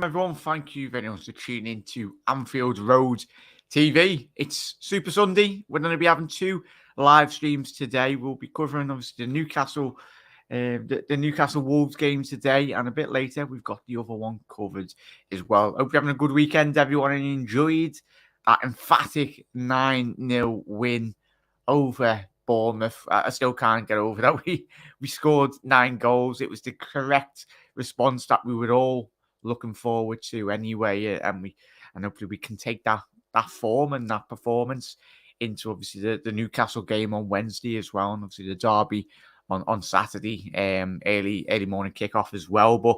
Everyone, thank you very much for tuning in to Anfield Road TV. It's Super Sunday. We're going to be having two live streams today. We'll be covering obviously the Newcastle Wolves game today, and a bit later we've got the other one covered as well. Hope you're having a good weekend, everyone, and you enjoyed that emphatic 9-0 win over Bournemouth. I still can't get over that. We scored 9 goals. It was the correct response that we were all looking forward to anyway, and hopefully we can take that form and that performance into obviously the Newcastle game on Wednesday as well, and obviously the derby on Saturday, early morning kickoff as well. But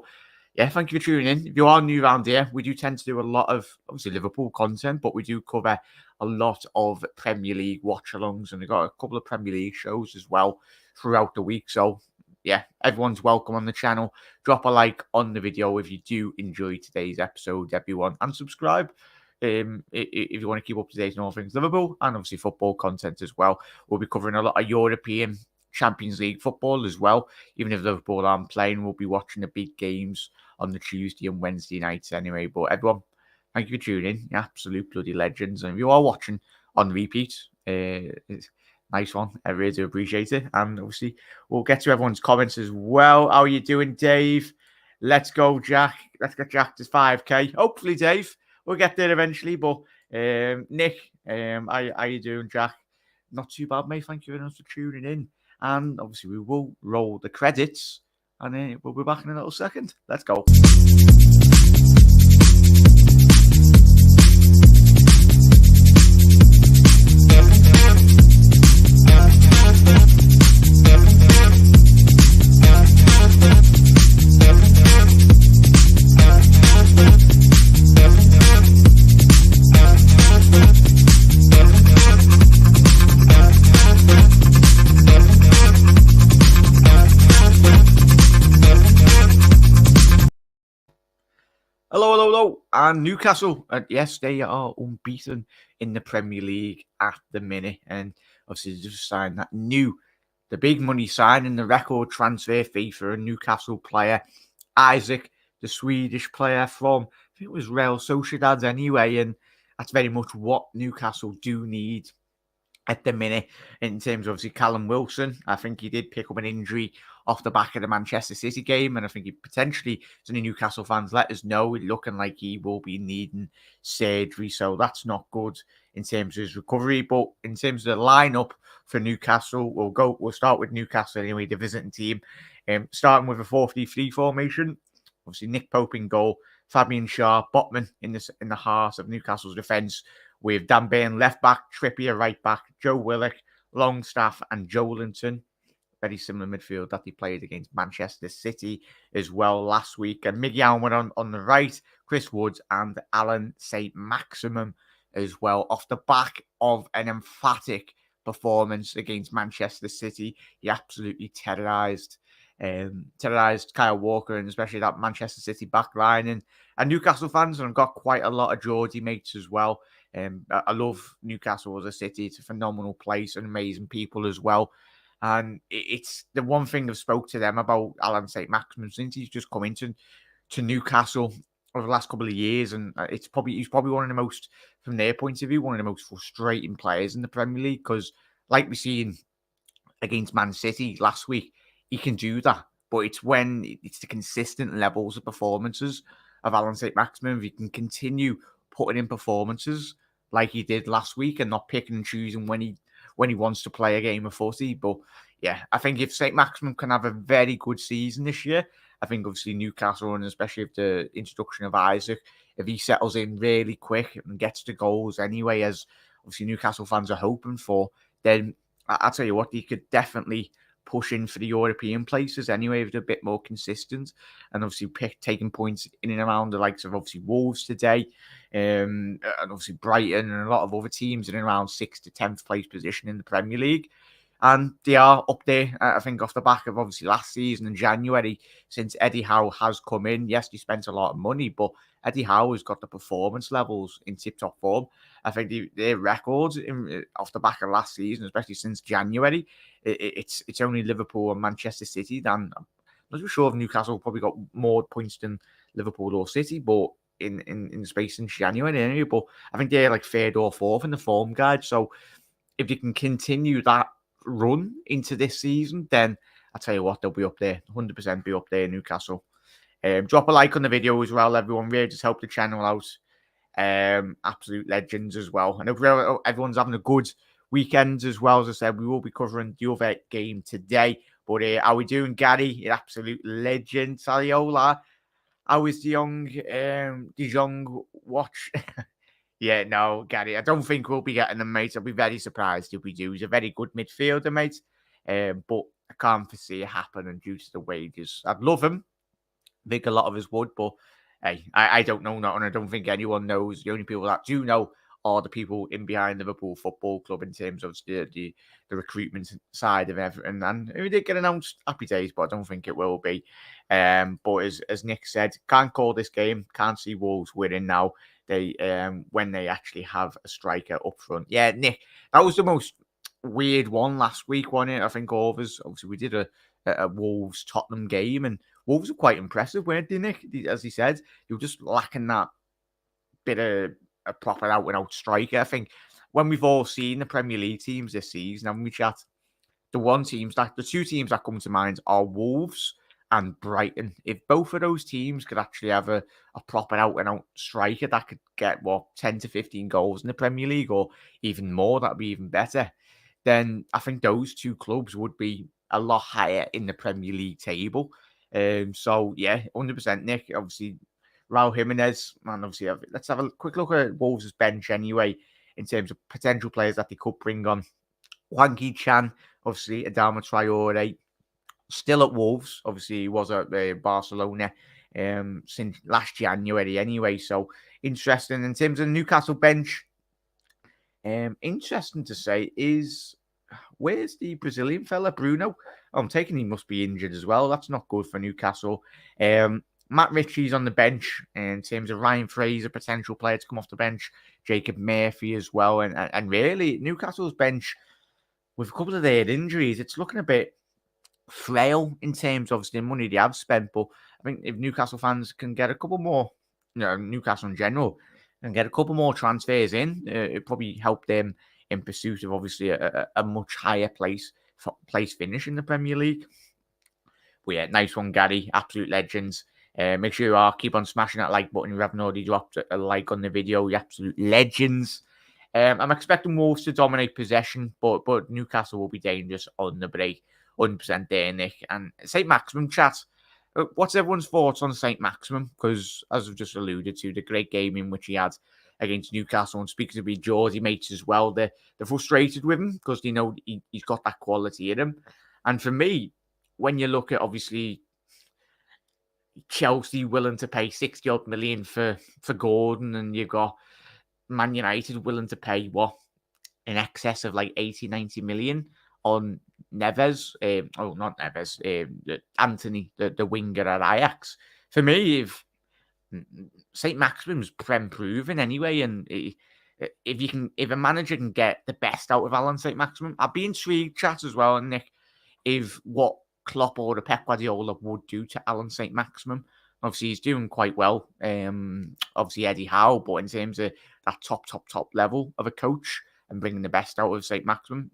yeah, thank you for tuning in. If you are new around here, we do tend to do a lot of obviously Liverpool content, but we do cover a lot of Premier League watch-alongs, and we've got a couple of Premier League shows as well throughout the week. So yeah, everyone's welcome on the channel. Drop a like on the video if you do enjoy today's episode, everyone, and subscribe if you want to keep up to date on all things Liverpool and obviously football content as well. We'll be covering a lot of European Champions League football as well. Even if Liverpool aren't playing, we'll be watching the big games on the Tuesday and Wednesday nights anyway. But everyone, thank you for tuning in. Absolute bloody legends. And if you are watching on repeat, it's nice one. I really do appreciate it. And obviously, we'll get to everyone's comments as well. How are you doing, Dave? Let's go, Jack. Let's get Jack to 5K. Hopefully, Dave. We'll get there eventually. But Nick, how you doing, Jack? Not too bad, mate. Thank you very much for tuning in. And obviously, we will roll the credits. And we'll be back in a little second. Let's go. Hello. And Newcastle, yes, they are unbeaten in the Premier League at the minute. And obviously, they just signed the big money signing, the record transfer fee for a Newcastle player, Isaac, the Swedish player from, I think it was Real Sociedad anyway. And that's very much what Newcastle do need at the minute in terms of obviously Callum Wilson. I think he did pick up an injury off the back of the Manchester City game, and I think he potentially, as any Newcastle fans let us know, looking like he will be needing surgery, so that's not good in terms of his recovery. But in terms of the lineup for Newcastle, we'll start with Newcastle anyway, the visiting team, starting with a 4-3-3 formation. Obviously Nick Pope in goal, Fabian Schär, Botman in the heart of Newcastle's defence, with Dan Burn left back, Trippier right back, Joe Willock, Longstaff and Joelinton. Very similar midfield that he played against Manchester City as well last week. And Miggy Allen on the right, Chris Woods and Alan St. Maximum as well. Off the back of an emphatic performance against Manchester City, he absolutely terrorised Kyle Walker and especially that Manchester City back line. And Newcastle fans, and I've got quite a lot of Geordie mates as well. I love Newcastle as a city. It's a phenomenal place and amazing people as well. And it's the one thing I've spoke to them about Alan St. Maximin since he's just come into Newcastle over the last couple of years. And he's probably one of the most, from their point of view, one of the most frustrating players in the Premier League. Because like we seen against Man City last week, he can do that. But it's when it's the consistent levels of performances of Alan St. Maximin. If he can continue putting in performances like he did last week and not picking and choosing when he wants to play a game of footy. But yeah, I think if St. Maximin can have a very good season this year, I think obviously Newcastle, and especially with the introduction of Isaac, if he settles in really quick and gets the goals anyway, as obviously Newcastle fans are hoping for, then I'll tell you what, he could definitely push in for the European places anyway, if they're a bit more consistent, and obviously taking points in and around the likes of obviously Wolves today, and obviously Brighton and a lot of other teams in and around 6th to 10th place position in the Premier League. And they are up there, I think, off the back of obviously last season in January, since Eddie Howe has come in. Yes, he spent a lot of money, but Eddie Howe has got the performance levels in tip-top form. I think their records off the back of last season, especially since January, it's only Liverpool and Manchester City. I'm not too sure if Newcastle probably got more points than Liverpool or City, but in space in January anyway. But I think they're like third or fourth in the form guide. So if they can continue that run into this season, then I tell you what, they'll be up there, 100% be up there, Newcastle. Drop a like on the video as well, everyone. Really just help the channel out. Absolute legends as well. And hope everyone's having a good weekend as well. As I said, we will be covering the other game today. But how we doing, Gary? Absolute legend. Saliola. How is the young watch? Yeah, no, Gary, I don't think we'll be getting him, mate. I'll be very surprised if we do. He's a very good midfielder, mate. But I can't foresee it happening due to the wages. I'd love him. I think a lot of us would, but hey, I don't know nothing. I don't think anyone knows. The only people that do know are the people in behind Liverpool Football Club in terms of the recruitment side of everything. And if it did get announced, happy days, but I don't think it will be. But as Nick said, can't call this game. Can't see Wolves winning now. They when they actually have a striker up front. Yeah, Nick, that was the most weird one last week, wasn't it? I think all of us, obviously, we did a Wolves Tottenham game, and Wolves were quite impressive, weren't they, Nick? As he said, they were just lacking that bit of a proper out and out striker. I think when we've all seen the Premier League teams this season, haven't we, chat? The two teams that come to mind are Wolves and Brighton. If both of those teams could actually have a proper out and out striker that could get 10 to 15 goals in the Premier League or even more, that'd be even better. Then I think those two clubs would be a lot higher in the Premier League table. So yeah, 100% Nick. Obviously, Raul Jimenez, man. Obviously, let's have a quick look at Wolves' bench anyway, in terms of potential players that they could bring on. Wanky Chan, obviously, Adama Traore, still at Wolves. Obviously, he was at Barcelona since last January anyway. So interesting. In terms of the Newcastle bench, interesting to say is, where's the Brazilian fella, Bruno? I'm taking he must be injured as well. That's not good for Newcastle. Matt Ritchie's on the bench in terms of Ryan Fraser, potential player to come off the bench. Jacob Murphy as well. And really, Newcastle's bench, with a couple of their injuries, it's looking a bit frail in terms of the money they have spent. But I think if Newcastle fans can get a couple more, Newcastle in general, and get a couple more transfers in, it probably help them in pursuit of obviously a much higher place finish in the Premier League. But yeah, nice one, Gary. Absolute legends. Make sure you keep on smashing that like button. If you haven't already dropped a like on the video, you absolute legends. I'm expecting Wolves to dominate possession, but Newcastle will be dangerous on the break. 100% there, Nick. And St. Maximum chat. What's everyone's thoughts on St. Maximum? Because as I've just alluded to, the great game in which he had against Newcastle, and speaking to be Geordie mates as well, they're frustrated with him because they know he's got that quality in him. And for me, when you look at obviously Chelsea willing to pay 60 odd million for Gordon, and you've got Man United willing to pay in excess of like 80, 90 million on Neves, not Neves, Anthony, the winger at Ajax. For me, if St. Maximum's proven anyway, and if a manager can get the best out of Alan St. Maximum, I'd be intrigued, chat as well, and Nick, if what Klopp or the Pep Guardiola would do to Alan St. Maximum. Obviously, he's doing quite well. Obviously, Eddie Howe, but in terms of that top level of a coach and bringing the best out of St. Maximum,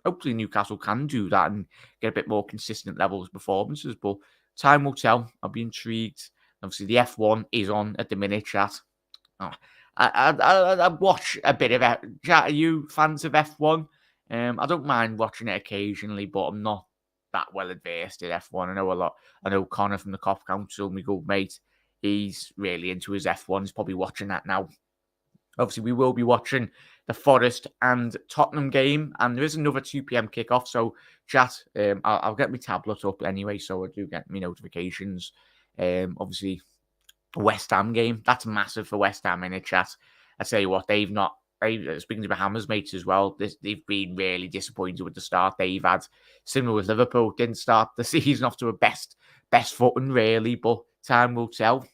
hopefully Newcastle can do that and get a bit more consistent levels of performances. But time will tell. I'll be intrigued. Obviously, the F1 is on at the minute, chat. I watch a bit of it. Chat, are you fans of F1? I don't mind watching it occasionally, but I'm not that well advanced in F1. I know a lot. I know Connor from the Cop Council, my good mate, he's really into his F1. He's probably watching that now. Obviously, we will be watching the Forest and Tottenham game, and there is another 2 p.m. kickoff. So, chat, I'll get my tablet up anyway, so I do get my notifications. Obviously, West Ham game, that's massive for West Ham in a chat. I tell you what, speaking to Bahamas mates as well, they've been really disappointed with the start they've had. Similar with Liverpool, didn't start the season off to a best footing really, but time will tell.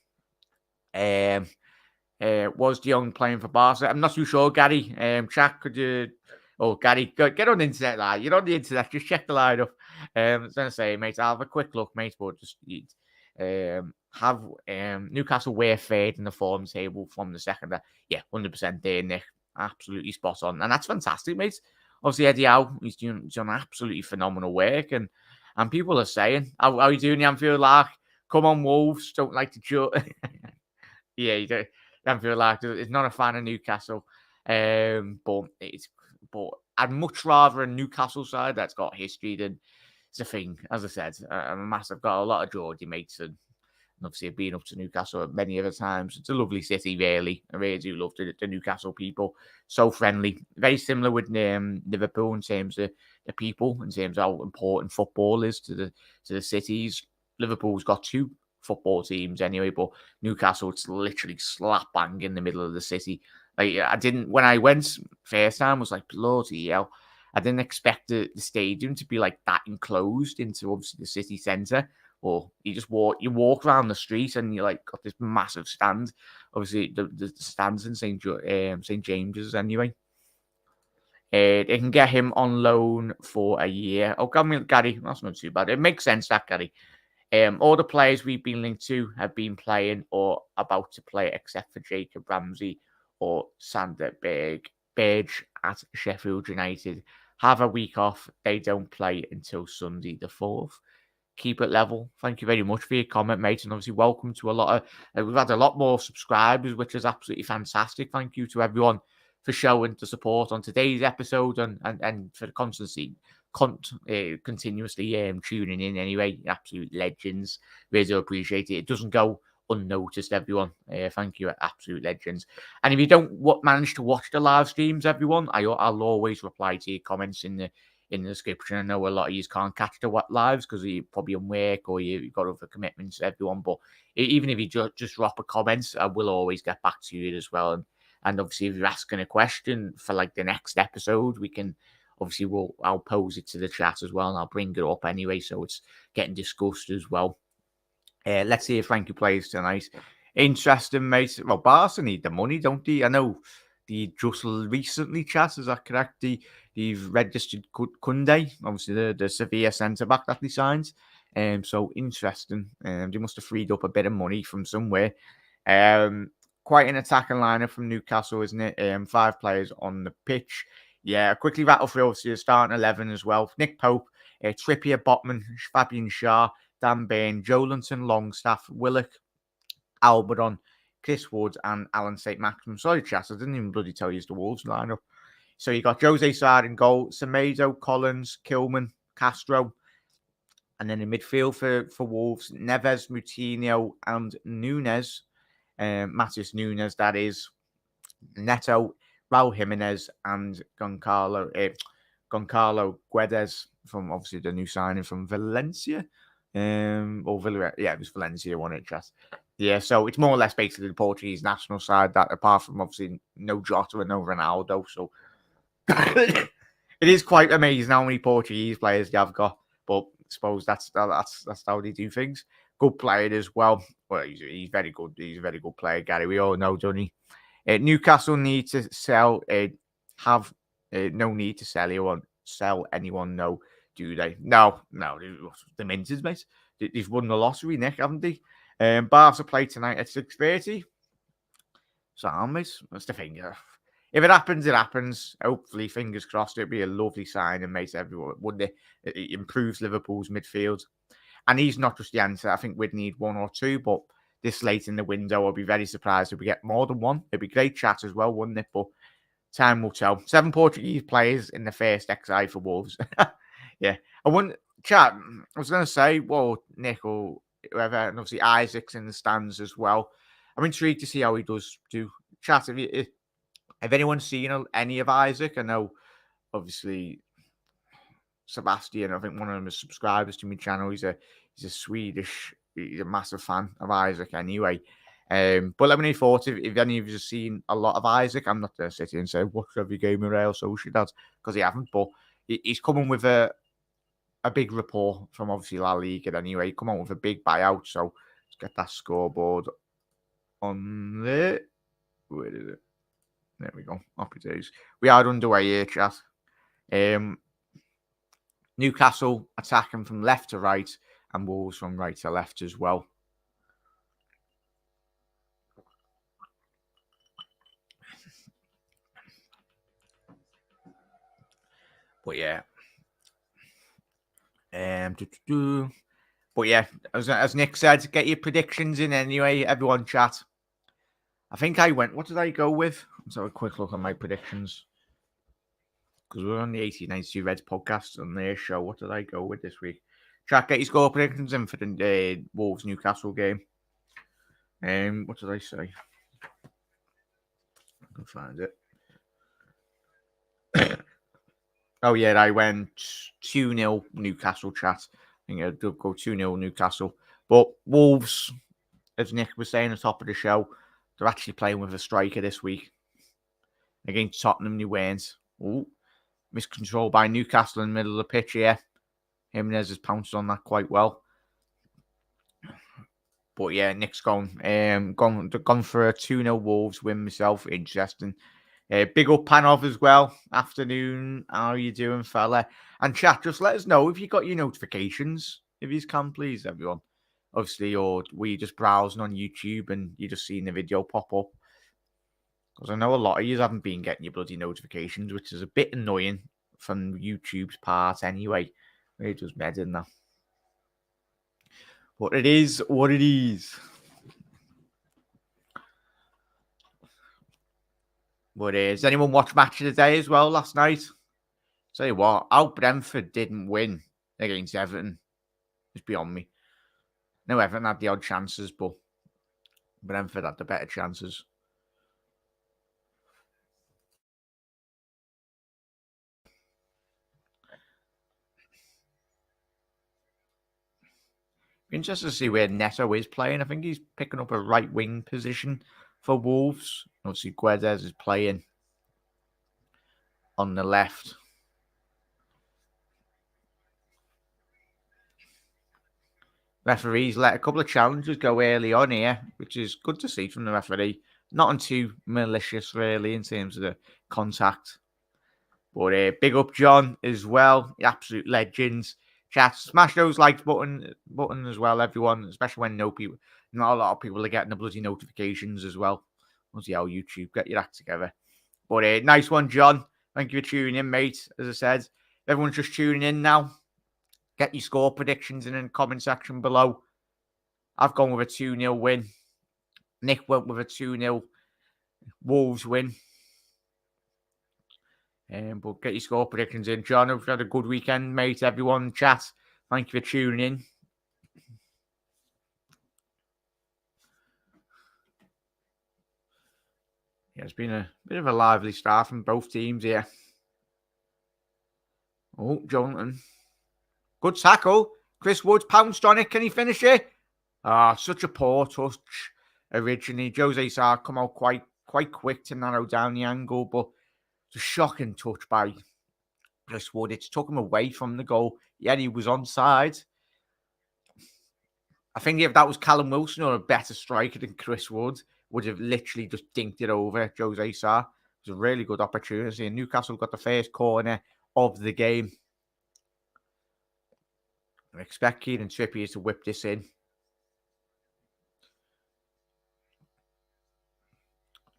Was De Jong playing for Barca? I'm not too sure, Gary. Chat, could you? Oh, Gary, get on the internet, lad. You're on the internet. Just check the line up. I was going to say, mate, I'll have a quick look, mate, but just Have Newcastle wear third in the form table from the second. Yeah, 100% there, Nick. Absolutely spot on. And that's fantastic, mate. Obviously, Eddie Howe, he's doing absolutely phenomenal work. And people are saying, how are you doing, Anfield Lark? Come on, Wolves. Don't like to joke. Yeah, you don't. Anfield Lark is not a fan of Newcastle. But I'd much rather a Newcastle side that's got history than it's a thing. As I said, I'm a massive, got a lot of Geordie mates, and obviously I've been up to Newcastle many other times. It's a lovely city, really. I really do love the Newcastle people. So friendly. Very similar with Liverpool in terms of the people, in terms of how important football is to the cities. Liverpool's got two football teams anyway, but Newcastle, it's literally slap bang in the middle of the city. Like, when I went first time, I was like, bloody hell. I didn't expect the stadium to be like that enclosed into obviously the city centre. Or you walk around the street and you're like got this massive stand. Obviously, the stands in St James's anyway. They can get him on loan for a year. Oh, Gary, that's not too bad. It makes sense, that, Gary. All the players we've been linked to have been playing or about to play, except for Jacob Ramsey or Sander Berge at Sheffield United. Have a week off. They don't play until Sunday the 4th. Keep it level. Thank you very much for your comment, mate. And obviously, welcome to a lot of... we've had a lot more subscribers, which is absolutely fantastic. Thank you to everyone for showing the support on today's episode and for the constancy, continuously tuning in anyway. Absolute legends. Really do appreciate it. It doesn't go unnoticed, everyone. Thank you, absolute legends. And if you don't manage to watch the live streams, everyone, I'll always reply to your comments in the description. I know a lot of you can't catch the lives because you're probably on work or you've got other commitments, everyone. But even if you just drop a comment, I will always get back to you as well. And obviously, if you're asking a question for like the next episode, we can obviously I'll pose it to the chat as well, and I'll bring it up anyway, so it's getting discussed as well. Let's see if Frankie plays tonight. Interesting, mate. Well, Barca need the money, don't they? I know they just recently, chat, is that correct? They've registered Kunde, obviously the Sevilla centre-back that they signed. So interesting. They must have freed up a bit of money from somewhere. Quite an attacking lineup from Newcastle, isn't it? 5 players on the pitch. Yeah, quickly rattle through obviously the starting 11 as well. Nick Pope, Trippier, Botman, Fabian Schär, Dan Burn, Jolinton, Longstaff, Willock, Alberon, Chris Wood, and Alan St. Maxim. Sorry, chat, I didn't even bloody tell you the Wolves lineup. So you got Jose Sarr in goal, Semedo, Collins, Kilman, Castro. And then in midfield for Wolves, Neves, Moutinho, and Nunes. Matheus Nunes, that is. Neto, Raul Jimenez, and Goncalo Guedes from obviously the new signing from Valencia. Or Villarreal. Yeah, it was Valencia, wasn't it, Chess? Yeah, so it's more or less basically the Portuguese national side, that apart from obviously no Jota and no Ronaldo. So it is quite amazing how many Portuguese players they have got. But I suppose that's how they do things. Good player as well. Well, he's very good. He's a very good player, Gary. We all know, don't he? Newcastle need to sell. Have no need to sell anyone. No, do they? No. The Minters, mate. They've won the lottery, Nick, haven't they? Barca play tonight at 6:30. So, mate, that's the thing. If it happens, it happens. Hopefully, fingers crossed, it'd be a lovely signing, mate. Everyone, wouldn't it? It improves Liverpool's midfield. And he's not just the answer. I think we'd need one or two, but this late in the window, I'll be very surprised if we get more than one. It'd be great chat as well, wouldn't it? But time will tell. 7 Portuguese players in the first XI for Wolves. Yeah. I wouldn't chat. I was going to say, well, Nick or whoever, and obviously Isaac's in the stands as well. I'm intrigued to see how he does do. Chat, have anyone seen any of Isaac? I know, obviously, Sebastian, I think one of them is subscribers to my channel. He's a Swedish, he's a massive fan of Isaac anyway. But let me know your thoughts if any of you have seen a lot of Isaac. I'm not going to sit here and say, watch every game of Real Sociedad, because he haven't, but he's coming with a big report from obviously La Liga anyway. Come on with a big buyout, so let's get that scoreboard on there. Where is it? There we go. Happy days. We are underway here, chat. Newcastle attacking from left to right and Wolves from right to left as well. But yeah. But yeah, as Nick said, get your predictions in anyway. Everyone chat. I think I went. What did I go with? Let's have a quick look at my predictions. Because we're on the 1892 Reds podcast on their show. What did I go with this week? Chat, get your score predictions in for the Wolves Newcastle game. What did I say? I can find it. Oh yeah, I went 2-0 Newcastle, chat. I think I'd go 2-0 Newcastle. But Wolves, as Nick was saying at the top of the show, they're actually playing with a striker this week. Against Tottenham, they weren't. Ooh, miscontrol by Newcastle in the middle of the pitch here. Jimenez has pounced on that quite well. But yeah, Nick's gone for a 2-0 Wolves win myself. Interesting. Big up Panov as well. Afternoon. How are you doing, fella? And chat, just let us know if you got your notifications. If you can, please, everyone. Obviously, or were you just browsing on YouTube and you just seen the video pop up? Because I know a lot of you haven't been getting your bloody notifications, which is a bit annoying from YouTube's part anyway. We're just mad in that. But it is what it is. But does anyone watch Match of the Day as well last night? Tell you what, how Brentford didn't win against Everton is beyond me. No, Everton had the odd chances, but Brentford had the better chances. Interesting to see where Neto is playing. I think he's picking up a right wing position for Wolves. Obviously, Guedes is playing on the left. Referees let a couple of challenges go early on here, which is good to see from the referee. Nothing too malicious, really, in terms of the contact. But big up John as well, the absolute legends. Chat, smash those likes button as well, everyone, especially when not a lot of people are getting the bloody notifications as well. We'll see how YouTube, get your act together. But nice one, John. Thank you for tuning in, mate. As I said, everyone's just tuning in now. Get your score predictions in the comment section below. I've gone with a 2-0 win. Nick went with a 2-0 Wolves win. But get your score predictions in. John, hope you had a good weekend, mate. Everyone, chat. Thank you for tuning in. Yeah, it's been a bit of a lively start from both teams here. Oh, Jonathan. Good tackle. Chris Woods pounced on it. Can he finish it? Such a poor touch originally. Jose Sarr come out quite quick to narrow down the angle, but it's a shocking touch by Chris Wood. It's took him away from the goal. Yeah, he was onside. I think if that was Callum Wilson or a better striker than Chris Wood, would have literally just dinked it over Jose Sarr. It was a really good opportunity. And Newcastle got the first corner of the game. I expect Kieran Trippier to whip this in.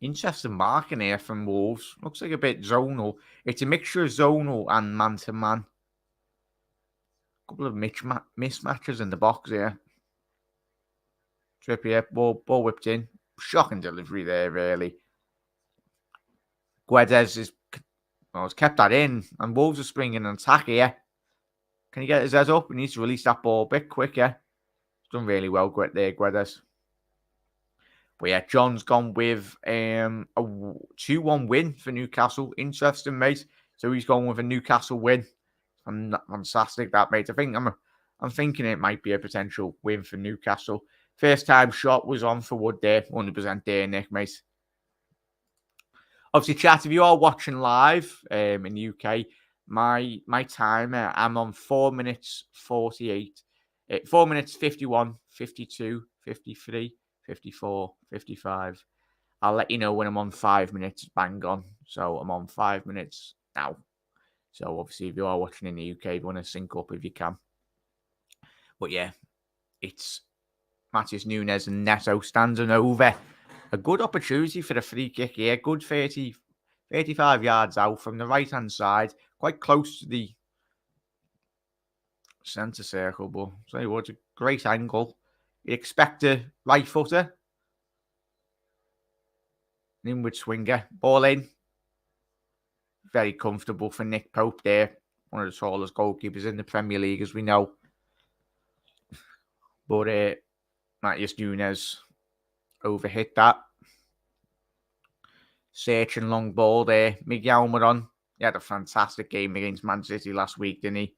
Interesting marking here from Wolves. Looks like a bit zonal. It's a mixture of zonal and man-to-man. A couple of mismatches in the box here. Trippier, ball whipped in. Shocking delivery there, really. Guedes has kept that in, and Wolves are springing an attack here. Can he get his head up? He needs to release that ball a bit quicker. He's done really well there, Guedes. But yeah, John's gone with a 2-1 win for Newcastle. Interesting, mate. So he's gone with a Newcastle win. Fantastic, that, mate. I think I'm thinking it might be a potential win for Newcastle. First time shot was on for Wood there. 100% there, Nick, mate. Obviously, chat, if you are watching live in the UK, my timer, I'm on 4 minutes 48. 4 minutes 51, 52, 53, 54, 55. I'll let you know when I'm on 5 minutes, bang on. So I'm on 5 minutes now. So obviously, if you are watching in the UK, you want to sync up if you can. But yeah, it's Matheus Nunes and Neto standing over. A good opportunity for the free kick here. Good 35 yards out from the right-hand side. quite close to the centre circle, but tell you what, it's a great angle. You expect a right footer. An inward swinger. Ball in. Very comfortable for Nick Pope there. One of the tallest goalkeepers in the Premier League, as we know. But Matheus Nunes overhit that. Searching long ball there. Miguel Almiron. He had a fantastic game against Man City last week, didn't he?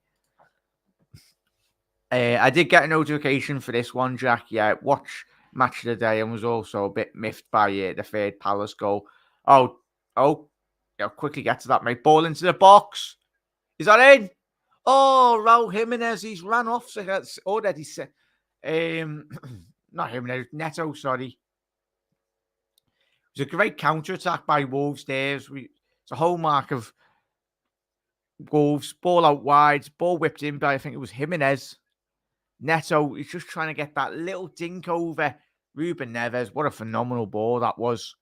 I did get a notification for this one, Jack. Yeah, watch Match of the Day and was also a bit miffed by the third Palace goal. Oh, I'll quickly get to that, mate. Ball into the box. Is that in? Oh, Raul Jimenez, he's ran off. So that's already set. Not Jimenez, Neto, sorry. It was a great counter-attack by Wolves there. It's a hallmark of Wolves. Ball out wide. Ball whipped in by, I think it was Jimenez. Neto is just trying to get that little dink over Ruben Neves. What a phenomenal ball that was.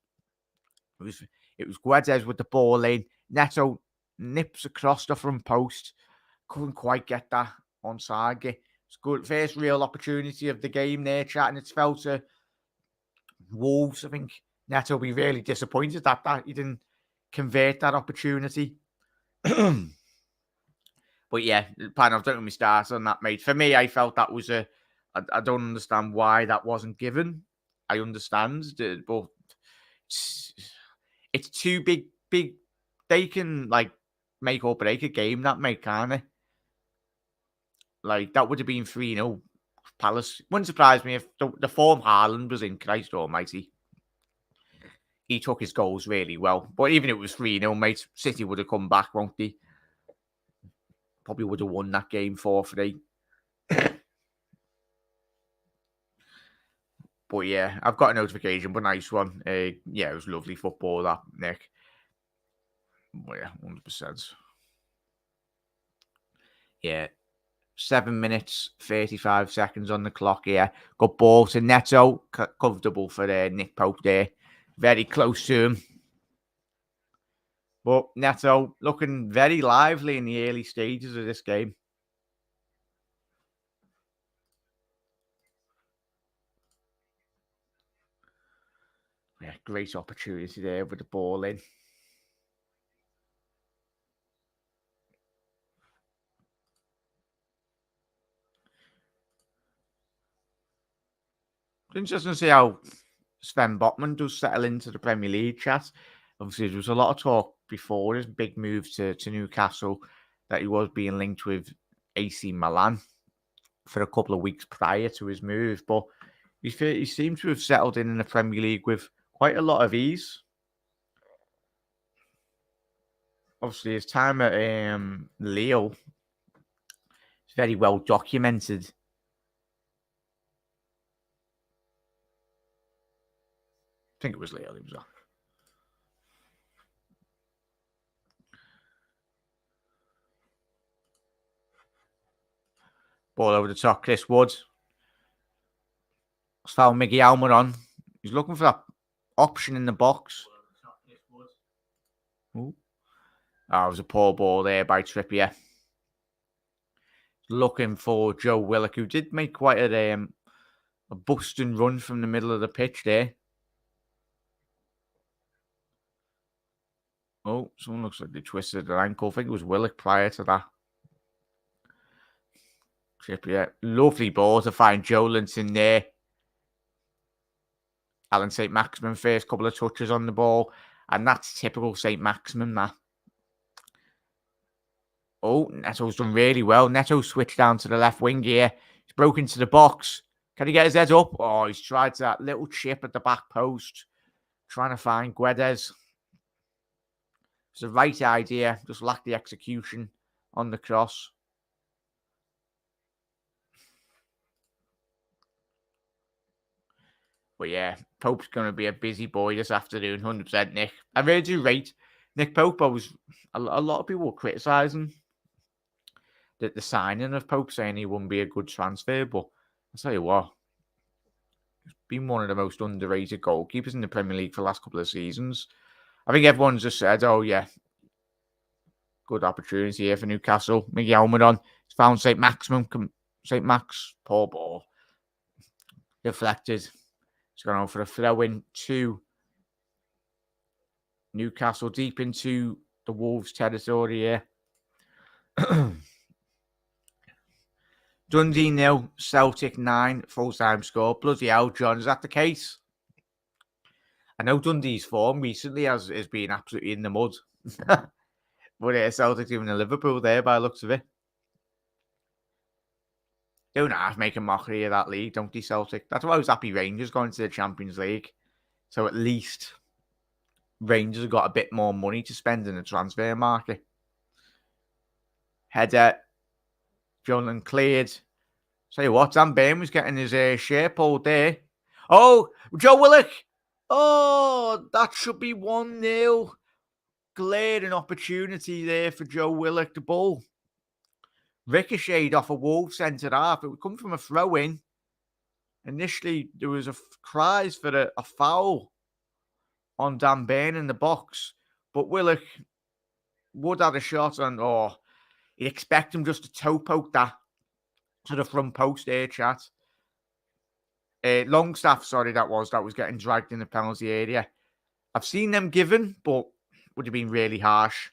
It was Guedes with the ball in. Neto nips across the front post. Couldn't quite get that onside. It's good. First real opportunity of the game there, chat, and it's fell to Wolves. I think Neto will be really disappointed that he didn't convert that opportunity. But yeah, don't get me started on that, mate. For me, I felt that was I don't understand why that wasn't given. I understand, but it's too big. They can make or break a game, that mate, can't they? That would have been 3-0 Palace. Wouldn't surprise me if the form Haaland was in. Christ almighty. He took his goals really well. But even if it was 3-0, mate, City would have come back, won't they? Probably would have won that game 4-3. But yeah, I've got a notification, but nice one. Yeah, it was lovely football, that, Nick. But yeah, 100%. Yeah. 7 minutes, 35 seconds on the clock here. Got ball to Neto. Comfortable for Nick Pope there. Very close to him. But Neto looking very lively in the early stages of this game. Yeah, great opportunity there with the ball in. Interesting to see how Sven Botman does settle into the Premier League, chat. Obviously, there was a lot of talk before his big move to Newcastle that he was being linked with AC Milan for a couple of weeks prior to his move. But he seems to have settled in the Premier League with quite a lot of ease. Obviously, his time at Lille is very well documented. I think it was Lille he was at. Ball over the top, Chris Wood. Found Miguel Almiron. He's looking for that option in the box. Ooh. Oh, it was a poor ball there by Trippier. Looking for Joe Willock, who did make quite a busting run from the middle of the pitch there. Oh, someone looks like they twisted their ankle. I think it was Willock prior to that. Trippier. Lovely ball to find Jolinton there. Alan St. Maximin first couple of touches on the ball. And that's typical St. Maximin, that. Oh, Neto's done really well. Neto switched down to the left wing here. He's broken into the box. Can he get his head up? Oh, he's tried that little chip at the back post. Trying to find Guedes. It's the right idea. Just lacked the execution on the cross. But yeah, Pope's going to be a busy boy this afternoon, 100%, Nick. I really do rate Nick Pope. A lot of people were criticising the signing of Pope, saying he wouldn't be a good transfer. But I'll tell you what, he's been one of the most underrated goalkeepers in the Premier League for the last couple of seasons. I think everyone's just said, oh yeah, Good opportunity here for Newcastle. Mickey helmet on. He's found St. Max. Poor ball. Deflected. He's gone over for a throw in to Newcastle, deep into the Wolves territory here. Dundee 0, Celtic 9, full-time score. Bloody hell, John, is that the case? I know Dundee's form recently has been absolutely in the mud. But Celtic's even a Liverpool there by the looks of it. Don't have to make a mockery of that league, don't they, Celtic? That's why I was happy Rangers going to the Champions League. So at least Rangers have got a bit more money to spend in the transfer market. Header. Jonathan cleared. Tell you what, Dan Bain was getting his shirt pulled there. Oh, Joe Willock. Oh, that should be 1-0. Glaring opportunity there for Joe Willock, the ball. Ricocheted off a Wolves centre half. It would come from a throw-in. Initially, there was cries for a foul on Dan Bain in the box. But Willock would have a shot on, you'd expect him just to toe poke that to the front post there, chat. Longstaff, that was getting dragged in the penalty area. I've seen them given, but would have been really harsh.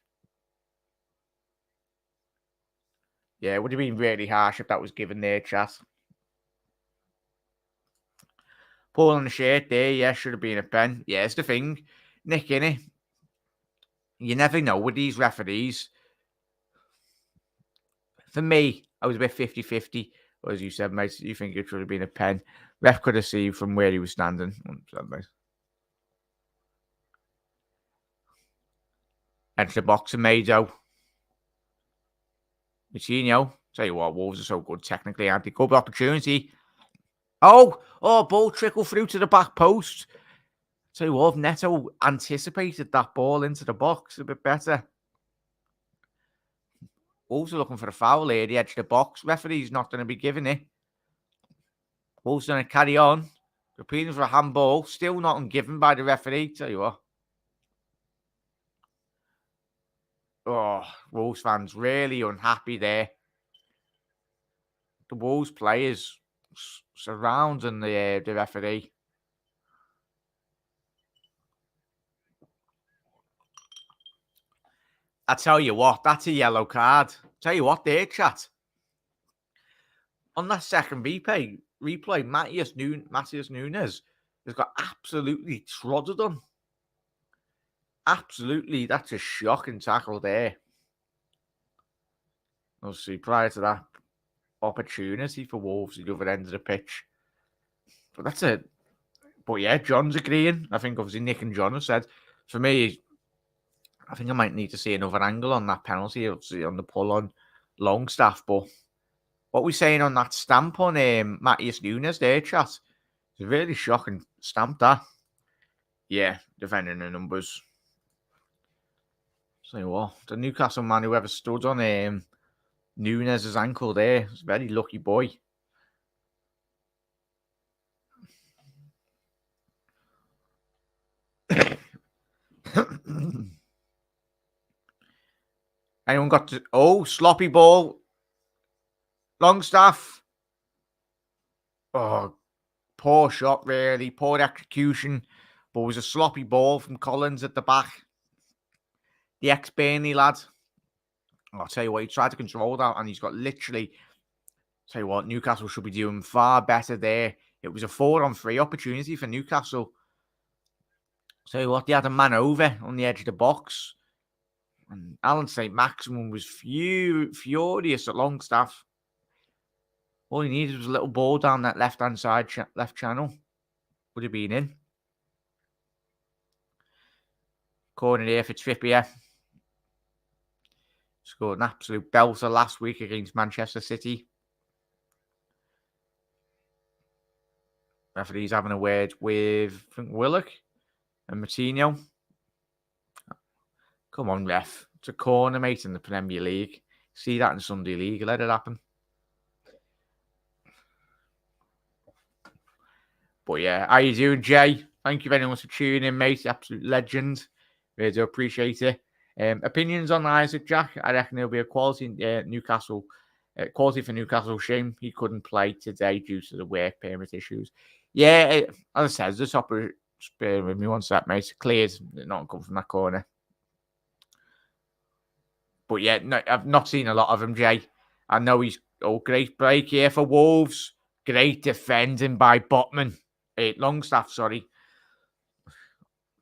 Yeah, it would have been really harsh if that was given there, chat. Paul on the shirt there, yeah, should have been a pen. Yeah, it's the thing. Nick, innit? You never know with these referees. For me, I was a bit 50-50. As you said, mate, you think it should have been a pen. Ref could have seen from where he was standing. Enter the box and Mado. Coutinho. Tell you what, Wolves are so good technically, aren't they? Good opportunity. Oh, ball trickle through to the back post. Tell you what, Neto anticipated that ball into the box a bit better. Wolves are looking for a foul here, the edge of the box. Referee's not going to be giving it. Wolves going to carry on. Repeating for a handball. Still not given by the referee. Tell you what. Oh, Wolves fans really unhappy there. The Wolves players surrounding the referee. I tell you what, that's a yellow card. Tell you what there, chat. On that second replay, Matthias Nunes has got absolutely trodden on. Absolutely, that's a shocking tackle there. Obviously, prior to that opportunity for Wolves at the other end of the pitch. But that's it. But yeah, John's agreeing. I think obviously Nick and John have said, for me, I think I might need to see another angle on that penalty, obviously on the pull on Longstaff. But what we're saying on that stamp on Matthias Nunes there, chat, it's a really shocking stamp, that. Yeah, defending the numbers. So what, the Newcastle man who ever stood on Nunes' ankle there is a very lucky boy. Anyone got to... Oh, sloppy ball. Longstaff. Oh, poor shot, really. Poor execution. But it was a sloppy ball from Collins at the back. The ex-Burnley lad. I'll tell you what, he tried to control that and he's got literally... Tell you what, Newcastle should be doing far better there. It was a 4-on-3 opportunity for Newcastle. Tell you what, they had a man over on the edge of the box. And Alan St. Maximin was furious at Longstaff. All he needed was a little ball down that left-hand side, left channel. Would have been in. Corner here for Trippier. Scored an absolute belter last week against Manchester City. Referee's having a word with Willock and Coutinho. Come on, ref. It's a corner, mate, in the Premier League. See that in Sunday League. Let it happen. But yeah, how you doing, Jay? Thank you very much for tuning in, mate. Absolute legend. Really do appreciate it. Opinions on Isaac Jack? I reckon he'll be a quality quality for Newcastle. Shame he couldn't play today due to the work permit issues. Yeah, as I said, the top spare with me once that mate clears, not come from that corner. But yeah, no, I've not seen a lot of him, Jay. I know he's great break here for Wolves. Great defending by Botman. Longstaff, sorry.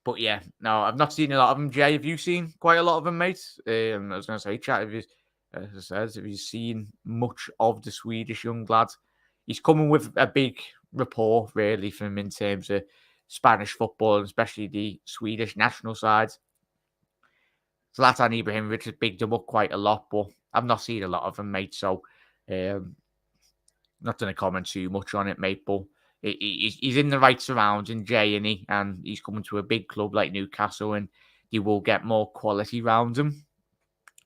But yeah, no, I've not seen a lot of him. Jay, have you seen quite a lot of him, mate? I was going to say, chat, as I said, if you've seen much of the Swedish young lad, he's coming with a big rapport, really, from him in terms of Spanish football, and especially the Swedish national side. Zlatan Ibrahimovic has bigged him up quite a lot, but I've not seen a lot of him, mate. So, not going to comment too much on it, mate. But he's in the right surrounding, Jay, and he's coming to a big club like Newcastle, and he will get more quality around him,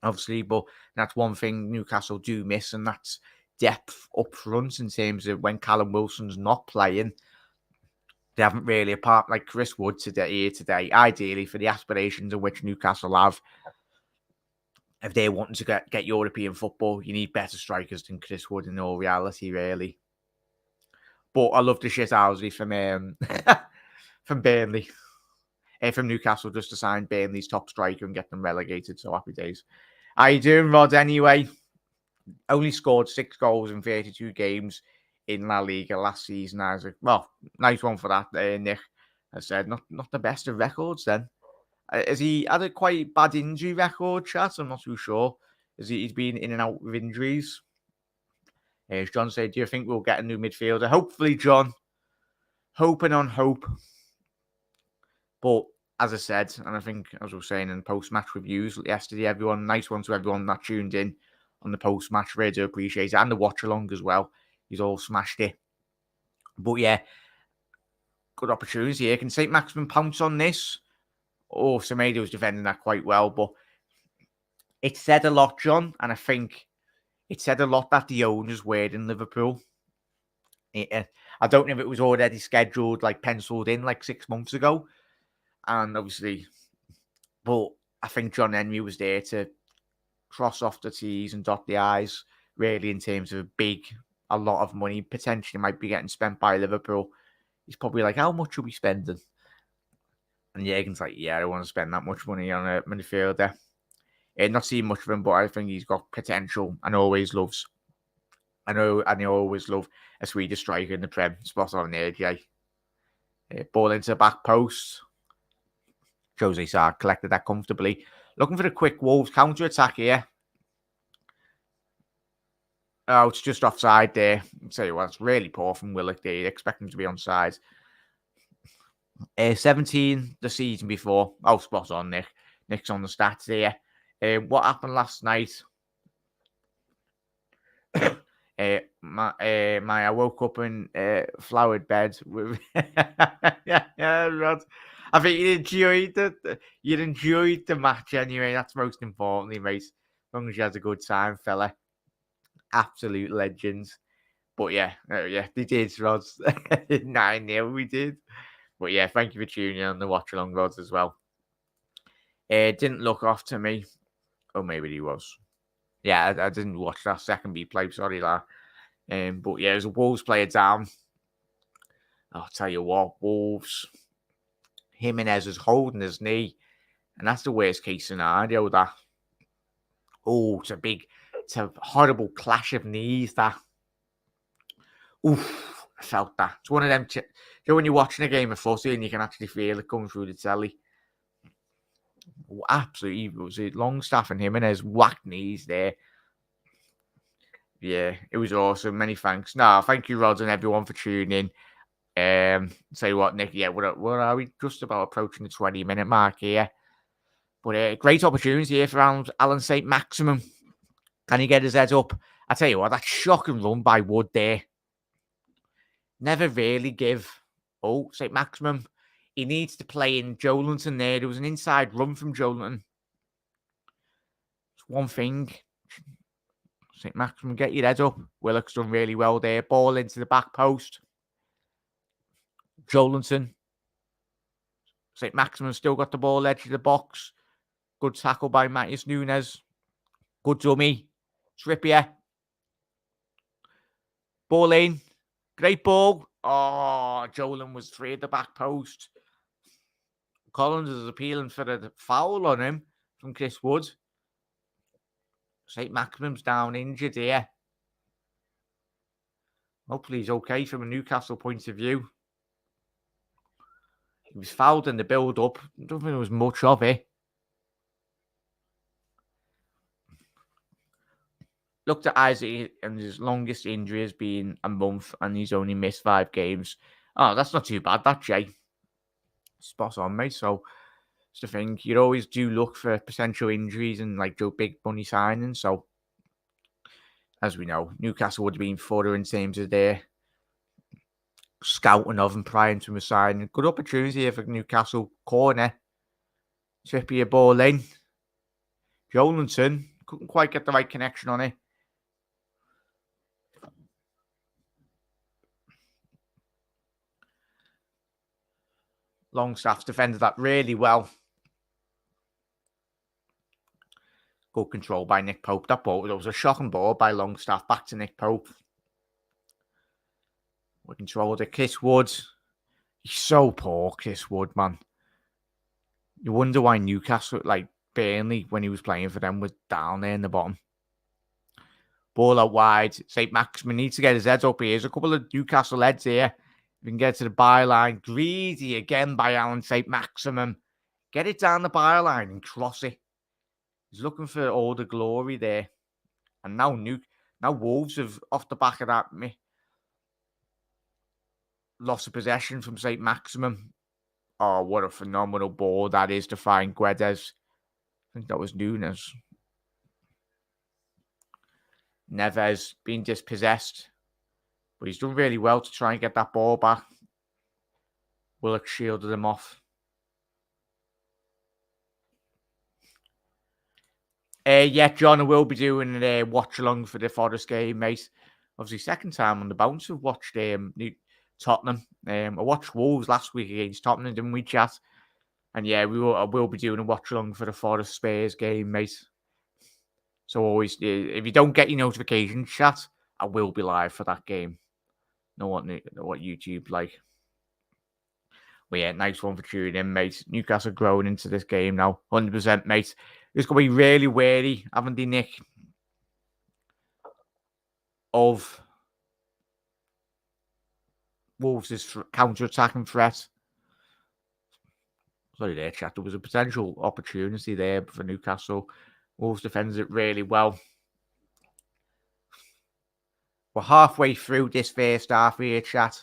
obviously. But that's one thing Newcastle do miss, and that's depth up front in terms of when Callum Wilson's not playing. They haven't really, apart like Chris Wood today, ideally for the aspirations in which Newcastle have. If they're wanting to get European football, you need better strikers than Chris Wood in all reality, really. But I love the shithousery from from Burnley, from Newcastle, just to sign Burnley's top striker and get them relegated. So happy days. How you doing, Rod? Anyway, only scored 6 goals in 32 games in La Liga last season. Isaac, well, nice one for that, Nick. I said not the best of records then. Has he had a quite bad injury record, chat? I'm not too sure. He's been in and out with injuries? As John said, do you think we'll get a new midfielder? Hopefully, John. Hoping on hope. But as I said, and I think as I was saying in the post-match reviews yesterday, everyone, nice one to everyone that tuned in on the post-match. Really do appreciate it. And the watch-along as well. He's all smashed it. But yeah, good opportunity here. Can St. Maximin pounce on this? Oh, Semedo was defending that quite well. But it said a lot, John. And I think it said a lot that the owners were in Liverpool. I don't know if it was already scheduled, like penciled in like 6 months ago. And obviously, but I think John Henry was there to cross off the T's and dot the I's, really, in terms of a lot of money potentially might be getting spent by Liverpool. He's probably like, how much are we spending? And Jurgen's like, yeah, I don't want to spend that much money on a midfielder. Not seeing much of him, but I think he's got potential and always loves. I know, and he always love a Swedish striker in the Prem. Spot on there, Jay. Ball into the back post. Jose Sarr collected that comfortably. Looking for the quick Wolves counter-attack here. Oh, it's just offside there. I'll tell you what, it's really poor from Willock there. You'd expect him to be onside. 17 the season before. Oh, spot on, Nick. Nick's on the stats here. What happened last night? I woke up in flowered bed with Rod. I think you enjoyed the match anyway. That's most importantly, mate. As long as you had a good time, fella. Absolute legends. But yeah, they did, Rod. 9-0, we did. But yeah, thank you for tuning in on the watch along, Rod, as well. Didn't look off to me. Oh, maybe he was. Yeah, I didn't watch that second replay. Sorry, lad. But yeah, there's a Wolves player down. I'll tell you what, Wolves. Jimenez is holding his knee, and that's the worst case scenario. That. Oh, it's a horrible clash of knees. That. Oof, I felt that. It's one of them. You know, when you're watching a game of footy and you can actually feel it coming through the telly. Absolutely, it was Longstaff and Jimenez whacked knees there. Yeah, it was awesome. Many thanks. No, thank you, Rod, and everyone for tuning in. Say what, Nick? Yeah, what are we? Just about approaching the 20-minute mark here. But great opportunity here for Alan St. Maximin. Can he get his head up? I tell you what, that shocking run by Wood there. Never really give. Oh, St. Maximin. He needs to play in Joelinton there. There was an inside run from Joelinton. It's one thing. St. Maximin, get your head up. Willock's done really well there. Ball into the back post. Joelinton. St. Maximin still got the ball edge of the box. Good tackle by Matheus Nunes. Good dummy. Trippier. Ball in. Great ball. Oh, Jolan was free at the back post. Collins is appealing for the foul on him from Chris Wood. St. Maximum's down injured here. Hopefully he's okay from a Newcastle point of view. He was fouled in the build-up. I don't think there was much of it. Looked at Isaac, and his longest injury has been a month, and he's only missed 5 games. Oh, that's not too bad, that, Jay. Spot on, mate. So, it's the thing. You always do look for potential injuries and, like, big money signings. So, as we know, Newcastle would have been further in terms of their scouting of him prior to him signing. Good opportunity here for Newcastle. Corner. Trippier ball in. Jolinson couldn't quite get the right connection on it. Longstaff's defended that really well. Good control by Nick Pope. That was a shocking ball by Longstaff. Back to Nick Pope. We controlled it. Chris Wood. He's so poor, Chris Wood, man. You wonder why Newcastle, like Burnley, when he was playing for them, was down there in the bottom. Ball out wide. St. Maximin needs to get his head up here. There's a couple of Newcastle heads here. We can get to the byline. Greedy again by Alan St. Maximin. Get it down the byline and cross it. He's looking for all the glory there. And now Wolves have, off the back of that, loss of possession from St. Maximin. Oh, what a phenomenal ball that is to find Guedes. I think that was Nunes. Neves being dispossessed. But he's done really well to try and get that ball back. Willock shielded him off. Yeah, John, I will be doing a watch-along for the Forest game, mate. Obviously, second time on the bounce. I've watched Tottenham. I watched Wolves last week against Tottenham, didn't we, chat? And yeah, I will be doing a watch-along for the Forest Spurs game, mate. So always, if you don't get your notifications, chat, I will be live for that game. Know what YouTube's like. Well, yeah, nice one for tuning in, mate. Newcastle growing into this game now. 100%, mate. It's going to be really wary, haven't they, Nick? Of Wolves' counter-attacking threat. Sorry there, chat. There was a potential opportunity there for Newcastle. Wolves defends it really well. We're halfway through this first half here, chat.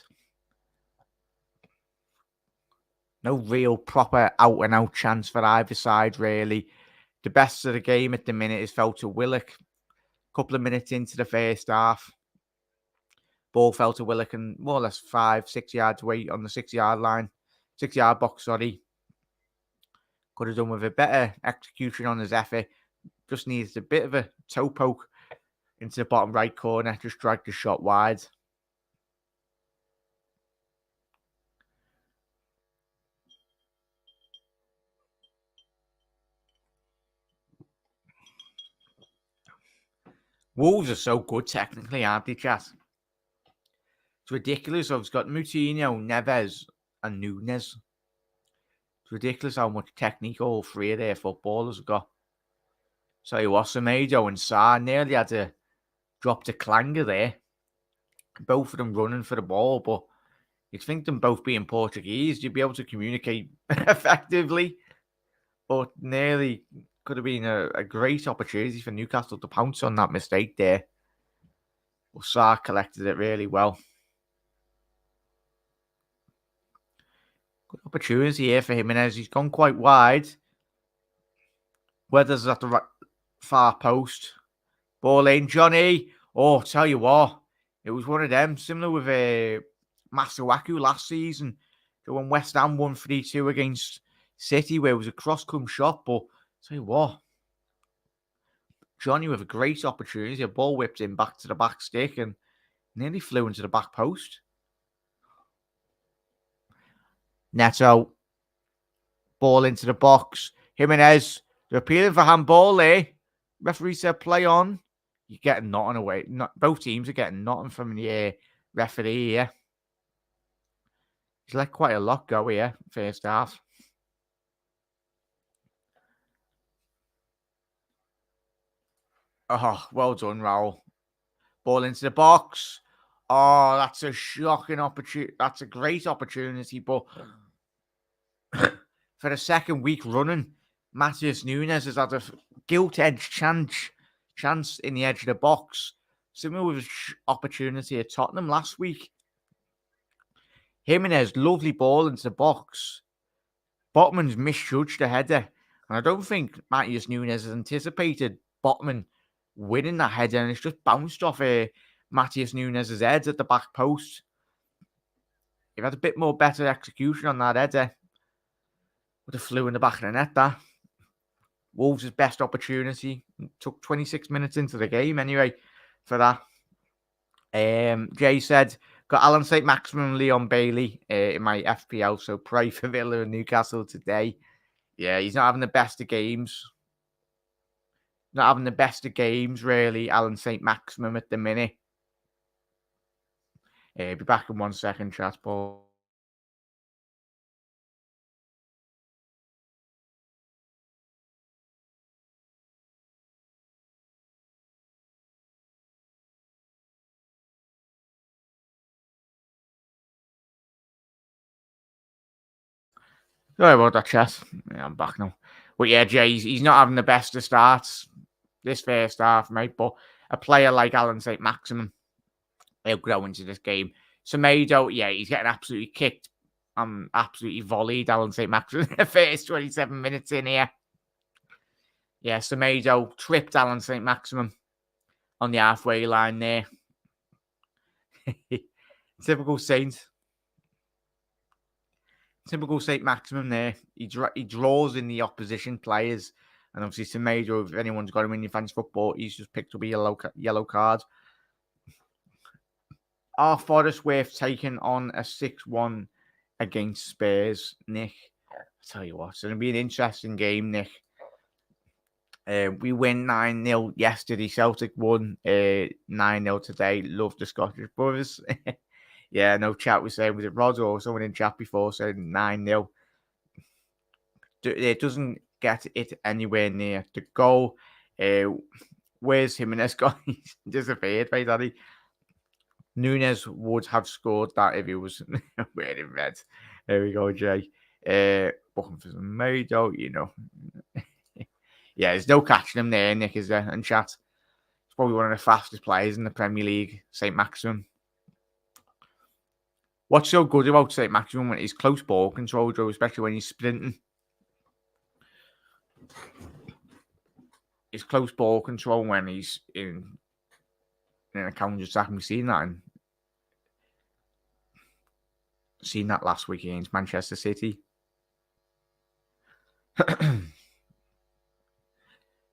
No real proper out-and-out chance for either side, really. The best of the game at the minute is fell to Willock. A couple of minutes into the first half. Ball fell to Willock and more or less 5-6 yards away on the 6-yard line. 6-yard box, sorry. Could have done with a better execution on his effort. Just needs a bit of a toe poke into the bottom right corner. Just dragged the shot wide. Wolves are so good technically, aren't they, chat? It's ridiculous. I've got Moutinho, Neves, and Nunes. It's ridiculous how much technique all three of their footballers have got. So you what, Semedo and Sarr nearly had to drop the clanger there. Both of them running for the ball, but you'd think them both being Portuguese, you'd be able to communicate effectively. But nearly could have been a great opportunity for Newcastle to pounce on that mistake there. But Sarr collected it really well. Good opportunity here for Jimenez. He's gone quite wide. Weathers at the far post. Ball in, Johnny. Oh, tell you what. It was one of them, similar with Masuaku last season. When West Ham won 3-2 against City, where it was a cross-come shot. But tell you what. Johnny with a great opportunity. A ball whipped in back to the back stick and nearly flew into the back post. Neto. Ball into the box. Jimenez They're appealing for handball there. Referee said play on. You're getting nothing away. Both teams are getting nothing from the referee here. He's let quite a lot go here, first half. Oh, well done, Raul. Ball into the box. Oh, that's a shocking opportunity. That's a great opportunity, but for the second week running, Matheus Nunes has had a gilt-edged chance in the edge of the box. Similar with his opportunity at Tottenham last week. Jimenez, lovely ball into the box. Botman's misjudged the header. And I don't think Matheus Nunes has anticipated Botman winning that header. And it's just bounced off Matheus Nunes' head at the back post. If had a bit more better execution on that header, would have flew in the back of the net, that. Wolves' best opportunity. Took 26 minutes into the game anyway for that. Jay said, got Alan St. Maximin and Leon Bailey in my FPL, so pray for Villa and Newcastle today. Yeah, he's not having the best of games. Not having the best of games, really, Alan St. Maximin at the minute. Be back in 1 second, chat, Paul. Sorry about that, chat. Yeah, I'm back now. But yeah, Jay, he's not having the best of starts this first half, mate. But a player like Alan St. Maximin, he'll grow into this game. Semedo, yeah, he's getting absolutely kicked. Absolutely volleyed Alan St. Maximin the first 27 minutes in here. Yeah, Semedo tripped Alan St. Maximin on the halfway line there. Typical Saint. Typical St. Maximin there. He draws in the opposition players. And obviously, Semedo, if anyone's got him in your fantasy football, he's just picked up a yellow card. Are Forest worth taking on a 6-1 against Spurs, Nick? I tell you what, it's going to be an interesting game, Nick. We win 9-0 yesterday. Celtic won 9-0 today. Love the Scottish brothers. Yeah, no chat was saying, was it Rod or someone in chat before saying 9-0? It doesn't get it anywhere near the goal. Where's Jimenez gone? He's disappeared, right, Daddy? Nunes would have scored that if he was wearing red. There we go, Jay. Booking for some Mado, you know. Yeah, there's no catching him there, Nick, is there? And chat. He's probably one of the fastest players in the Premier League, St. Maximin. What's so good about St. Maximin when he's close ball control, Joe, especially when he's sprinting? His close ball control when he's in a counter attack. We've seen that last week against Manchester City.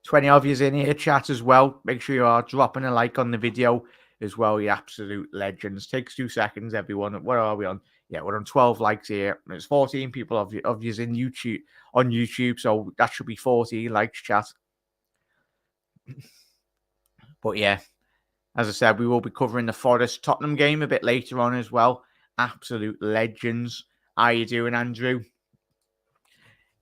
20 of yous in here, chat as well. Make sure you are dropping a like on the video as well, you absolute legends. Takes 2 seconds, everyone. What are we on? Yeah, we're on 12 likes here. There's 14 people of yous in YouTube on YouTube, so that should be 14 likes, chat. But yeah, as I said, we will be covering the Forest Tottenham game a bit later on as well. Absolute legends. How you doing, Andrew?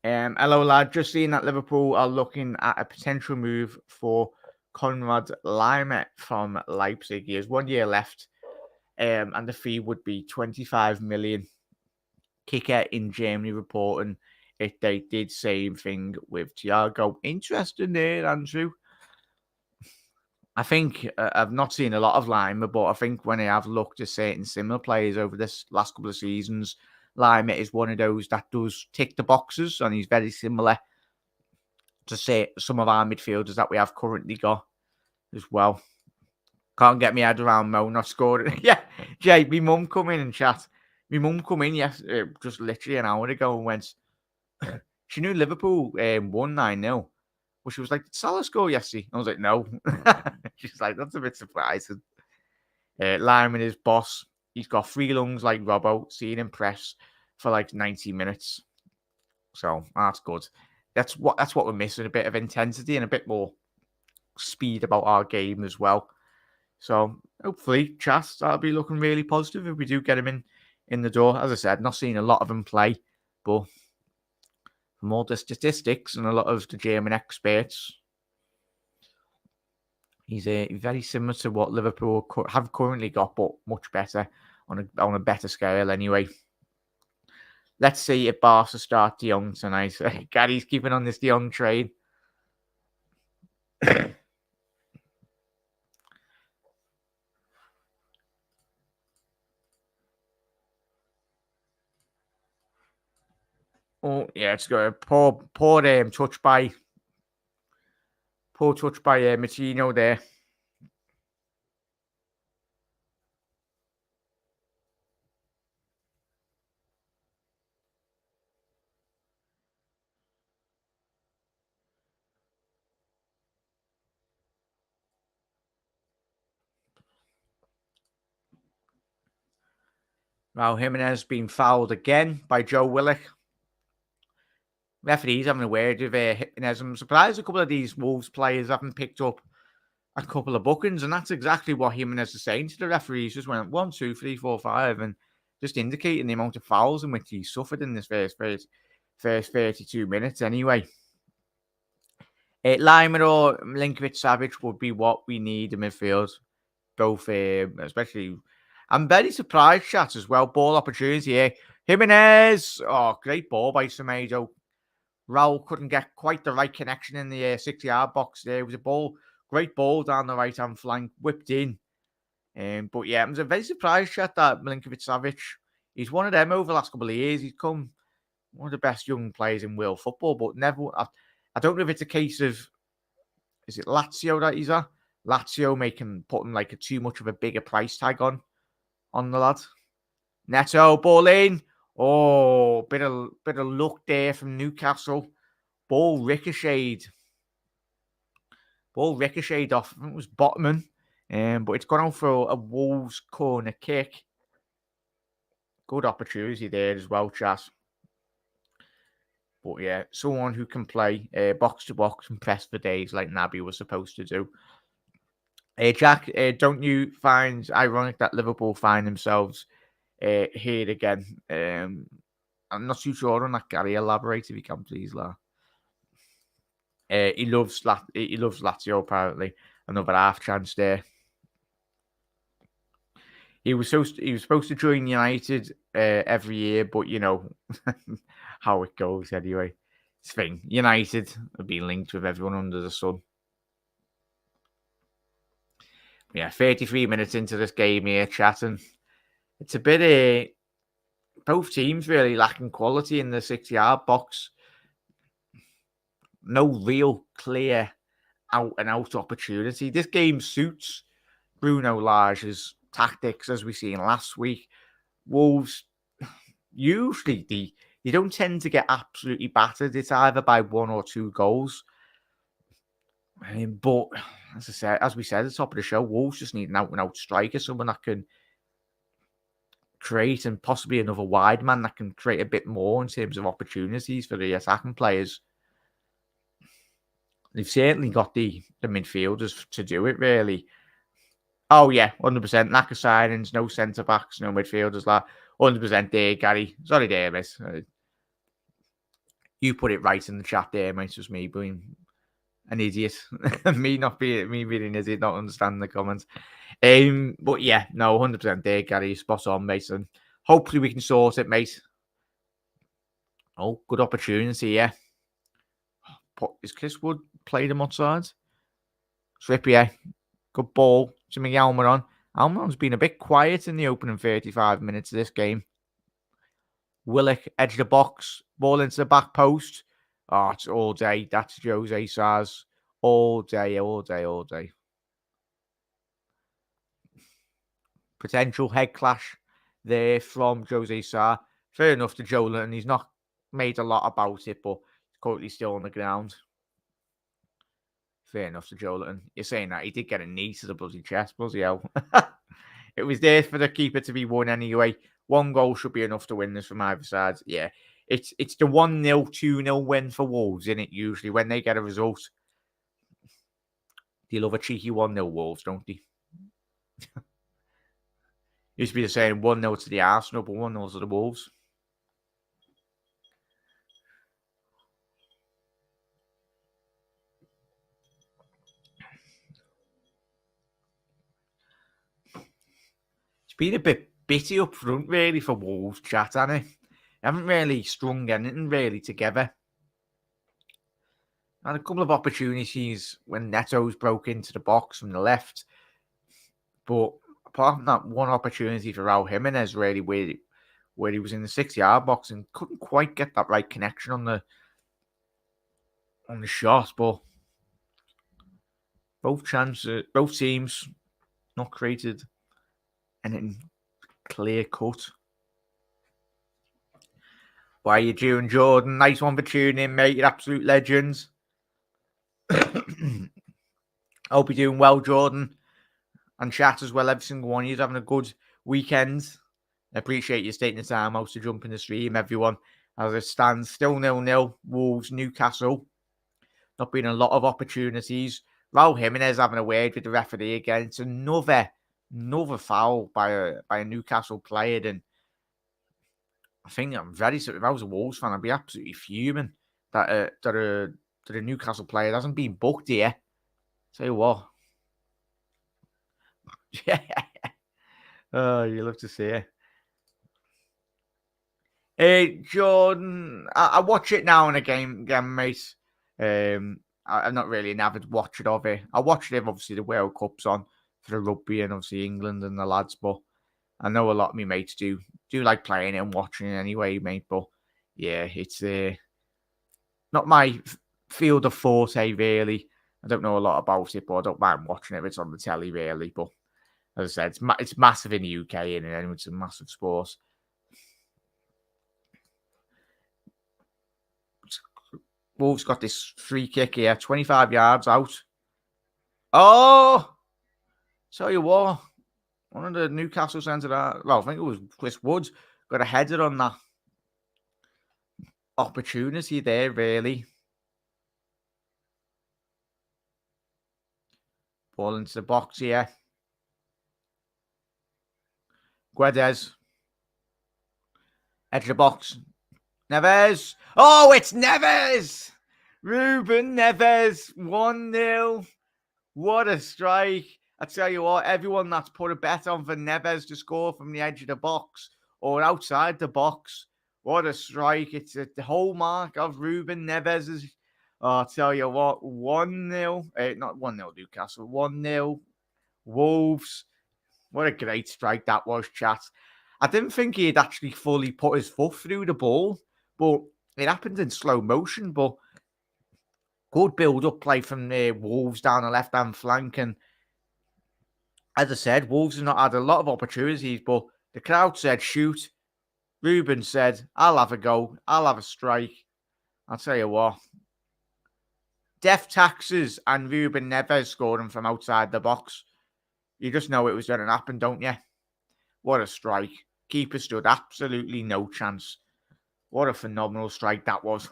Hello, lad. Just seeing that Liverpool are looking at a potential move for Konrad Laimer from Leipzig. He has 1 year left, and the fee would be 25 million. Kicker in Germany reporting if they did same thing with Thiago. Interesting there, Andrew. I think I've not seen a lot of Laimer, but I think when I have looked at certain similar players over this last couple of seasons, Laimer is one of those that does tick the boxes, and he's very similar to say some of our midfielders that we have currently got as well. Can't get me head around Mo not scoring. Yeah, Jay, my mum come in and chat. My mum come in just literally an hour ago and went, she knew Liverpool won 9-0. Well, she was like, did Salah score yesterday? I was like, no. She's like, that's a bit surprising. Lyman is boss. He's got 3 lungs like Robbo. Seeing him press for like 90 minutes. So, that's good. that's what we're missing, a bit of intensity and a bit more speed about our game as well. So hopefully, Chas, that'll be looking really positive if we do get him in the door. As I said, not seeing a lot of him play, but from all the statistics and a lot of the German experts, he's very similar to what Liverpool have currently got, but much better on a better scale anyway. Let's see if Barca start De Jong tonight. Gary's keeping on this De Jong train. Oh yeah, it's good. Poor touch by Martino there. Now Jimenez being fouled again by Joe Willock. Referees having a word with Jimenez. I'm surprised a couple of these Wolves players haven't picked up a couple of bookings, and that's exactly what Jimenez is saying to the referees. Just went 1, 2, 3, 4, 5, and just indicating the amount of fouls in which he suffered in this first 32 minutes anyway. Lyman or Milinkovic-Savic would be what we need in midfield. Both, especially... I'm very surprised, chat, as well. Ball opportunity here. Jimenez! Oh, great ball by Semedo. Raul couldn't get quite the right connection in the 6-yard box there. It was a great ball down the right-hand flank, whipped in. But yeah, I was very surprised, chat, that Milinkovic-Savic, he's one of them over the last couple of years. He's come one of the best young players in world football, but never... I don't know if it's a case of, is it Lazio that he's at? Lazio putting like too much of a bigger price tag on the lad. Neto, ball in. Oh, bit of luck there from Newcastle. Ball ricocheted off. I think it was Botman. But it's gone out for a Wolves corner kick. Good opportunity there as well, Chas. But yeah, someone who can play box to box and press for days like Naby was supposed to do. Jack, don't you find ironic that Liverpool find themselves here again? I'm not too sure on that, Gary. Elaborate if you can, please, La. He loves Lazio, apparently. Another half chance there. He was supposed to join United every year, but you know how it goes anyway. It's thing. United have been linked with everyone under the sun. Yeah, 33 minutes into this game here, chatting. It's a bit both teams really lacking quality in the 6-yard box. No real clear out-and-out opportunity. This game suits Bruno Lage's tactics, as we seen last week. Wolves, usually they don't tend to get absolutely battered. It's either by 1 or 2 goals. But as we said at the top of the show, Wolves just need an out-and-out striker, someone that can create, and possibly another wide man that can create a bit more in terms of opportunities for the attacking players. They've certainly got the midfielders to do it, really. Oh, yeah, 100%. Lack of signings, no centre-backs, no midfielders. 100% there, Gary. Sorry there, miss. You put it right in the chat there, mate. It was me being an idiot. me being an idiot, not understanding the comments. But yeah, no, 100% there, Gary. Spot on, mate. And hopefully we can sort it, mate. Oh, good opportunity, yeah. Is Chris Wood played him outside? Trippier. Good ball to Miguel Almiron. Almiron's been a bit quiet in the opening 35 minutes of this game. Willock, edge of the box. Ball into the back post. Oh, it's all day. That's Jose Saz. All day. Potential head clash there from Jose Sá. Fair enough to Jolan. He's not made a lot about it, but he's currently still on the ground. Fair enough to Jolan. You're saying that he did get a knee to the bloody chest, bloody hell. It was there for the keeper to be won anyway. 1 goal should be enough to win this from either side. Yeah, It's the 1-0, 2-0 win for Wolves, isn't it? Usually when they get a result, they love a cheeky 1-0 Wolves, don't they? Used to be the saying 1-0 to the Arsenal, but 1-0 to the Wolves. It's been a bit bitty up front, really, for Wolves, chat, hasn't it? They haven't really strung anything really together. Had a couple of opportunities when Neto's broke into the box from the left, but apart from that one opportunity for Raul Jimenez, really, where he was in the 6-yard box and couldn't quite get that right connection on the shot, but both teams not created anything clear cut. Why are you doing, Jordan? Nice one for tuning in, mate. You're absolute legends. Hope you're doing well, Jordan. And chat as well, every single one of you having a good weekend. I appreciate you taking the time out to jump in the stream, everyone. As it stands, still 0-0, Wolves, Newcastle. Not been a lot of opportunities. Raul Jimenez having a word with the referee again. It's another foul by a Newcastle player. And I think I'm very if I was a Wolves fan, I'd be absolutely fuming that a Newcastle player hasn't been booked here. Tell you what. Yeah. Oh, you love to see it. Hey, Jordan, I watch it now and again, mate. I'm not really an avid watcher of it. I watched it, obviously, the World Cup's on for the rugby and obviously England and the lads, but I know a lot of my mates do like playing it and watching it anyway, mate. But yeah, it's not my field of forte, really. I don't know a lot about it, but I don't mind watching it if it's on the telly, really. But as I said, it's massive in the UK, and it's a massive sport. Wolves got this free kick here, 25 yards out. Oh! Tell you what, one of the Newcastle centre, well, I think it was Chris Woods, got a header on that opportunity there, really. Ball into the box here. Guedes. Edge of the box. Neves. Oh, it's Neves! Ruben Neves. 1-0. What a strike. I tell you what, everyone that's put a bet on for Neves to score from the edge of the box or outside the box, what a strike. It's the hallmark of Ruben Neves'. Oh, I'll tell you what, 1-0. Not 1-0 Newcastle, 1-0 Wolves. What a great strike that was, chat. I didn't think he'd actually fully put his foot through the ball, but it happened in slow motion. But good build-up play from the Wolves down the left-hand flank. And as I said, Wolves have not had a lot of opportunities, but the crowd said, shoot. Ruben said, I'll have a go. I'll have a strike. I'll tell you what. Def Taxes and Ruben Neves scoring from outside the box. You just know it was going to happen, don't you? What a strike. Keeper stood absolutely no chance. What a phenomenal strike that was.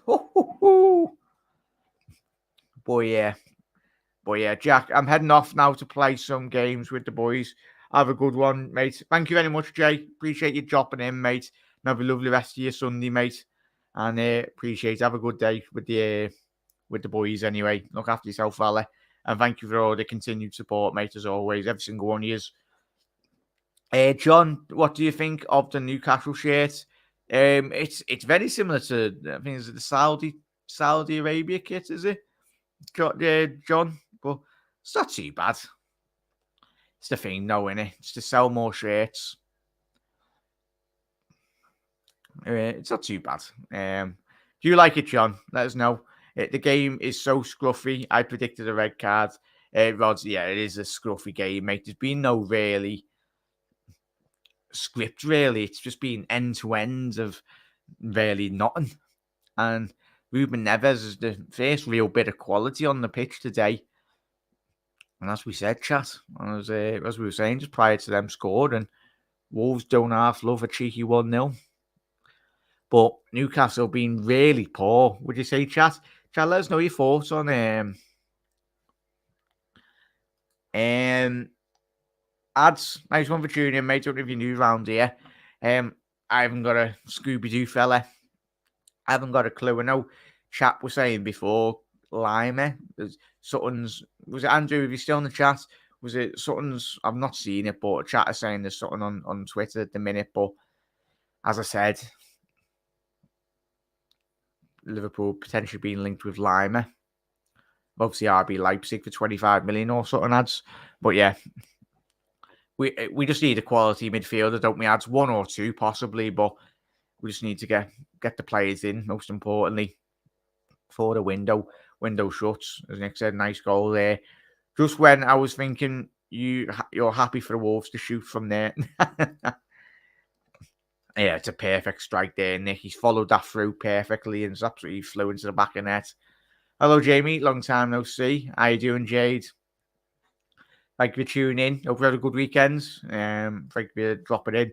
But yeah, Jack, I'm heading off now to play some games with the boys. Have a good one, mate. Thank you very much, Jay. Appreciate you dropping in, mate. And have a lovely rest of your Sunday, mate. And appreciate it. Have a good day with the boys anyway. Look after yourself, fella. And thank you for all the continued support, mate, as always. Every single one of you. John, what do you think of the Newcastle shirt? It's very similar to, I think it's the Saudi Arabia kit, is it? John, but it's not too bad. It's the thing, though, innit? It's to sell more shirts. It's not too bad. Do you like it, John? Let us know. The game is so scruffy. I predicted a red card. Rods, yeah, it is a scruffy game, mate. There's been no really script, really. It's just been end to end of really nothing. And Ruben Neves is the first real bit of quality on the pitch today. And as we said, chat, as we were saying just prior to them scored, and Wolves don't half love a cheeky 1-0. But Newcastle being really poor, would you say, chat? Chat, let us know your thoughts on ads. Nice one for tuning in, mate. Don't know if you're new around here. I haven't got a Scooby-Doo fella. I haven't got a clue. I know chat was saying before, Lima. Sutton's, was it Andrew? If you're still in the chat, was it Sutton's? I've not seen it, but chat is saying there's something on Twitter at the minute. But as I said, Liverpool potentially being linked with Lima. Obviously, RB Leipzig for 25 million or something ads. But yeah, we just need a quality midfielder, don't we? Ads 1 or 2 possibly, but we just need to get the players in. Most importantly, for the window shuts. As Nick said, nice goal there. Just when I was thinking you're happy for the Wolves to shoot from there. Yeah, it's a perfect strike there, Nick. He's followed that through perfectly and it's absolutely flew into the back of net. Hello, Jamie. Long time no see. How you doing, Jade? Thank you for tuning in. Hope you had a good weekend. Thank you for dropping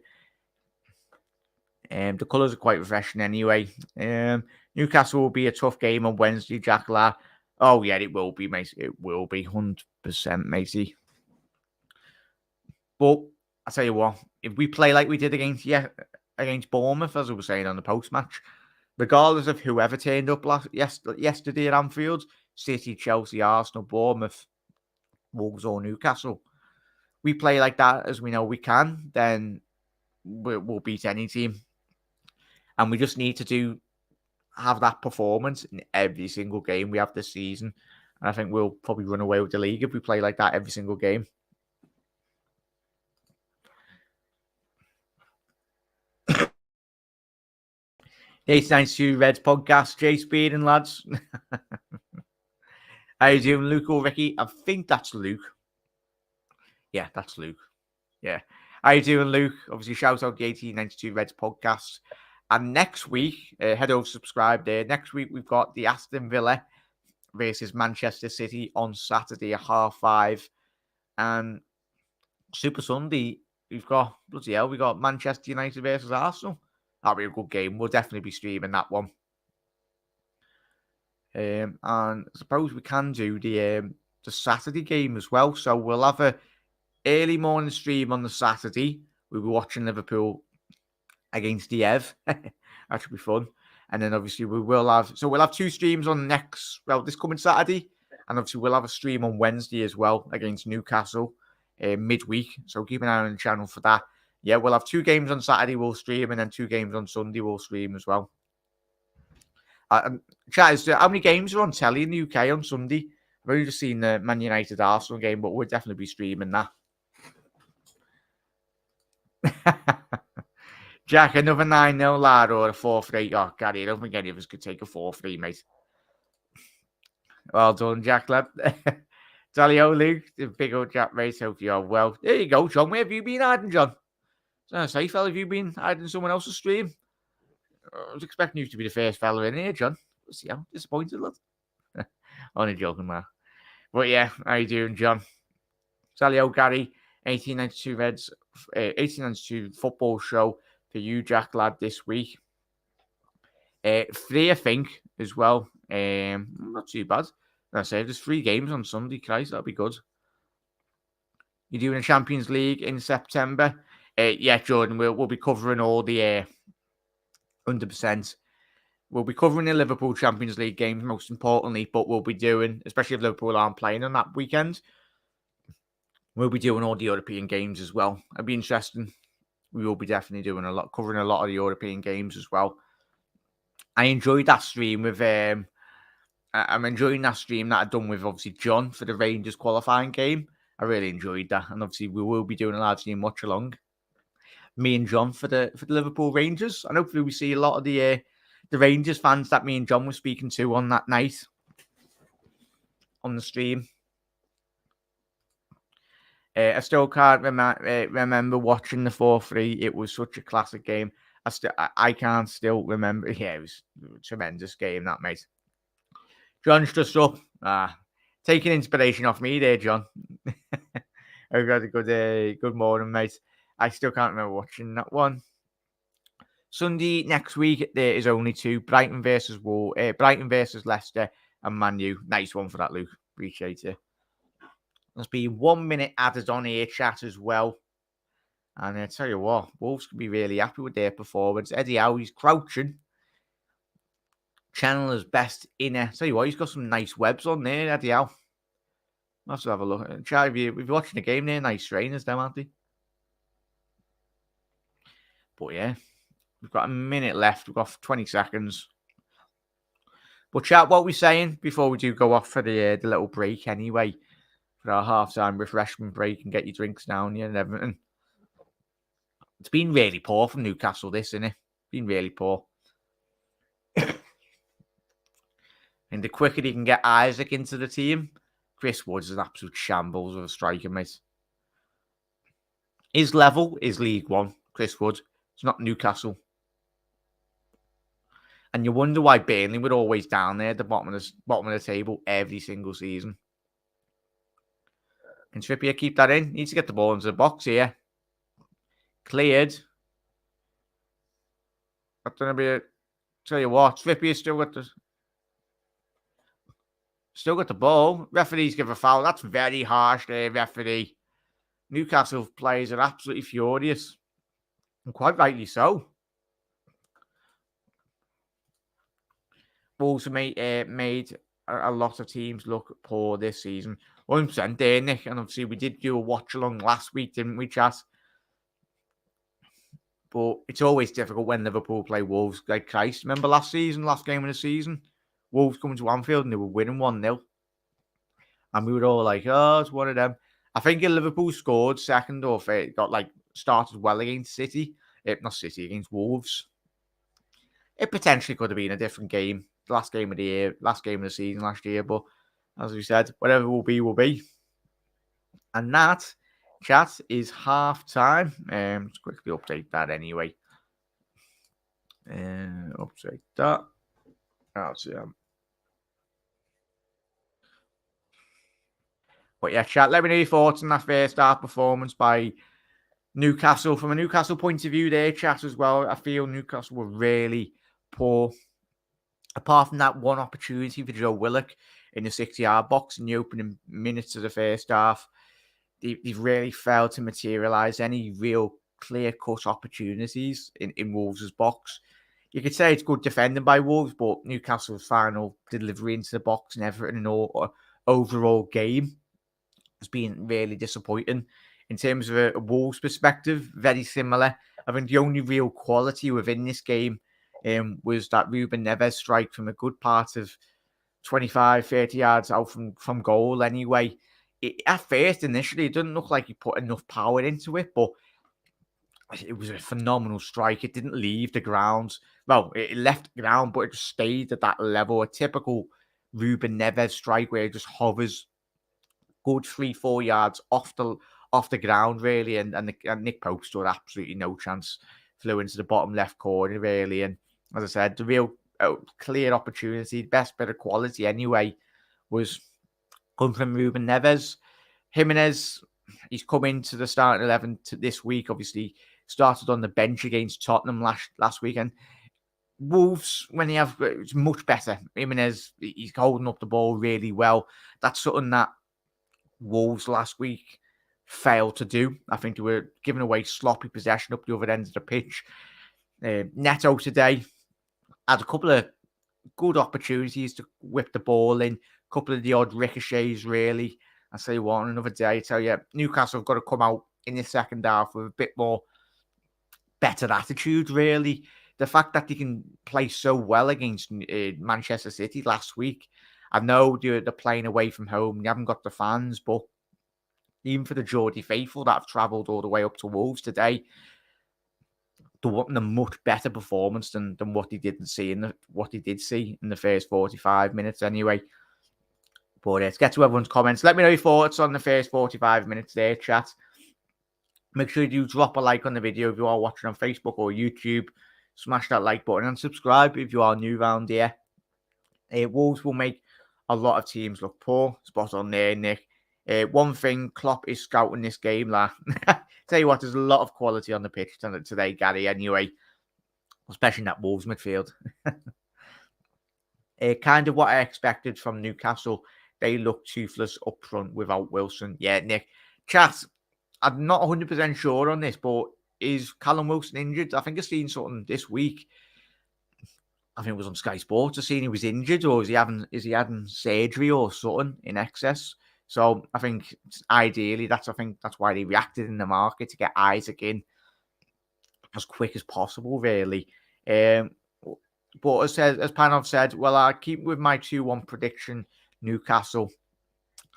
in. The colours are quite refreshing anyway. Newcastle will be a tough game on Wednesday, Jack La. Oh, yeah, it will be, mate. It will be 100%, matey. But I'll tell you what, if we play like we did against Bournemouth, as I was saying on the post-match, regardless of whoever turned up yesterday at Anfield, City, Chelsea, Arsenal, Bournemouth, Wolves or Newcastle, we play like that as we know we can, then we'll beat any team. And we just need to have that performance in every single game we have this season. And I think we'll probably run away with the league if we play like that every single game. The 892 Reds podcast, Jay Speed and lads. How you doing, Luke or Ricky? I think that's Luke. Yeah, that's Luke. Yeah. How you doing, Luke? Obviously, shout out the 1892 Reds podcast. And next week, head over, subscribe there. Next week, we've got the Aston Villa versus Manchester City on Saturday at 5:30. And Super Sunday, we've got, bloody hell, we got Manchester United versus Arsenal. That'll be a good game. We'll definitely be streaming that one. And I suppose we can do the Saturday game as well. So we'll have a early morning stream on the Saturday. We'll be watching Liverpool against the Ev. That should be fun. And then obviously we'll have 2 streams on this coming Saturday. And obviously we'll have a stream on Wednesday as well against Newcastle midweek. So keep an eye on the channel for that. Yeah, we'll have 2 games on Saturday we'll stream and then 2 games on Sunday we'll stream as well. Chat, how many games are on telly in the UK on Sunday? I've only just seen the Man United Arsenal game, but we'll definitely be streaming that. Jack, another 9-0 lad or a 4-3. Oh, Gary, I don't think any of us could take a 4-3, mate. Well done, Jack, lad. Dalio, Luke, the big old Jack, mate. Hope you're well. There you go, John. Where have you been hiding, John? I say, fella, have you been hiding someone else's stream? I was expecting you to be the first fella in here, John. See how disappointed, lad. Only joking, man. But yeah, how you doing, John? Dalio, Gary, 1892 Reds, 1892 football show for you, Jack, lad, this week. 3, I think, as well. Not too bad. I say there's 3 games on Sunday. Christ, that'll be good. You're doing a Champions League in September? Yeah, Jordan, we'll be covering all the 100%. We'll be covering the Liverpool Champions League games, most importantly, but we'll be doing, especially if Liverpool aren't playing on that weekend, we'll be doing all the European games as well. It'll be interesting. We will be definitely doing covering a lot of the European games as well. I enjoyed that stream with I'm enjoying that stream that I've done with obviously John for the Rangers qualifying game. I really enjoyed that, and obviously we will be doing a live stream Watchalong. Me and John for the Liverpool Rangers, and hopefully we see a lot of the Rangers fans that me and John were speaking to on that night on the stream. I still can't remember watching the 4-3. It was such a classic game. I can't still remember. Yeah, it was a tremendous game, that, mate. John's just up. Taking inspiration off me there, John. I've got a good morning, mate. I still can't remember watching that one. Sunday next week, there is only 2. Brighton versus Leicester and Man U. Nice one for that, Luke. Appreciate it. There's been 1 minute added on here, chat, as well. And I tell you what, Wolves can be really happy with their performance. Eddie Howe, he's crouching. Chandler's best inner. Tell you what, he's got some nice webs on there, Eddie Howe. Let's have a look. Chat, if you're watching the game there, nice trainers, them, aren't they? But yeah, we've got a minute left. We've got 20 seconds. But chat, what we're saying before we do go off for the little break anyway, for our half-time refreshment break and get your drinks down and everything. It's been really poor from Newcastle, this, isn't it? Been really poor. And the quicker he can get Isaac into the team, Chris Woods is an absolute shambles of a striker, mate. His level is League One, Chris Woods. It's not Newcastle. And you wonder why Burnley were always down there at the bottom of the table every single season. Can Trippier keep that in? Needs to get the ball into the box here. Cleared. That's going to be a... Tell you what, Trippier still got the ball. Referees give a foul. That's very harsh there, referee. Newcastle players are absolutely furious. And quite rightly so. Wolves have made a lot of teams look poor this season. 100% there, Nick. And obviously we did do a watch-along last week, didn't we, chat? But it's always difficult when Liverpool play Wolves. Like Christ, remember last game of the season? Wolves coming to Anfield and they were winning 1-0. And we were all like, oh, it's one of them. I think if Liverpool scored second or third, started well against against Wolves. It potentially could have been a different game. Last game of the season last year. But as we said, whatever will be, will be. And that, chat, is half time. Let's quickly update that anyway. Update that. But yeah, chat, let me know your thoughts on that first half performance by Newcastle. From a Newcastle point of view there, chat, as well, I feel Newcastle were really poor. Apart from that one opportunity for Joe Willock in the 60-yard box in the opening minutes of the first half, they've really failed to materialise any real clear-cut opportunities in Wolves' box. You could say it's good defending by Wolves, but Newcastle's final delivery into the box and everything in all overall game has been really disappointing. In terms of a Wolves perspective, very similar. I think the only real quality within this game was that Ruben Neves strike from a good part of 25, 30 yards out from goal anyway. At first, initially, it didn't look like he put enough power into it, but it was a phenomenal strike. It didn't leave the ground. Well, it left the ground, but it just stayed at that level. A typical Ruben Neves strike where it just hovers good 3-4 yards off the ground, really. And Nick Pope stood absolutely no chance. Flew into the bottom left corner, really. And as I said, the real clear opportunity, best bit of quality anyway, was coming from Ruben Neves. Jimenez, he's come into the starting 11 this week, obviously started on the bench against Tottenham last weekend. Wolves, when they have, it's much better. Jimenez, he's holding up the ball really well. That's something that Wolves last week failed to do. I think they were giving away sloppy possession up the other end of the pitch. Neto today had a couple of good opportunities to whip the ball in, a couple of the odd ricochets, really. I say one another day. I tell you, Newcastle have got to come out in the second half with a bit more better attitude, really. The fact that they can play so well against Manchester City last week. I know they're playing away from home. They haven't got the fans, but even for the Geordie faithful that have travelled all the way up to Wolves today, they're wanting a much better performance than what they did see in the first 45 minutes anyway. But let's get to everyone's comments. Let me know your thoughts on the first 45 minutes there, chat. Make sure you drop a like on the video if you are watching on Facebook or YouTube. Smash that like button and subscribe if you are new around here. Wolves will make a lot of teams look poor. Spot on there, Nick. One thing, Klopp is scouting this game, lad. Tell you what, there's a lot of quality on the pitch today, Gary, anyway. especially in that Wolves midfield. Kind of what I expected from Newcastle. They look toothless up front without Wilson. Yeah, Nick. Chat, I'm not 100% sure on this, but is Callum Wilson injured? I think I've seen something this week. I think it was on Sky Sports. I seen he was injured, or is he having surgery or something in excess? So I think ideally I think that's why they reacted in the market to get Isaac in as quick as possible, really. Um, but as Panov said, well, I keep with my 2-1 prediction. Newcastle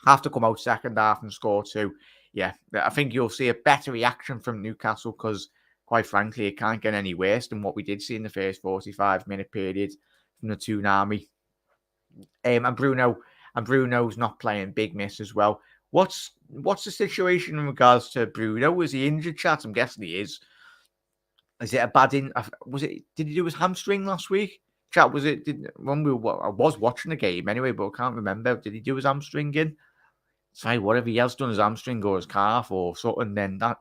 have to come out second half and score two. Yeah, I think you'll see a better reaction from Newcastle because, quite frankly, it can't get any worse than what we did see in the first 45-minute period from the Toonami. And Bruno's not playing, big miss as well. What's the situation in regards to Bruno? Was he injured, chat? I'm guessing he is. Is it a bad in? Was it? Did he do his hamstring last week? Chat, was it? When I was watching the game anyway, but I can't remember. Did he do his hamstring in? Say whatever he has done, his hamstring or his calf or something. Then that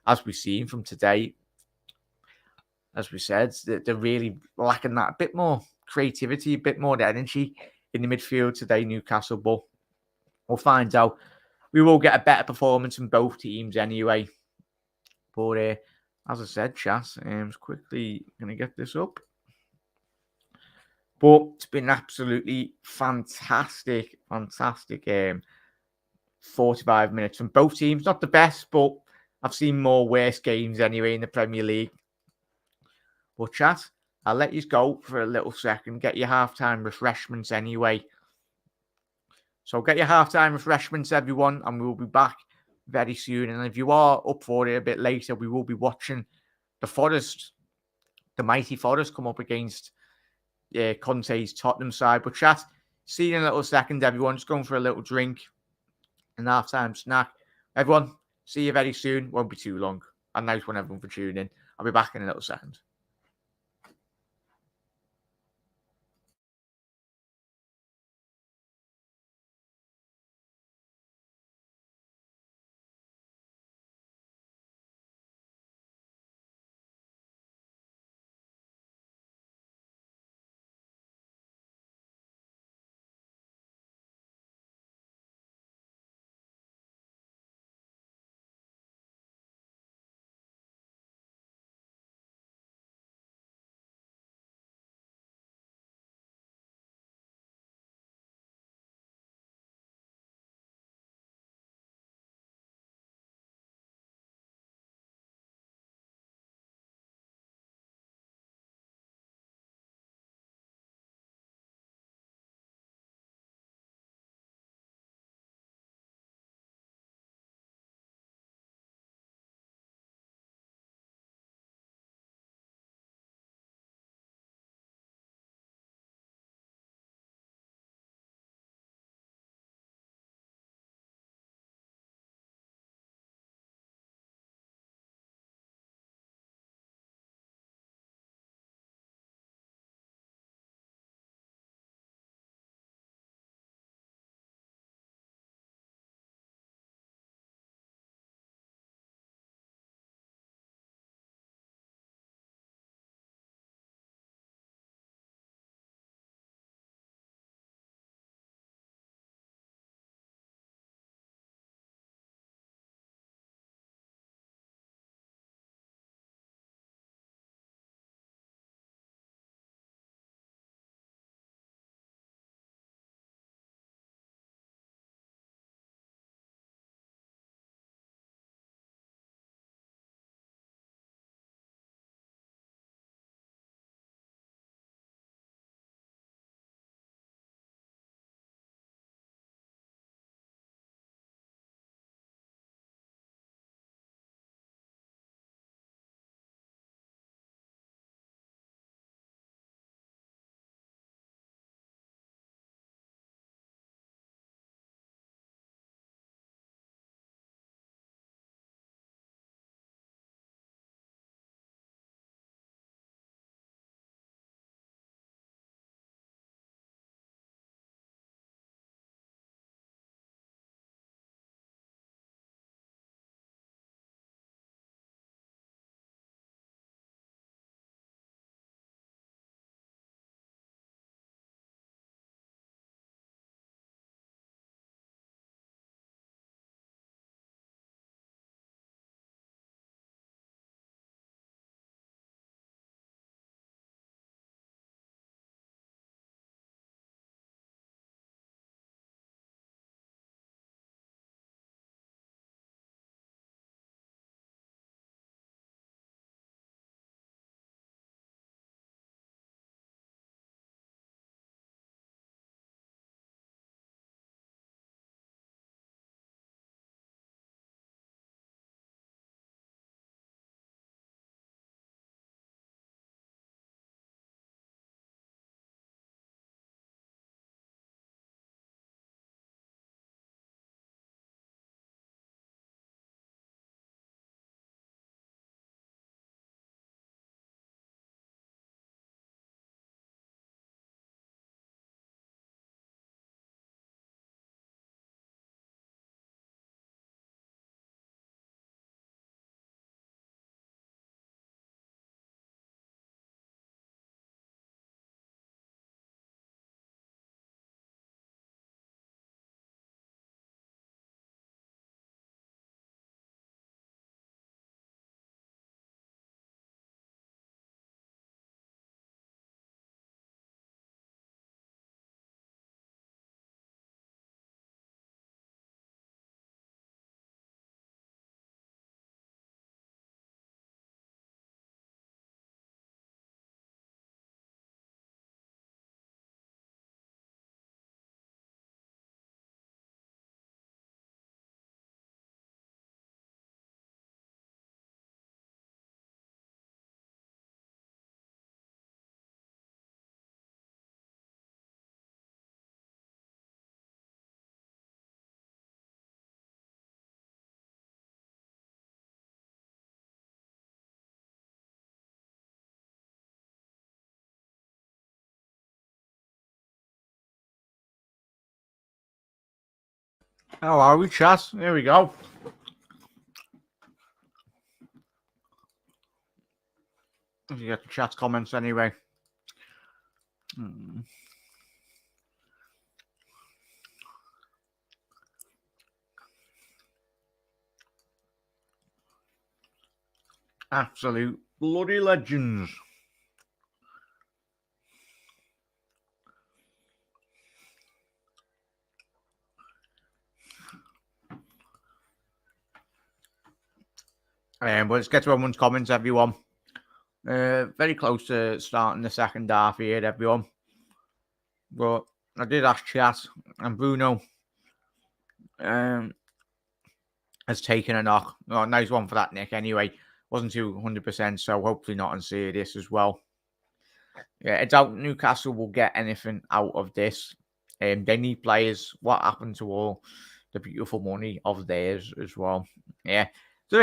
as we've seen from today, as we said, they're really lacking that a bit more creativity, a bit more energy in the midfield today, Newcastle. But we'll find out. We will get a better performance from both teams anyway. But as I said, chat, I'm quickly going to get this up. But it's been absolutely fantastic 45 minutes from both teams. Not the best, but I've seen more worse games anyway in the Premier League. But chat, I'll let you go for a little second. Get your halftime refreshments anyway. So get your halftime refreshments, everyone, and we'll be back very soon. And if you are up for it a bit later, we will be watching the mighty Forest, come up against Conte's Tottenham side. But chat, see you in a little second, everyone. Just going for a little drink and halftime snack. Everyone, see you very soon. Won't be too long. And nice one, everyone, for tuning in. I'll be back in a little second. How are we, chat? Here we go. You get the chat comments anyway. Absolute bloody legends. But let's get to everyone's comments, everyone. Very close to starting the second half here, everyone. But I did ask chat, and Bruno has taken a knock. Oh, nice one for that, Nick. Anyway, wasn't 200%, so hopefully not on serious as well. Yeah, I doubt Newcastle will get anything out of this. They need players. What happened to all the beautiful money of theirs as well? Yeah. So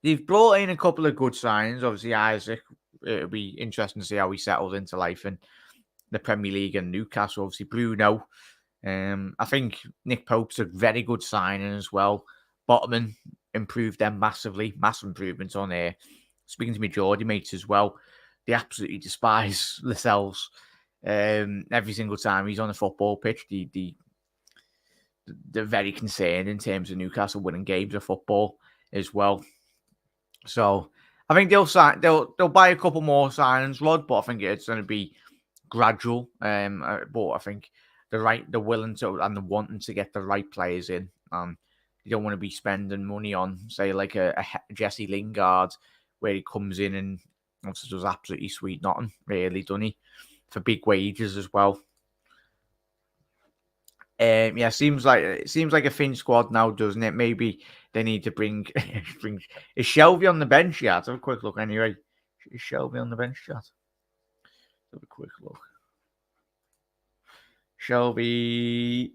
they've brought in a couple of good signings. Obviously, Isaac. It'll be interesting to see how he settles into life in the Premier League and Newcastle. Obviously, Bruno. I think Nick Pope's a very good signing as well. Botman improved them massively. Massive improvements on there. Speaking to me Geordie mates as well, they absolutely despise Lascelles. Every single time he's on the football pitch, they're very concerned in terms of Newcastle winning games of football as well. So I think they'll buy a couple more signings, Rod, but I think it's going to be gradual. But I think they're willing to and they're wanting to get the right players in. You don't want to be spending money on, say, like a Jesse Lingard, where he comes in and also does absolutely sweet nothing, really, doesn't he? For big wages as well. Yeah, seems like a thin squad now, doesn't it? Maybe they need to bring is Shelby on the bench yet? Have a quick look anyway. Is Shelby on the bench yet? Have a quick look. Shelby,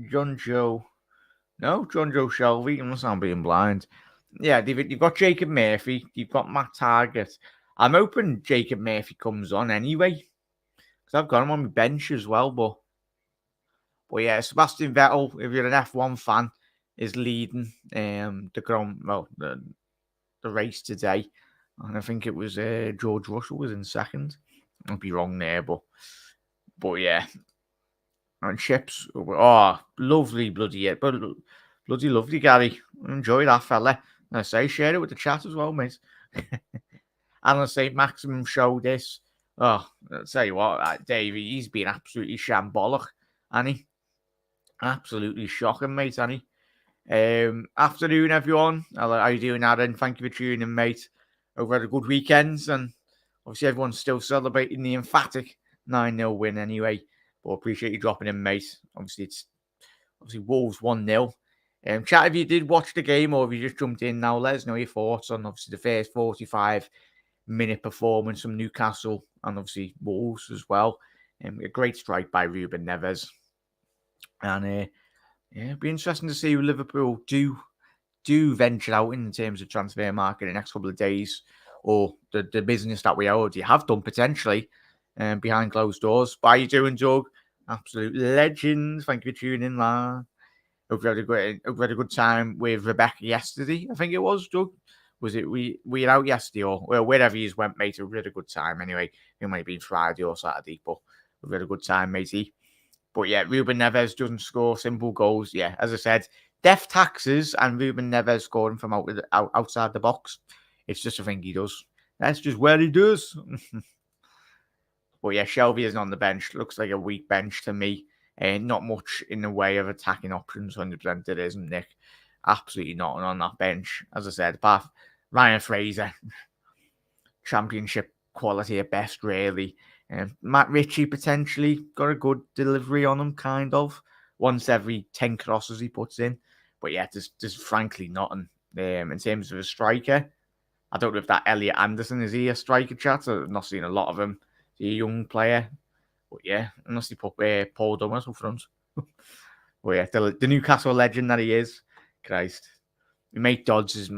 John Joe. No, John Joe Shelby, unless I'm being blind. Yeah, you've got Jacob Murphy, you've got Matt Target. I'm hoping Jacob Murphy comes on anyway, because I've got him on my bench as well. But yeah, Sebastian Vettel, if you're an F1 fan, is leading the race today, and I think it was George Russell was in second. I'll be wrong there, but yeah. And Chips, lovely, bloody lovely, Gary. Enjoy that, fella. And I say, share it with the chat as well, mate. And I say, Maximum show this. Oh, I'll tell you what, Davey, he's been absolutely shambolic, hasn't he? Absolutely shocking, mate, hasn't he? Afternoon, everyone. How you doing, Aaron? Thank you for tuning in, mate. Hope you had a good weekend, and obviously everyone's still celebrating the emphatic 9-0 win anyway. But appreciate you dropping in, mate. Obviously, it's Wolves 1-0. Chat, if you did watch the game or if you just jumped in now, let us know your thoughts on obviously the first 45-minute performance from Newcastle and obviously Wolves as well. A great strike by Ruben Neves. And it'd be interesting to see who Liverpool do venture out in terms of transfer market in the next couple of days, or the business that we already have done potentially behind closed doors. How you doing, Doug? Absolute legend. Thank you for tuning in, lad. Hope you had a good time with Rebecca yesterday. I think it was, Doug. Was it we were out yesterday or wherever you went, mate? We had a good time anyway. It might have been Friday or Saturday, but we had a good time, matey. But yeah, Ruben Neves doesn't score simple goals. Yeah, as I said, death taxes and Ruben Neves scoring from outside the box. It's just a thing he does. That's just what he does. But yeah, Shelby isn't on the bench. Looks like a weak bench to me. Not much in the way of attacking options. 100% it isn't, Nick. Absolutely not on that bench. As I said, apart from Ryan Fraser, championship quality at best, really. Matt Ritchie potentially got a good delivery on him, kind of. Once every 10 crosses he puts in. But yeah, there's frankly nothing. In terms of a striker, I don't know if that Elliot Anderson, is he a striker, chat? I've not seen a lot of him. Is he a young player? But yeah, unless he put Paul Thomas up front. But yeah, the Newcastle legend that he is. Christ. My mate Dodds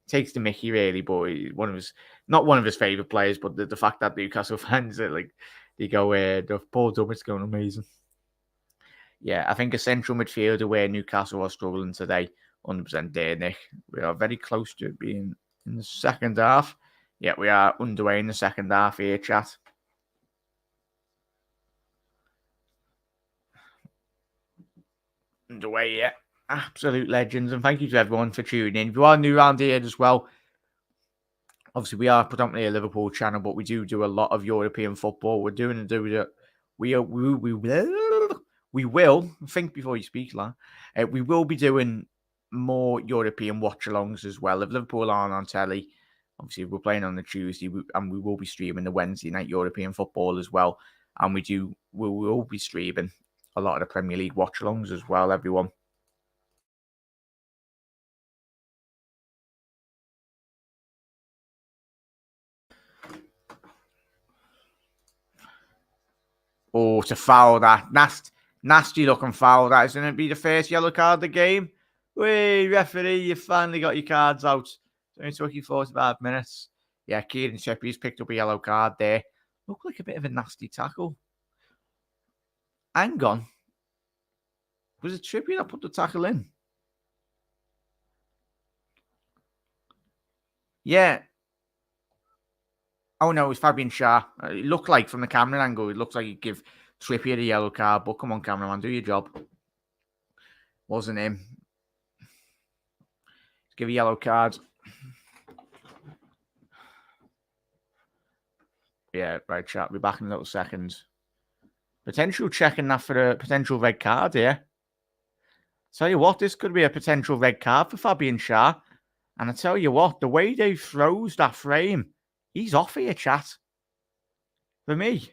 takes the mickey, really, but not one of his favourite players, but the fact that Newcastle fans are like, they go, the Paul Thomas going amazing. Yeah, I think a central midfielder where Newcastle are struggling today, 100% there, Nick. We are very close to being in the second half. Yeah, we are underway in the second half here, chat. Underway, yeah. Absolute legends. And thank you to everyone for tuning in. If you are new around here as well, obviously we are predominantly a Liverpool channel, but we do a lot of European football. We will think before you speak, lad. We will be doing more European watch-alongs as well. If Liverpool aren't on telly, obviously we're playing on the Tuesday, and we will be streaming the Wednesday night European football as well. And we will be streaming a lot of the Premier League watch-alongs as well, everyone. Oh, to foul that. Nasty looking foul that. Isn't it be the first yellow card of the game? Wait, referee, you finally got your cards out. It only took you 45 minutes. Yeah, Kieran Trippier's picked up a yellow card there. Looked like a bit of a nasty tackle. Hang on. Was it Trippier that put the tackle in? Yeah. Oh, no, it was Fabian Schär. It looked like, from the camera angle, it looks like he'd give Trippier the yellow card. But come on, cameraman, do your job. Wasn't him. Give a yellow card. Yeah, right, chat. We'll be back in a little second. Potential checking that for a potential red card here. Tell you what, this could be a potential red card for Fabian Schär. And I tell you what, the way they froze that frame, he's off here, chat. For me.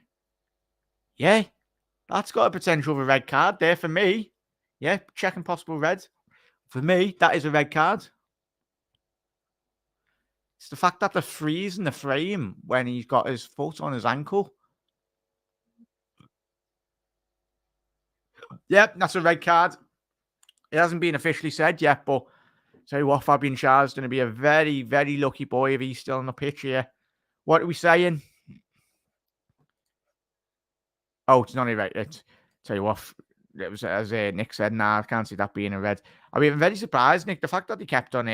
Yeah, that's got a potential of a red card there for me. Yeah, checking possible red. For me, that is a red card. It's the fact that they're freezing the frame when he's got his foot on his ankle. Yep, that's a red card. It hasn't been officially said yet, but tell you what, Fabian Schär is going to be a very, very lucky boy if he's still on the pitch here. What are we saying? Oh, it's not a red. Tell you what, it was as Nick said. Nah, I can't see that being a red. I mean, I'm very surprised, Nick. The fact that he kept on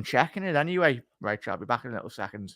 checking it anyway. Right, I'll be back in a little second.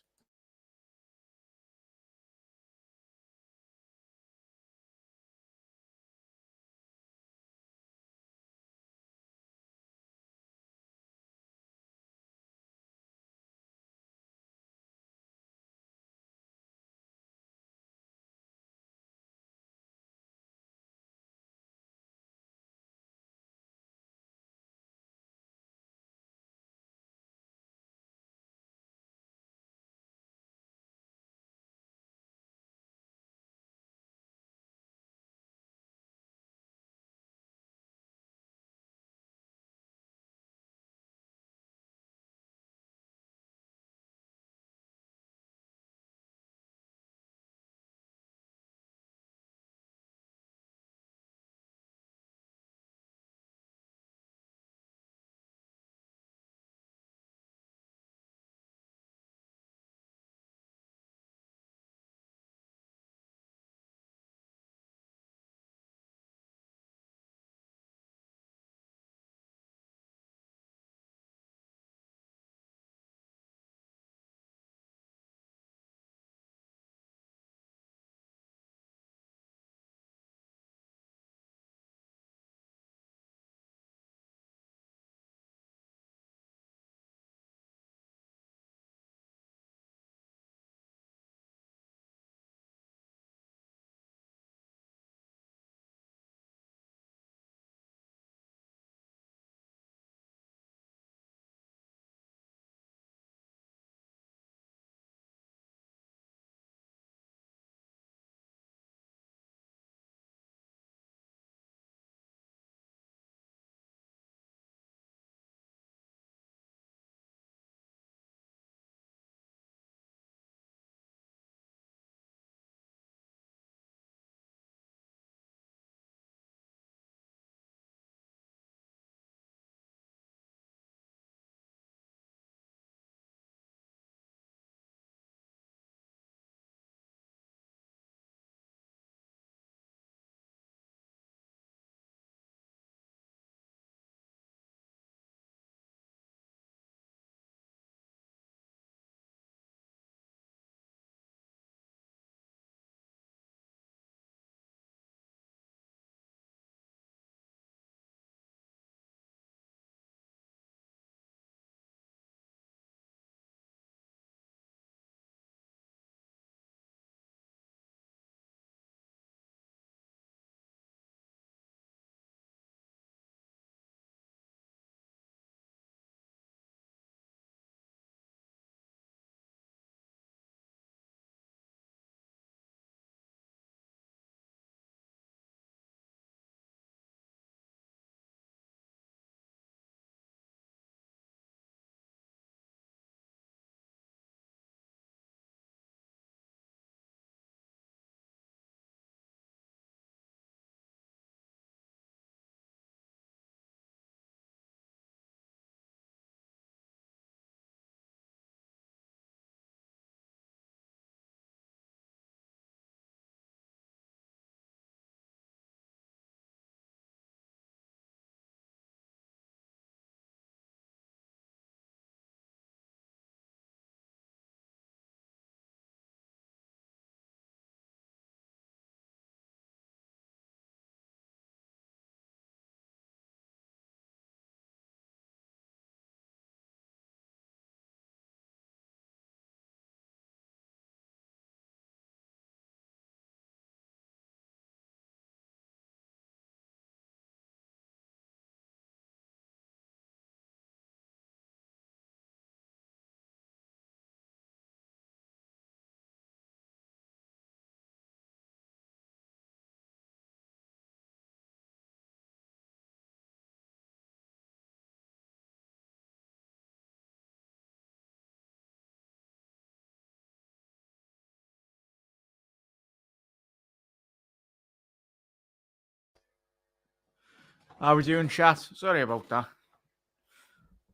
How we doing, chat? Sorry about that.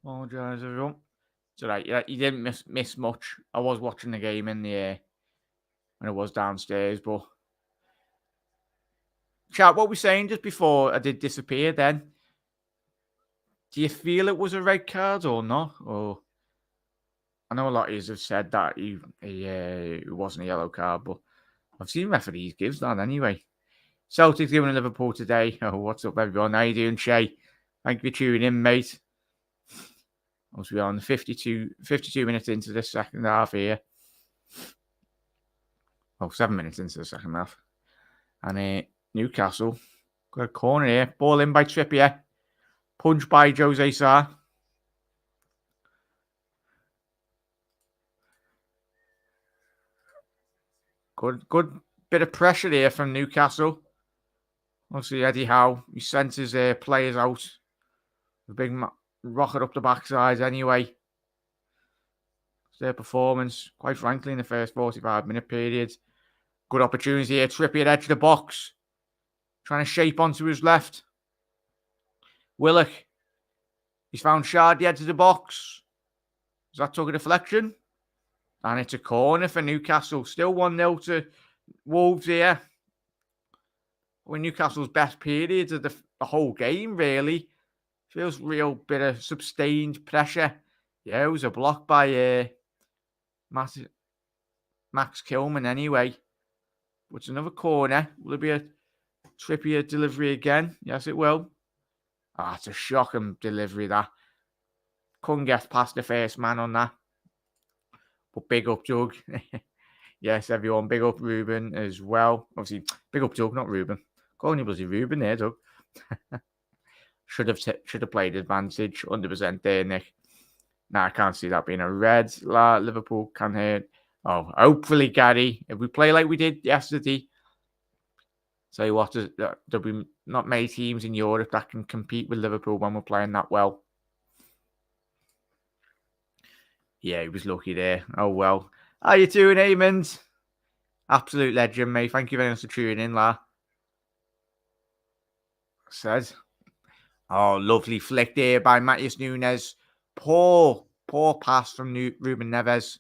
Apologise, everyone. It's alright. You didn't miss much. I was watching the game in the when I was downstairs, but chat, what we saying just before I did disappear? Then, do you feel it was a red card or not? Or I know a lot of you have said that it wasn't a yellow card, but I've seen referees give that anyway. Celtic's giving Liverpool today. Oh, what's up, everyone? How you doing, Shay? Thank you for tuning in, mate. As we are on the 52 minutes into this second half here. Oh, 7 minutes into the second half. And Newcastle got a corner here. Ball in by Trippier. Punch by Jose Sarr. Good bit of pressure here from Newcastle. Obviously, Eddie Howe, he sent his players out. The big rocket up the backside anyway. It's their performance, quite frankly, in the first 45-minute period. Good opportunity here. Trippier edge of the box. Trying to shape onto his left. Willock. He's found Shard the edge of the box. Is that took a deflection? And it's a corner for Newcastle. Still 1-0 to Wolves here. We're Newcastle's best periods of the whole game, really. Feels real bit of sustained pressure. Yeah, it was a block by Max Kilman anyway. But it's another corner. Will it be a Trippier delivery again? Yes, it will. Ah, it's a shocking delivery, that. Couldn't get past the first man on that. But big up, Doug. Yes, everyone. Big up, Ruben, as well. Obviously, big up, Doug, not Ruben. Calling you bloody Ruben there, Doug. Should have played advantage, 100% there, Nick. Nah, I can't see that being a red. Liverpool can hit. Oh, hopefully, Gary. If we play like we did yesterday, tell you what, there'll be not many teams in Europe that can compete with Liverpool when we're playing that well. Yeah, he was lucky there. Oh, well. How you doing, Eamon? Absolute legend, mate. Thank you very much for tuning in, La. Says. Oh, lovely flick there by Matheus Nunes. Poor pass from Ruben Neves.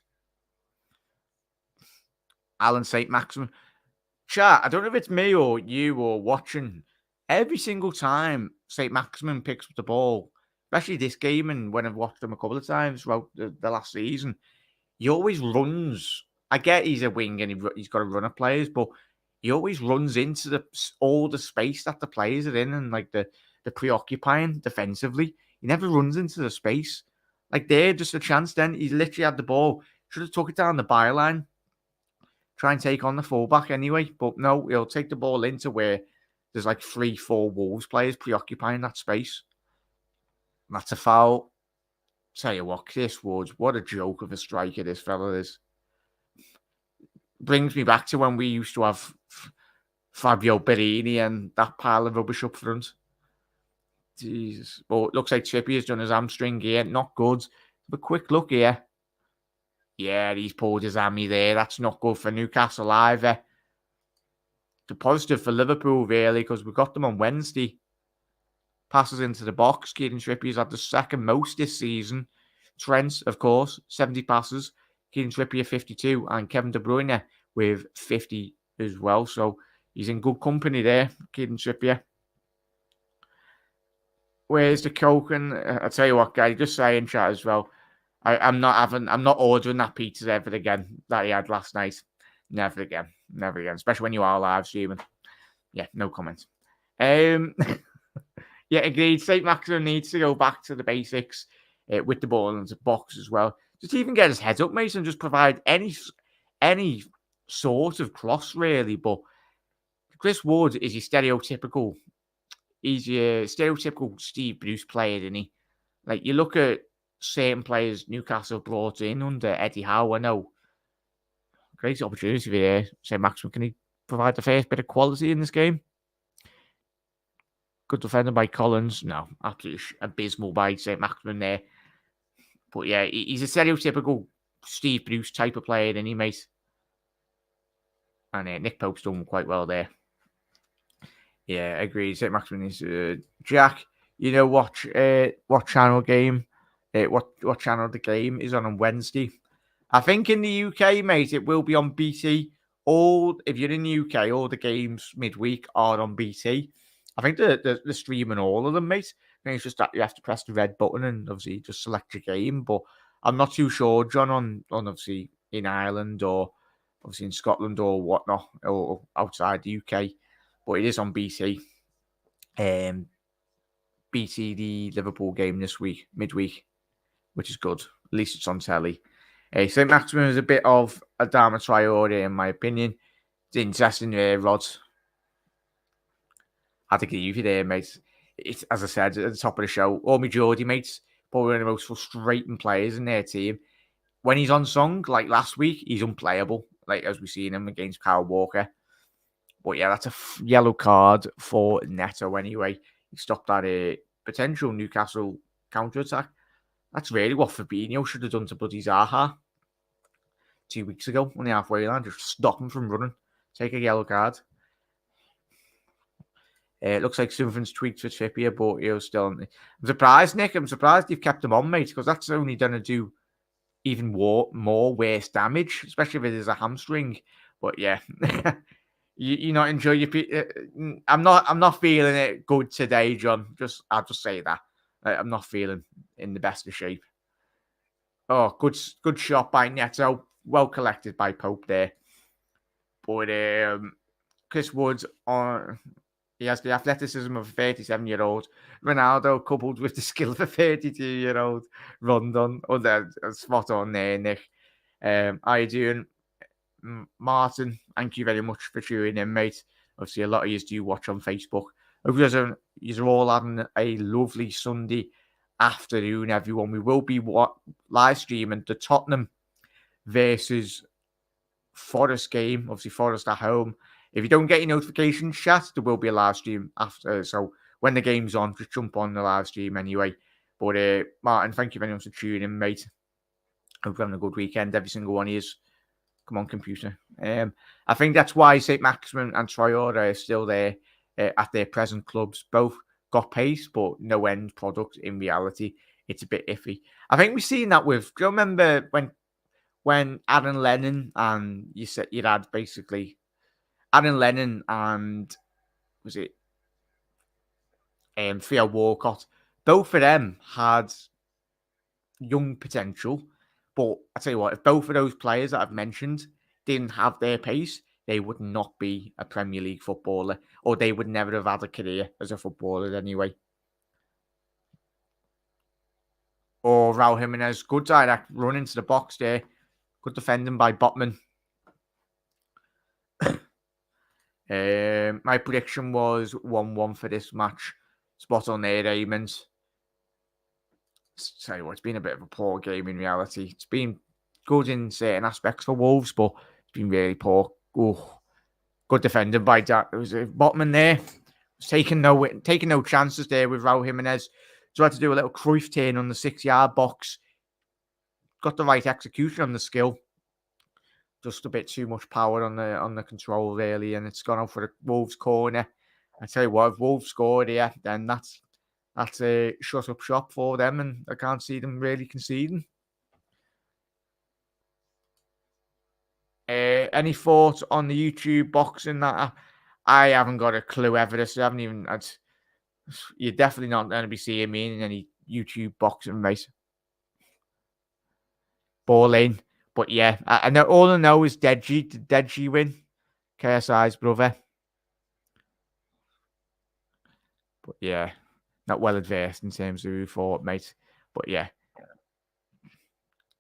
Alan St. Maximin. Chat, I don't know if it's me or you or watching. Every single time St. Maximin picks up the ball, especially this game and when I've watched him a couple of times throughout the last season, he always runs. I get he's a wing and he's got to run at players, but he always runs into all the space that the players are in and like the preoccupying defensively. He never runs into the space. Like there, just a chance then. He literally had the ball. Should have took it down the byline. Try and take on the fullback anyway. But no, he'll take the ball into where there's like 3-4 Wolves players preoccupying that space. That's a foul. Tell you what, Chris Woods, what a joke of a striker this fella is. Brings me back to when we used to have Fabio Berini and that pile of rubbish up front. Jesus. But it looks like Trippier's done his hamstring here. Not good. But quick look here. Yeah, he's pulled his hammy there. That's not good for Newcastle either. The positive for Liverpool, really, because we got them on Wednesday. Passes into the box. Kieran Trippier's had the second most this season. Trent, of course, 70 passes. Kieran Trippier, 52. And Kevin De Bruyne with 50 as well. So he's in good company there, Kieran Trippier. Where's the Coke? And I tell you what, guys, just saying chat as well. I'm not ordering that pizza ever again that he had last night. Never again. Especially when you are live streaming. Yeah, no comments. Yeah, agreed. St. Maximin needs to go back to the basics with the ball in the box as well. Just even get his head up, mate, and just provide any sort of cross, really. But Chris Wood is your stereotypical. He's your stereotypical Steve Bruce player, isn't he? Like, you look at certain players Newcastle brought in under Eddie Howe. I know. Great opportunity there. St. Maximin, can he provide the first bit of quality in this game? Good defender by Collins. No, absolutely abysmal by St. Maximin there. But yeah, he's a stereotypical Steve Bruce type of player, isn't he, mate? And Nick Pope's done quite well there. Yeah, I agree. St. Maximin is Jack. You know what channel game? What channel the game is on Wednesday? I think in the UK, mate, it will be on BT. All if you're in the UK, all the games midweek are on BT. I think they're streaming all of them, mate. I think it's just that you have to press the red button and obviously just select your game. But I'm not too sure, John, on obviously in Ireland or obviously in Scotland or whatnot, or outside the UK. But it is on BT. BT the Liverpool game this week, midweek, which is good. At least it's on telly. St. Maximin is a bit of a Dharma Traore, in my opinion. It's interesting there, Rod. I think you there, mate. It's, as I said at the top of the show, all my Geordie mates, probably one of the most frustrating players in their team. When he's on song, like last week, he's unplayable, like as we've seen him against Kyle Walker. But yeah, that's a yellow card for Neto anyway. He stopped that potential Newcastle counter-attack. That's really what Fabinho should have done to bloody Zaha 2 weeks ago on the halfway line. Just stop him from running. Take a yellow card. It looks like something's tweaked for Trippier, but he'll still... I'm surprised, Nick. I'm surprised you've kept him on, mate, because that's only going to do even more worse damage, especially if it is a hamstring. But yeah... You not enjoy your. I'm not feeling it good today, John. I'll just say that I'm not feeling in the best of shape. Oh, good shot by Neto. Well collected by Pope there. But Chris Woods he has the athleticism of a 37-year-old. Ronaldo coupled with the skill of a 32-year-old. Rondon. Oh, that's spot on there, Nick. How you doing? Martin, thank you very much for tuning in, mate. Obviously, a lot of you do watch on Facebook. Hope you're all having a lovely Sunday afternoon, everyone. We will be live streaming the Tottenham versus Forest game. Obviously, Forest at home. If you don't get your notifications, chat, there will be a live stream after. So when the game's on, just jump on the live stream anyway. But Martin, thank you very much for tuning in, mate. Hope you're having a good weekend. Every single one of you. Come on, computer. I think that's why St. Maximin and Traore are still there at their present clubs. Both got pace, but no end product in reality. It's a bit iffy. I think we've seen that with... Do you remember when Aaron Lennon and you said you'd had basically Aaron Lennon and was it Theo Walcott? Both of them had young potential. But I tell you what, if both of those players that I've mentioned didn't have their pace, they would not be a Premier League footballer, or they would never have had a career as a footballer anyway. Or Raul Jimenez, good direct run into the box there. Good defending by Botman. My prediction was 1-1 for this match. Spot on there, Raymond. Tell you what, it's been a bit of a poor game in reality. It's been good in certain aspects for Wolves, but it's been really poor. Oh, good defending by Jack. There was a Botman there. Taking no chances there with Raul Jimenez. So I had to do a little Cruyff turn on the 6-yard box. Got the right execution on the skill. Just a bit too much power on the control really, and it's gone out for the Wolves corner. I tell you what, if Wolves scored here, then that's a shut up shop for them, and I can't see them really conceding. Any thoughts on the YouTube boxing? That I haven't got a clue ever. I haven't even. You're definitely not going to be seeing me in any YouTube boxing, mate. Ball in, but yeah, I know. All I know is Deji. Did Deji win? KSI's brother. But yeah, not well advanced in terms of who fought, mate. But yeah,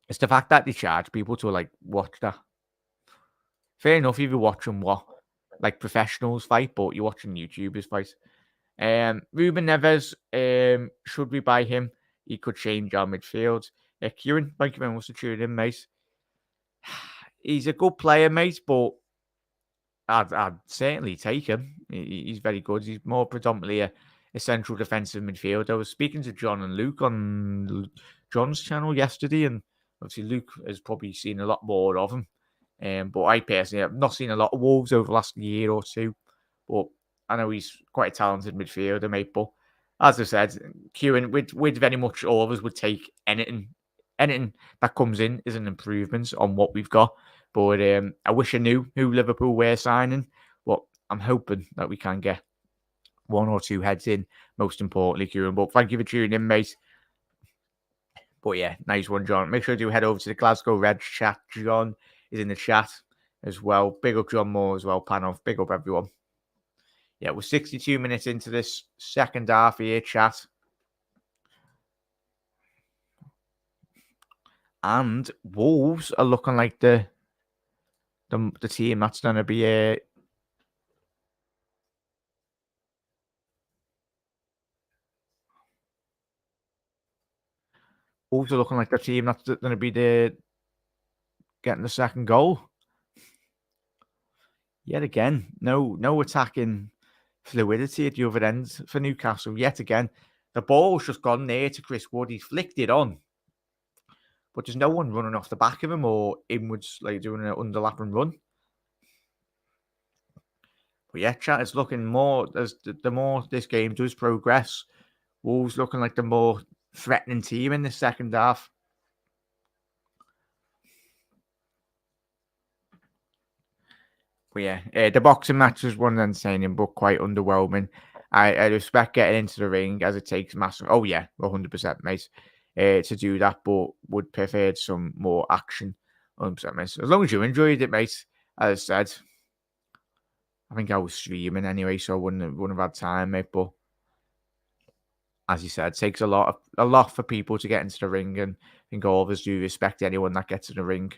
it's the fact that they charge people to like watch that. Fair enough if you're watching like professionals fight, but you're watching YouTubers fight. Ruben Neves, should we buy him? He could change our midfield. Kieran, thank you very much for tuning in, mate. He's a good player, mate, but I'd certainly take him. He's very good. He's more predominantly a central defensive midfielder. I was speaking to John and Luke on John's channel yesterday, and obviously Luke has probably seen a lot more of him. But I personally have not seen a lot of Wolves over the last year or two. But I know he's quite a talented midfielder, mate, but as I said, Kieran, with very much all of us would take anything that comes in is an improvement on what we've got. But I wish I knew who Liverpool were signing, but I'm hoping that we can get one or two heads in, most importantly, Kieran. But thank you for tuning in, mate. But yeah, nice one, John. Make sure to head over to the Glasgow Reds chat. John is in the chat as well. Big up John Moore as well, panel. Big up everyone. Yeah, we're 62 minutes into this second half here, chat. And Wolves are looking like the team that's going to be Wolves are looking like the team that's going to be getting the second goal. Yet again, no attacking fluidity at the other end for Newcastle. Yet again, the ball's just gone there to Chris Wood. He's flicked it on, but there's no one running off the back of him or inwards, like doing an underlapping run. But yeah, chat is looking more as the more this game does progress. Wolves looking like the more threatening team in the second half. But yeah, the boxing match was one entertaining but quite underwhelming. I respect getting into the ring as it takes massive. Oh yeah, 100%, mate. To do that, but would prefer some more action. 100%, mate. As long as you enjoyed it, mate. As I said, I think I was streaming anyway, so I wouldn't have had time, mate. But as you said, it takes a lot for people to get into the ring, and I think all of us do respect anyone that gets in the ring.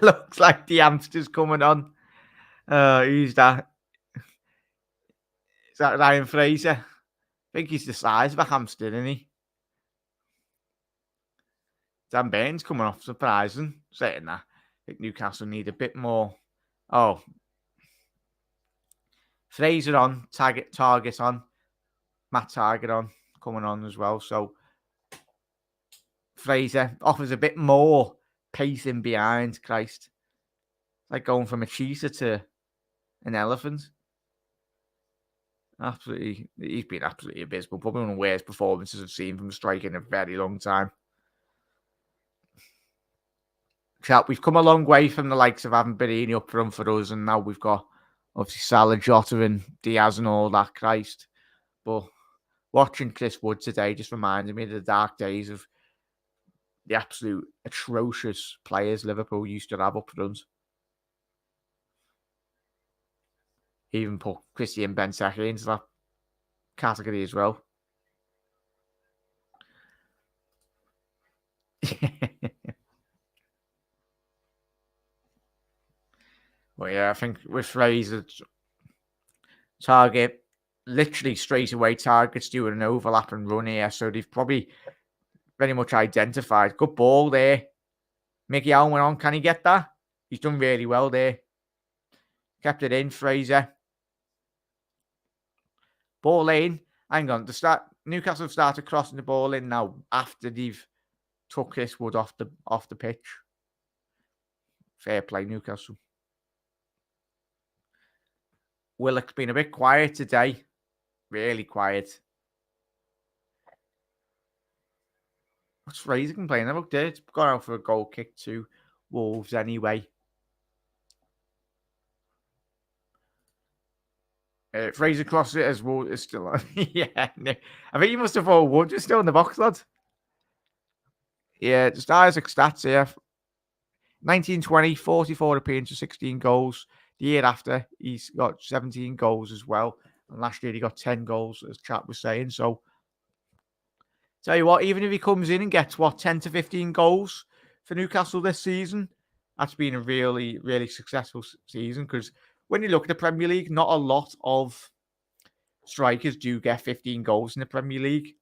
Looks like the hamster's coming on. Who's that? Is that Ryan Fraser? I think he's the size of a hamster, isn't he? Dan Bain's coming off surprising. Saying that, I think Newcastle need a bit more. Oh, Fraser on, target on, Matt Target on, coming on as well. So Fraser offers a bit more pacing behind. Christ, it's like going from a cheetah to an elephant. Absolutely, he's been absolutely abysmal. Probably one of the worst performances I've seen from a striker in a very long time. Chat, we've come a long way from the likes of having Berini up front for us, and now we've got obviously Salah, Jota, and Diaz, and all that. Christ, but watching Chris Wood today just reminded me of the dark days of the absolute atrocious players Liverpool used to have up front. Even put Christian Benteke into that category as well. Well, yeah, I think with Fraser, Target literally straight away targets doing an overlap and run here, so they've probably very much identified. Good ball there. Mickey Allen went on. Can he get that? He's done really well there. Kept it in, Fraser. Ball in. Hang on. Newcastle have started crossing the ball in now after they've took Chris Wood off the pitch. Fair play, Newcastle. Willock's been a bit quiet today. Really quiet. What's Fraser complaining about there? It's gone out for a goal kick to Wolves anyway. Fraser crossed it as Wood is still on. Yeah, no. I think you must have thought Wood was still in the box, lad. Yeah, just Isaac stats here. 1920, 44 appearances, 16 goals. The year after, he's got 17 goals as well. And last year, he got 10 goals, as Chat was saying. So, tell you what, even if he comes in and gets, 10 to 15 goals for Newcastle this season, that's been a really, really successful season. Because when you look at the Premier League, not a lot of strikers do get 15 goals in the Premier League.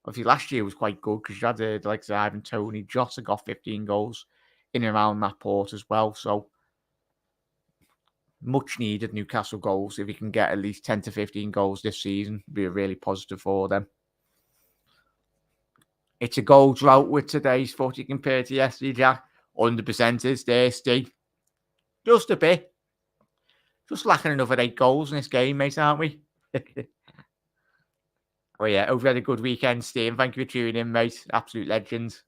Obviously, last year was quite good because you had the likes of Ivan Toney. Jota got 15 goals in and around that port as well. So, much needed Newcastle goals. If he can get at least 10 to 15 goals this season, it'd be a really positive for them. It's a goal drought with today's footy compared to yesterday, Jack. 100% is there, Steve. Just a bit. Just lacking another 8 goals in this game, mate, aren't we? Oh, yeah. Hope you had a good weekend, Steve. Thank you for tuning in, mate. Absolute legends.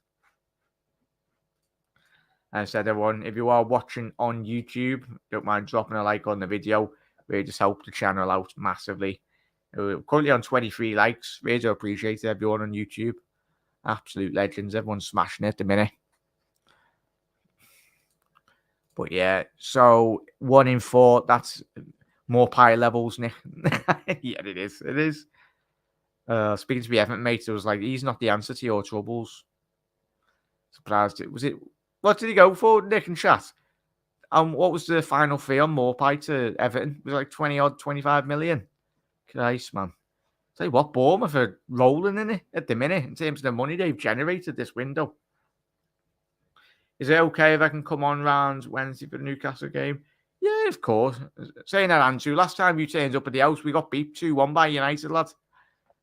And I said, everyone, if you are watching on YouTube, don't mind dropping a like on the video. Really just help the channel out massively. We're currently on 23 likes. Really do appreciate everyone on YouTube. Absolute legends. Everyone's smashing it at the minute. But yeah, so 1 in 4, that's more pie levels, Nick. Yeah, it is. It is. Speaking to my Everton mate, it was like, he's not the answer to your troubles. Surprised it. Was it? What did he go for, Nick and chat? What was the final fee on Morpie to Everton? It was like 20 odd, 25 million. Christ, man. Tell you what, Bournemouth are rolling in it at the minute in terms of the money they've generated this window. Is it okay if I can come on round Wednesday for the Newcastle game? Yeah, of course. Saying that, Andrew, last time you turned up at the house, we got beat 2-1 by United, lad.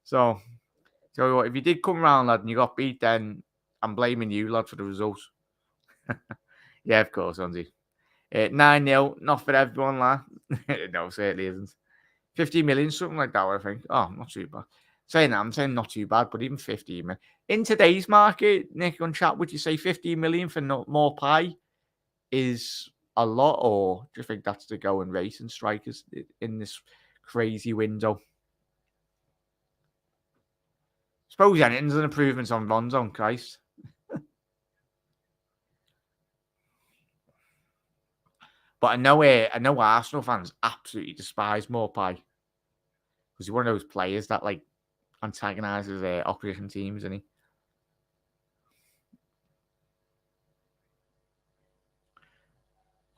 So, tell you what, if you did come round, lad, and you got beat, then I'm blaming you, lad, for the result. Yeah, of course, Andy. 9-0, not for everyone, lad. No, certainly isn't. 50 million, something like that, I think. Oh, not too bad. Saying that, I'm saying not too bad, but even 15 million. In today's market, Nick, on chat, would you say 15 million for more pie is a lot, or do you think that's the going rate and strikers in this crazy window? Suppose anything's an improvement on Lonzo, Christ. But I know Arsenal fans absolutely despise Morpie because he's one of those players that like antagonises opposition teams, isn't he?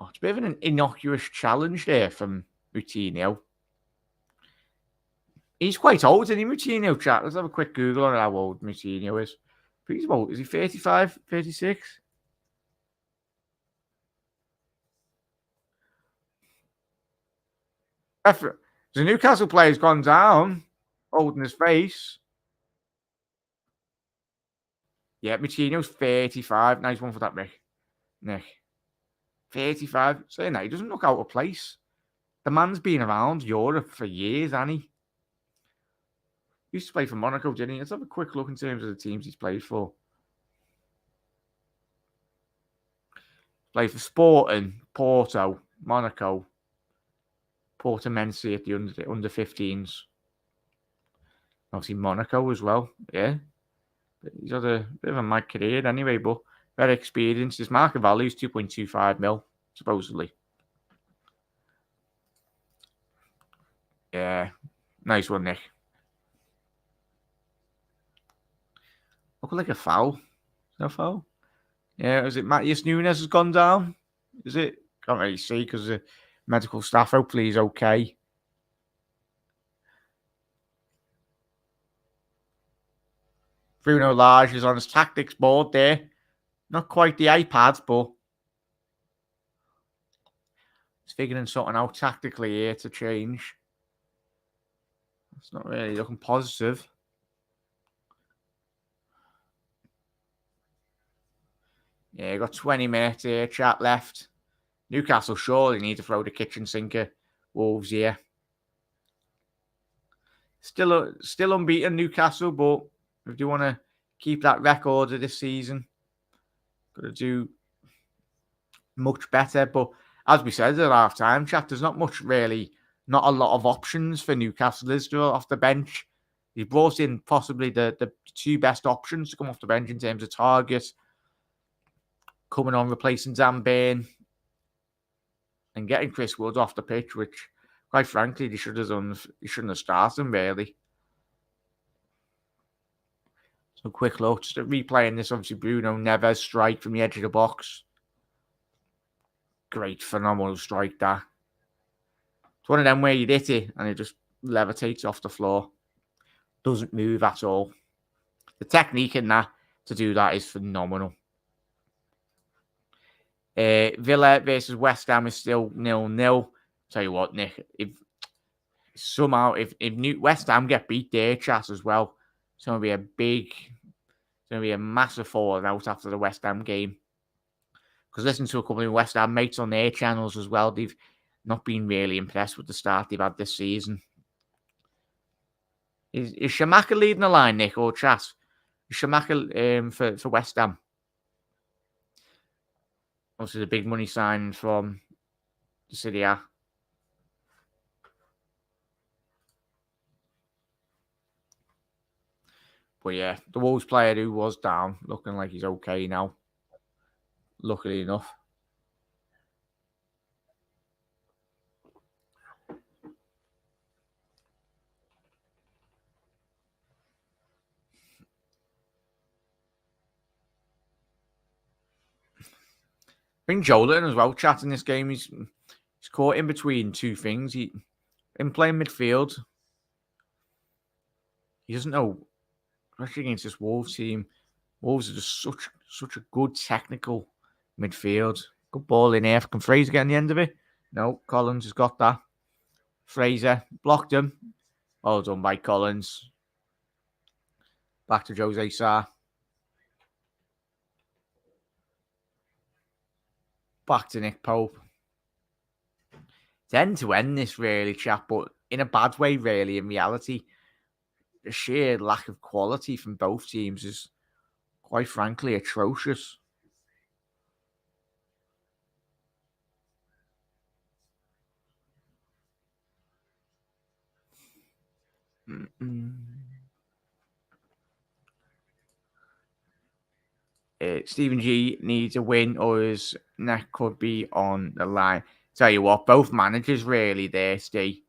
Oh, it's a bit of an innocuous challenge there from Moutinho. He's quite old, isn't he, Moutinho, chat? Let's have a quick Google on how old Moutinho is. He's old. Is he 35, 36? The Newcastle player's gone down, holding his face. Yeah, Moutinho's 35. Nice one for that, Nick. 35. Saying that, he doesn't look out of place. The man's been around Europe for years, hasn't he? He used to play for Monaco, didn't he? Let's have a quick look in terms of the teams he's played for. Played for Sporting, Porto, Monaco, Portimonense at the under 15s. Obviously Monaco as well, yeah. But he's had a bit of a mad career anyway, but very experienced. His market value is 2.25 mil, supposedly. Yeah, nice one, Nick. Look like a foul. Is that a foul? Yeah, is it Matthias Nunes has gone down? Is it? Can't really see because the medical staff, hopefully he's okay. Bruno Lage is on his tactics board there. Not quite the iPad, but he's figuring something out tactically here to change. It's not really looking positive. Yeah, got 20 minutes here, chat left. Newcastle surely need to throw the kitchen sinker. Wolves here. Still unbeaten, Newcastle, but if you want to keep that record of this season, got to do much better. But as we said at half time, chat, there's not a lot of options for Newcastle, is there, off the bench? He brought in possibly the 2 best options to come off the bench in terms of target, coming on replacing Dan Burn, and getting Chris Wood off the pitch, which, quite frankly, they shouldn't have started him, really. So quick look, just replaying this, obviously Bruno Neves strike from the edge of the box. Great, phenomenal strike that. It's one of them where you hit it and it just levitates off the floor. Doesn't move at all. The technique in that to do that is phenomenal. Villa versus West Ham is still 0-0. Tell you what, Nick, if West Ham get beat there, chat, as well, it's going to be a big going to be a massive fallout after the West Ham game. Because listening to a couple of West Ham mates on their channels as well, they've not been really impressed with the start they've had this season. Is Schumacher leading the line, Nick, or Chas? Schumacher for West Ham. Obviously, the big money sign from the City A. But yeah, the Wolves player who was down, looking like he's okay now. Luckily enough. I think Jolan as well, chatting this game, he's caught in between two things. In playing midfield, he doesn't know, especially against this Wolves team. Wolves are just such a good technical midfield. Good ball in here. Can Fraser get on the end of it? No, Collins has got that. Fraser blocked him. Well done by Collins. Back to Jose Sarr. Back to Nick Pope. It's end to end this really, chap, but in a bad way, really, in reality. The sheer lack of quality from both teams is, quite frankly, atrocious. Stephen G needs a win, or his neck could be on the line. Tell you what, both managers really there, Steve,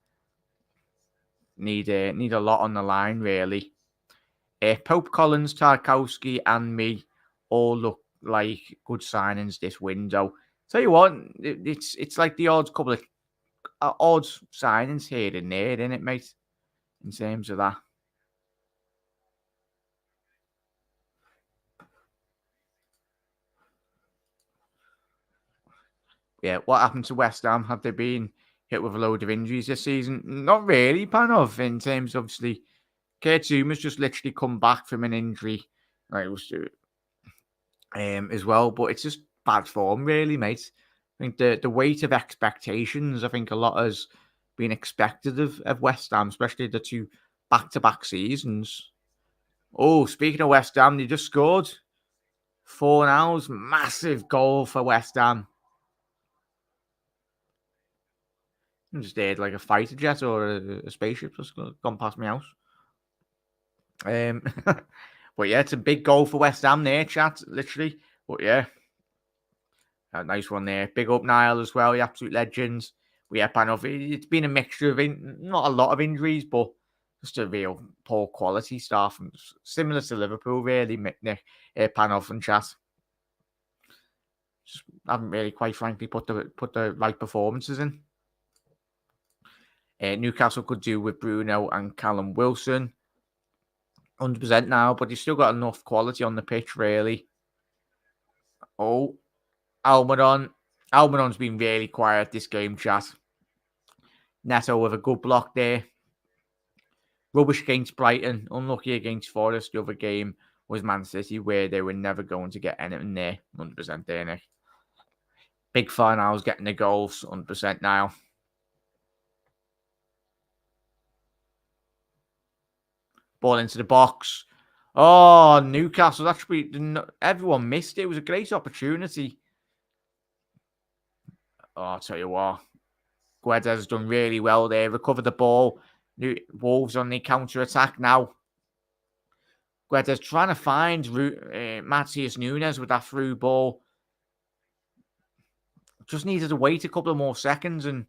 need a lot on the line, really. Pope, Collins, Tarkowski, and me all look like good signings this window. Tell you what, it's like the odd couple of odd signings here and there, isn't it, mate? In terms of that. Yeah, what happened to West Ham? Have they been hit with a load of injuries this season? Not really, Panov, in terms of, obviously, Kurt Zuma's just literally come back from an injury, right, as well, but it's just bad form, really, mate. I think the weight of expectations, I think a lot has been expected of West Ham, especially the two back-to-back seasons. Oh, speaking of West Ham, they just scored. 4-0, massive goal for West Ham. I just heard like a fighter jet or a spaceship just gone past my house. But yeah, it's a big goal for West Ham there, chat, literally. But yeah, a nice one there. Big up Niall as well, the absolute legends. But yeah, Panov, it's been a mixture of not a lot of injuries, but just a real poor quality stuff. Similar to Liverpool, really, Nick, Panov and chat. Just haven't really, quite frankly, put the right performances in. Newcastle could do with Bruno and Callum Wilson. 100% now, but he's still got enough quality on the pitch, really. Oh, Almiron. Almiron's been really quiet this game, chat. Neto with a good block there. Rubbish against Brighton. Unlucky against Forest. The other game was Man City, where they were never going to get anything there. 100% there, Nick. Big fan. I was getting the goals. 100% now. Ball into the box. Oh, Newcastle. Actually, everyone missed it. It was a great opportunity. Oh, I'll tell you what. Guedes has done really well there. Recovered the ball. Wolves on the counter-attack now. Guedes trying to find Matheus Nunes with that through ball. Just needed to wait a couple of more seconds and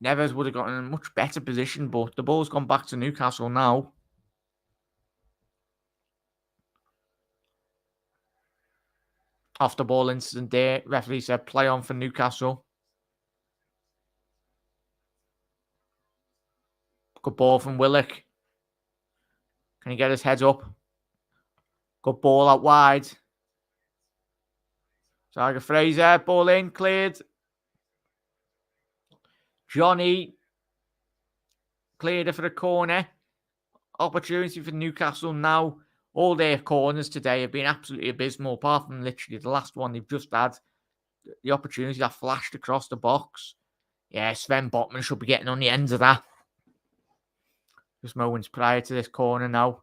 Neves would have gotten in a much better position, but the ball's gone back to Newcastle now. Off the ball incident there. Referee said play on for Newcastle. Good ball from Willock. Can he get his head up? Good ball out wide. Tiger Fraser, ball in, cleared. Johnny cleared it for the corner. Opportunity for Newcastle now. All their corners today have been absolutely abysmal, apart from literally the last one they've just had. The opportunity that flashed across the box. Yeah, Sven Botman should be getting on the end of that. Just moments prior to this corner now.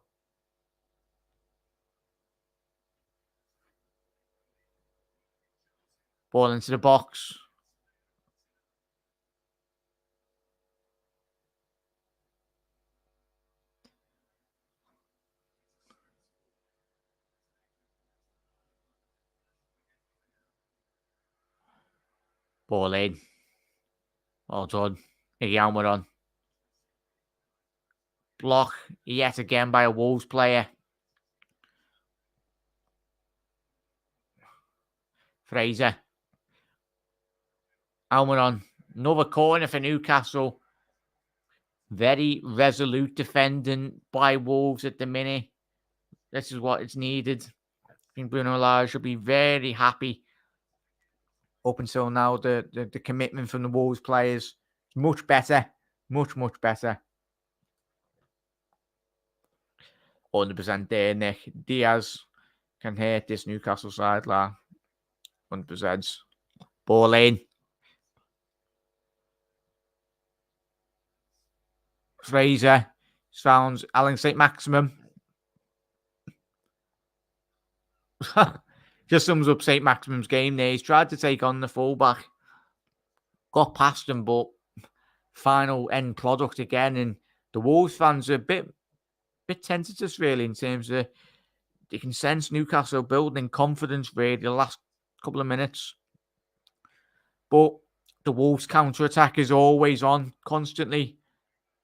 Ball into the box. Ball in. Well done. Iggy on. Block yet again by a Wolves player. Fraser. Almiron. Another corner for Newcastle. Very resolute defending by Wolves at the minute. This is what it's needed. I think Bruno Lage should be very happy. Up until now, the commitment from the Wolves players is much better. Much better. 100% there, Nick. Diaz can hit this Newcastle side, 100%. Ball in. Fraser found Alan St. Maximum. Just sums up St. Maximum's game there. He's tried to take on the fullback. Got past him, but final end product again. And the Wolves fans are a bit tentative, really, in terms of you can sense Newcastle building confidence, really, the last couple of minutes. But the Wolves' counter-attack is always on, constantly.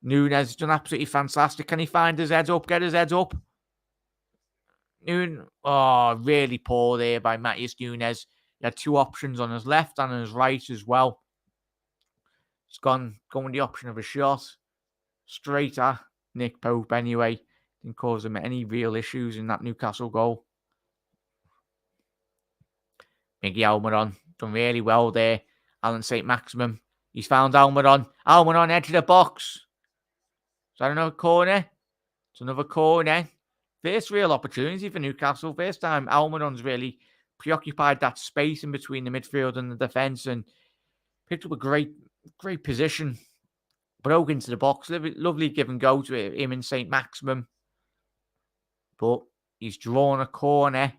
Nunez has done absolutely fantastic. Can he find his head up? Get his head up? Really poor there by Matheus Nunez. He had two options on his left and on his right as well. He's gone with the option of a shot straight at Nick Pope anyway. Didn't cause him any real issues in that Newcastle goal. Miggy Almiron done really well there. Alan St. Maximum. He's found Almiron. Almiron edge of the box. Is that another corner? It's another corner. First real opportunity for Newcastle. First time Almiron's really preoccupied that space in between the midfield and the defence and picked up a great position. Broke into the box. Lovely give and go to him and St. Maximum. But he's drawn a corner.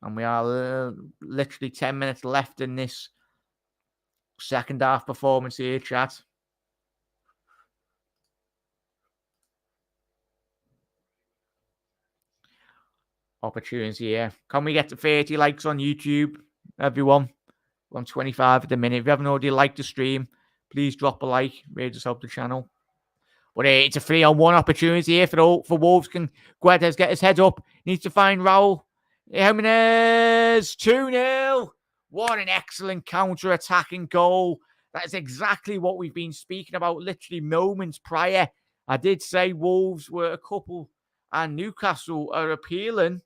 And we are literally 10 minutes left in this second half performance here, chat. Opportunity here. Can we get to 30 likes on YouTube, everyone? We're on 25 at the minute. If you haven't already liked the stream, please drop a like. Really just help the channel. But it's a 3-on-1 opportunity here for Wolves. Can Guedes get his head up? Needs to find Raul. Jimenez, 2-0. What an excellent counter-attacking goal. That is exactly what we've been speaking about literally moments prior. I did say Wolves were a couple and Newcastle are appealing.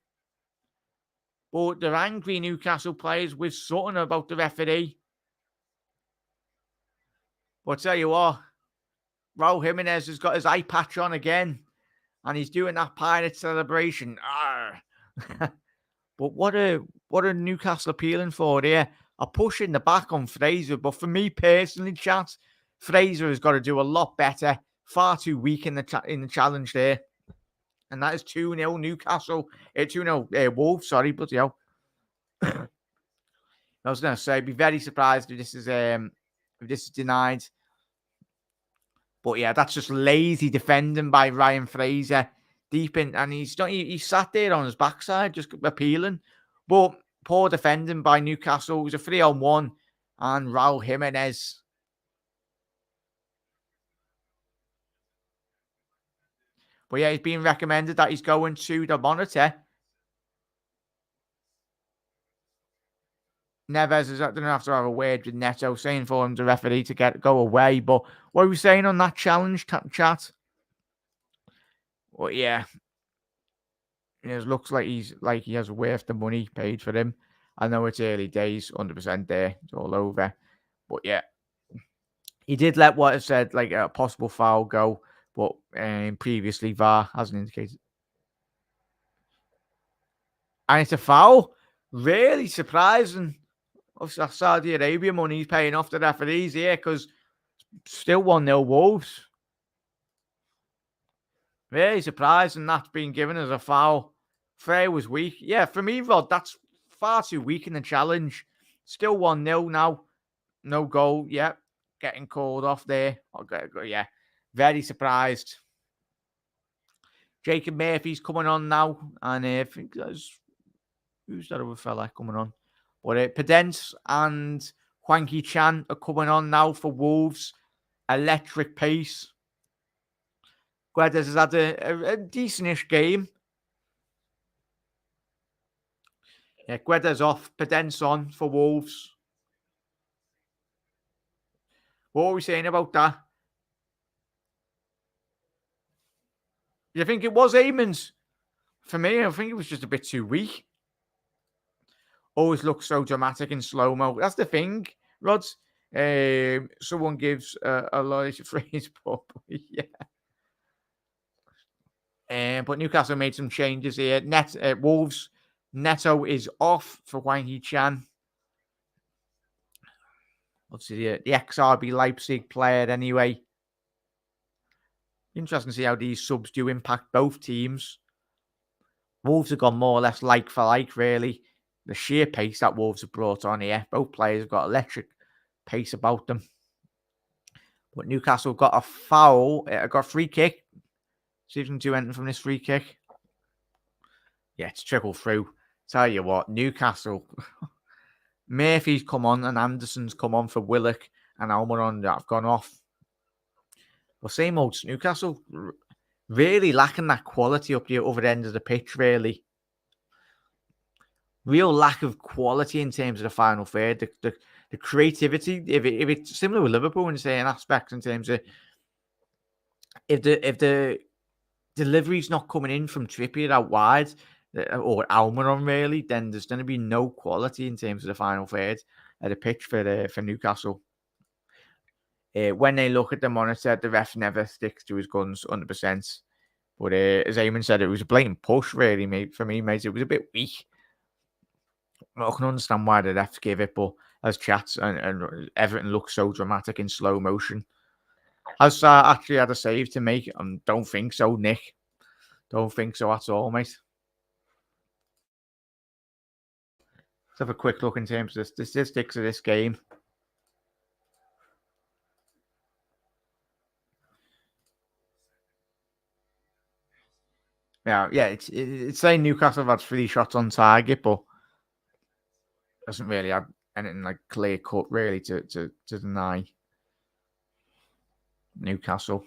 But they're angry Newcastle players with something about the referee. But I'll tell you what, Raul Jimenez has got his eye patch on again. And he's doing that pirate celebration. But what are Newcastle appealing for here? A push in the back on Fraser. But for me personally, chat, Fraser has got to do a lot better. Far too weak in the challenge there. And that is 2-0 Newcastle. 2-0 Wolves, sorry, bloody hell. I was going to say, I'd be very surprised if this is denied. But yeah, that's just lazy defending by Ryan Fraser. Deep in, and he sat there on his backside, just appealing. But poor defending by Newcastle. It was a 3-on-1, and Raul Jimenez. But yeah, he's been recommended that he's going to the monitor. Neves is going to have to have a word with Neto, saying for him, the referee, to go away. But what are we saying on that challenge, chat? Well, yeah. It looks like he has worth the money paid for him. I know it's early days, 100% there. It's all over. But yeah. He did let what it said, like a possible foul go. But previously, VAR hasn't indicated. And it's a foul. Really surprising. Obviously, that Saudi Arabia money's paying off the referees here because still 1-0 Wolves. Really surprising that's been given as a foul. Frey was weak. Yeah, for me, Rod, that's far too weak in the challenge. Still 1-0 now. No goal. Yeah, getting called off there. Yeah, very surprised. Jacob Murphy's coming on now. And I think who's that other fella coming on? But Pedence and Hwanky Chan are coming on now for Wolves. Electric pace. Guedes has had a decentish game. Yeah, Guedes off, Pedence on for Wolves. What are we saying about that? You think it was Eamons? For me, I think it was just a bit too weak. Always looks so dramatic in slow-mo. That's the thing, Rods. Someone gives a lot of phrase, but yeah. But Newcastle made some changes here. Wolves, Neto is off for Wang Hee-chan. Obviously, the ex-RB Leipzig player anyway. Interesting to see how these subs do impact both teams. Wolves have gone more or less like for like, really. The sheer pace that Wolves have brought on here. Both players have got electric pace about them. But Newcastle got a foul. Got a free kick. See if we can do anything from this free kick. Yeah, it's trickled through. Tell you what, Newcastle. Murphy's come on and Anderson's come on for Willock and Almiron that have gone off. Well, same old Newcastle. Really lacking that quality up the other end of the pitch, really. Real lack of quality in terms of the final third. The creativity, if it's similar with Liverpool in certain aspects in terms of if the delivery's not coming in from Trippier out wide or Almiron really, then there's going to be no quality in terms of the final third of the pitch for Newcastle. When they look at the monitor, the ref never sticks to his guns 100%. But as Eamon said, it was a blatant push, really, mate. For me, mate, it was a bit weak. I can understand why the refs gave it, but as chats and everything looks so dramatic in slow motion. Has actually had a save to make? Don't think so, Nick. Don't think so at all, mate. Let's have a quick look in terms of the statistics of this game. Yeah, it's saying Newcastle have had 3 shots on target, but doesn't really have anything like clear cut really to deny Newcastle.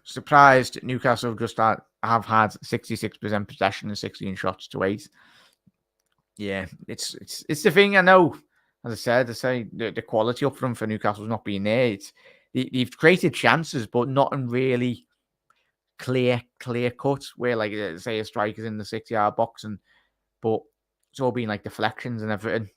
Surprised Newcastle just have had 66% possession and 16 shots to 8. Yeah, it's the thing. I know. As I said, the quality up front for Newcastle's not being there. They've created chances, but not in really clear cut. Where like say a striker's in the 6-yard box, but it's all been like deflections and everything.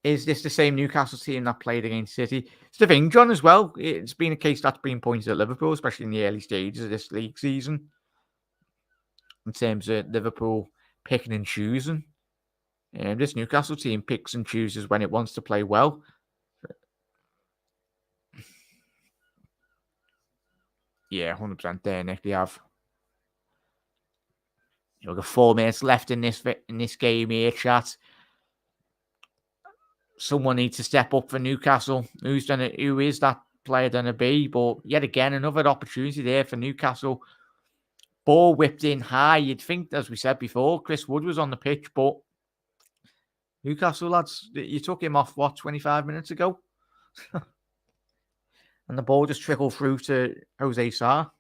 Is this the same Newcastle team that played against City? It's the thing, John, as well. It's been a case that's been pointed at Liverpool, especially in the early stages of this league season. In terms of Liverpool picking and choosing. This Newcastle team picks and chooses when it wants to play well. Yeah, 100% there, Nick. They have. You've got 4 minutes left in this game here, chat. Someone needs to step up for Newcastle. Who is that player going to be? But yet again, another opportunity there for Newcastle. Ball whipped in high. You'd think, as we said before, Chris Wood was on the pitch, but Newcastle lads, you took him off, 25 minutes ago? And the ball just trickled through to Jose Sarr.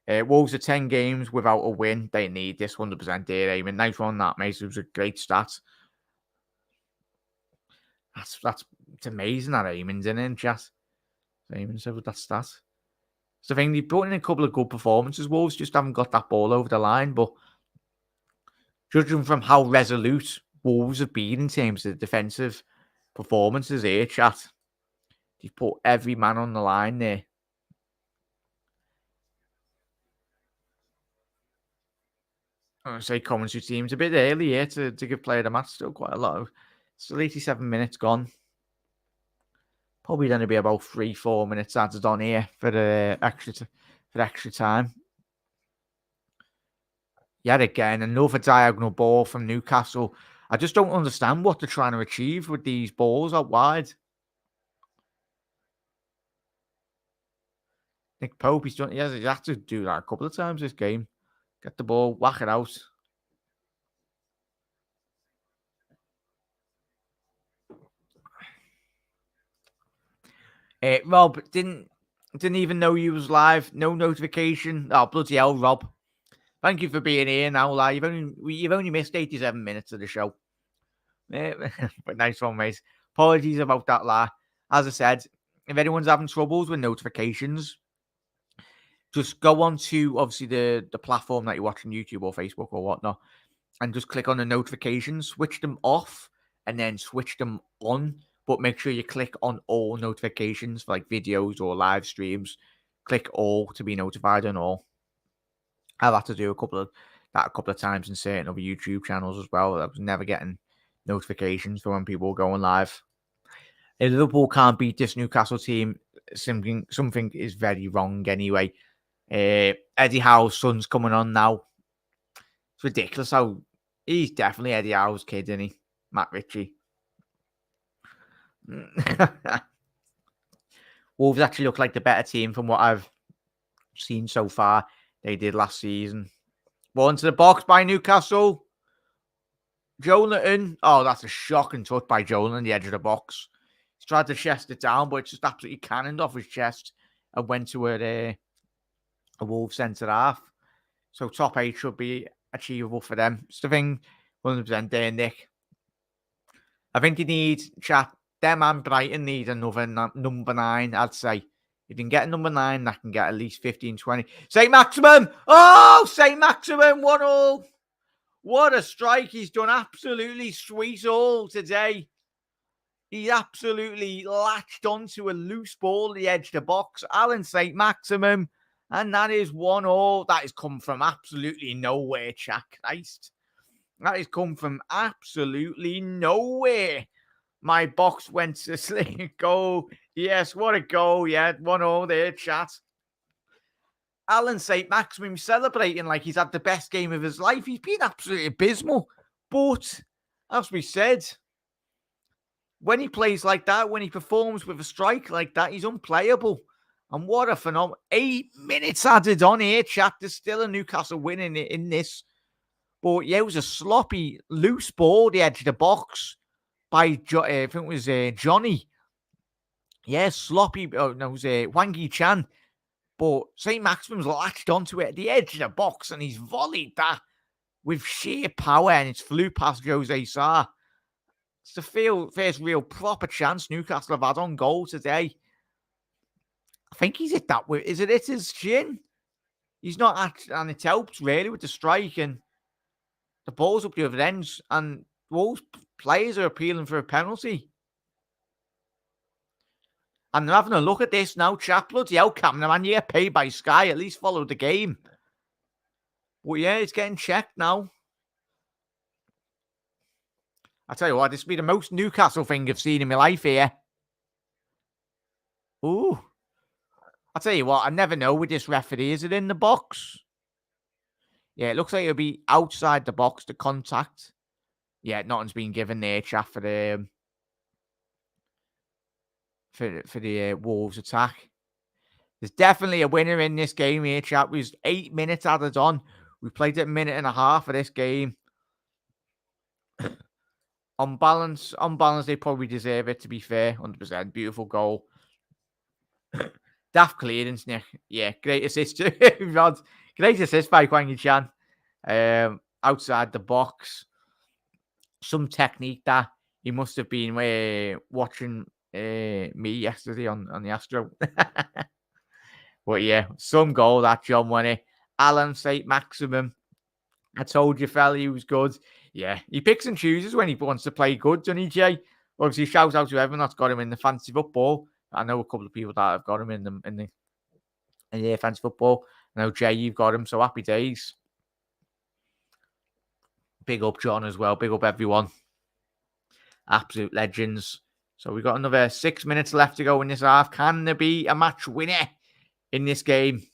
Wolves are 10 games without a win. They need this 100% there, Eamon. Nice one, that, mate. It was a great stat. It's amazing that Eamon's in chat. Eamon said with that stat. It's the thing, they've brought in a couple of good performances. Wolves just haven't got that ball over the line, but judging from how resolute Wolves have been in terms of defensive performances here, chat, They've put every man on the line there. I say commentary team's a bit early here to give player the match. Still quite a lot of. Still 87 minutes gone. Probably going to be about 3-4 minutes added on here for the extra time. Yet again, another diagonal ball from Newcastle. I just don't understand what they're trying to achieve with these balls out wide. Nick Pope, he's had to do that a couple of times this game. Get the ball, whack it out. Rob, didn't even know you was live. No notification. Oh, bloody hell, Rob. Thank you for being here now, lad. You've only missed 87 minutes of the show. But nice one, mate. Apologies about that, lad. As I said, if anyone's having troubles with notifications, just go on to, obviously, the platform that you're watching, YouTube or Facebook or whatnot, and just click on the notifications, switch them off, and then switch them on. But make sure you click on all notifications for like videos or live streams. Click all to be notified on all. I've had to do a couple of times in certain other YouTube channels as well. I was never getting notifications for when people were going live. If Liverpool can't beat this Newcastle team, something is very wrong anyway. Eddie Howe's son's coming on now. It's ridiculous how he's definitely Eddie Howe's kid, isn't he? Matt Ritchie. Wolves actually look like the better team from what I've seen so far. They did last season. Ball into the box by Newcastle. Joelinton. Oh, that's a shocking touch by Joelinton on the edge of the box. He's tried to chest it down, but it's just absolutely cannoned off his chest and went to a Wolves centre half. So top 8 should be achievable for them. It's the thing, 100% there, Nick. I think you need, chat, them and Brighton need another number 9, I'd say. You can get a number 9, that can get at least 15, 20. St. Maximum! Oh, St. Maximum, 1-1. What a strike. He's done absolutely sweet all today. He absolutely latched onto a loose ball at the edge of the box. Alan St. Maximum. And that is 1-1. That has come from absolutely nowhere, chat. Christ. That has come from absolutely nowhere. My box went to sleep. Goal. Yes, what a goal. Yeah, 1-0 there, chat. Alan St. Maximum celebrating like he's had the best game of his life. He's been absolutely abysmal. But, as we said, when he plays like that, when he performs with a strike like that, he's unplayable. And what a phenomenal 8 minutes added on here, chat. There's still a Newcastle winning in this. But yeah, it was a sloppy, loose ball, the edge of the box by, I think it was Johnny. Yeah, sloppy. Oh, no, it was Wangi Chan. But St. Maximum's latched onto it at the edge of the box and he's volleyed that with sheer power and it's flew past Jose Sarr. It's the first real proper chance Newcastle have had on goal today. I think he's hit that. Is it hit his shin? He's not at, and it helps really with the strike and the ball's up the other ends and Wolves players are appealing for a penalty. And they're having a look at this now, chat. Bloody hell, cameraman, you get paid by Sky. At least follow the game. But yeah, it's getting checked now. I tell you what, this will be the most Newcastle thing I've seen in my life here. Ooh. I tell you what, I never know with this referee. Is it in the box? Yeah, it looks like it'll be outside the box, the contact. Yeah, nothing's been given there, chat, for the Wolves attack. There's definitely a winner in this game here, chat. It was 8 minutes added on. We played it a minute and a half of this game. On balance, they probably deserve it, to be fair. 100%. Beautiful goal. Daft clearance, Nick. Yeah, great assist. Great assist by Kwang Yi-chan. Outside the box. Some technique that he must have been watching me yesterday on the Astro. But yeah, some goal that John won it. Alan St. Maximum. I told you, fella, he was good. Yeah, he picks and chooses when he wants to play good, doesn't he, Jay? Obviously, shout out to everyone that's got him in the fantasy football. I know a couple of people that have got him in the defense football. I know Jay, you've got him, so happy days. Big up John as well. Big up everyone. Absolute legends. So we've got another 6 minutes left to go in this half. Can there be a match winner in this game?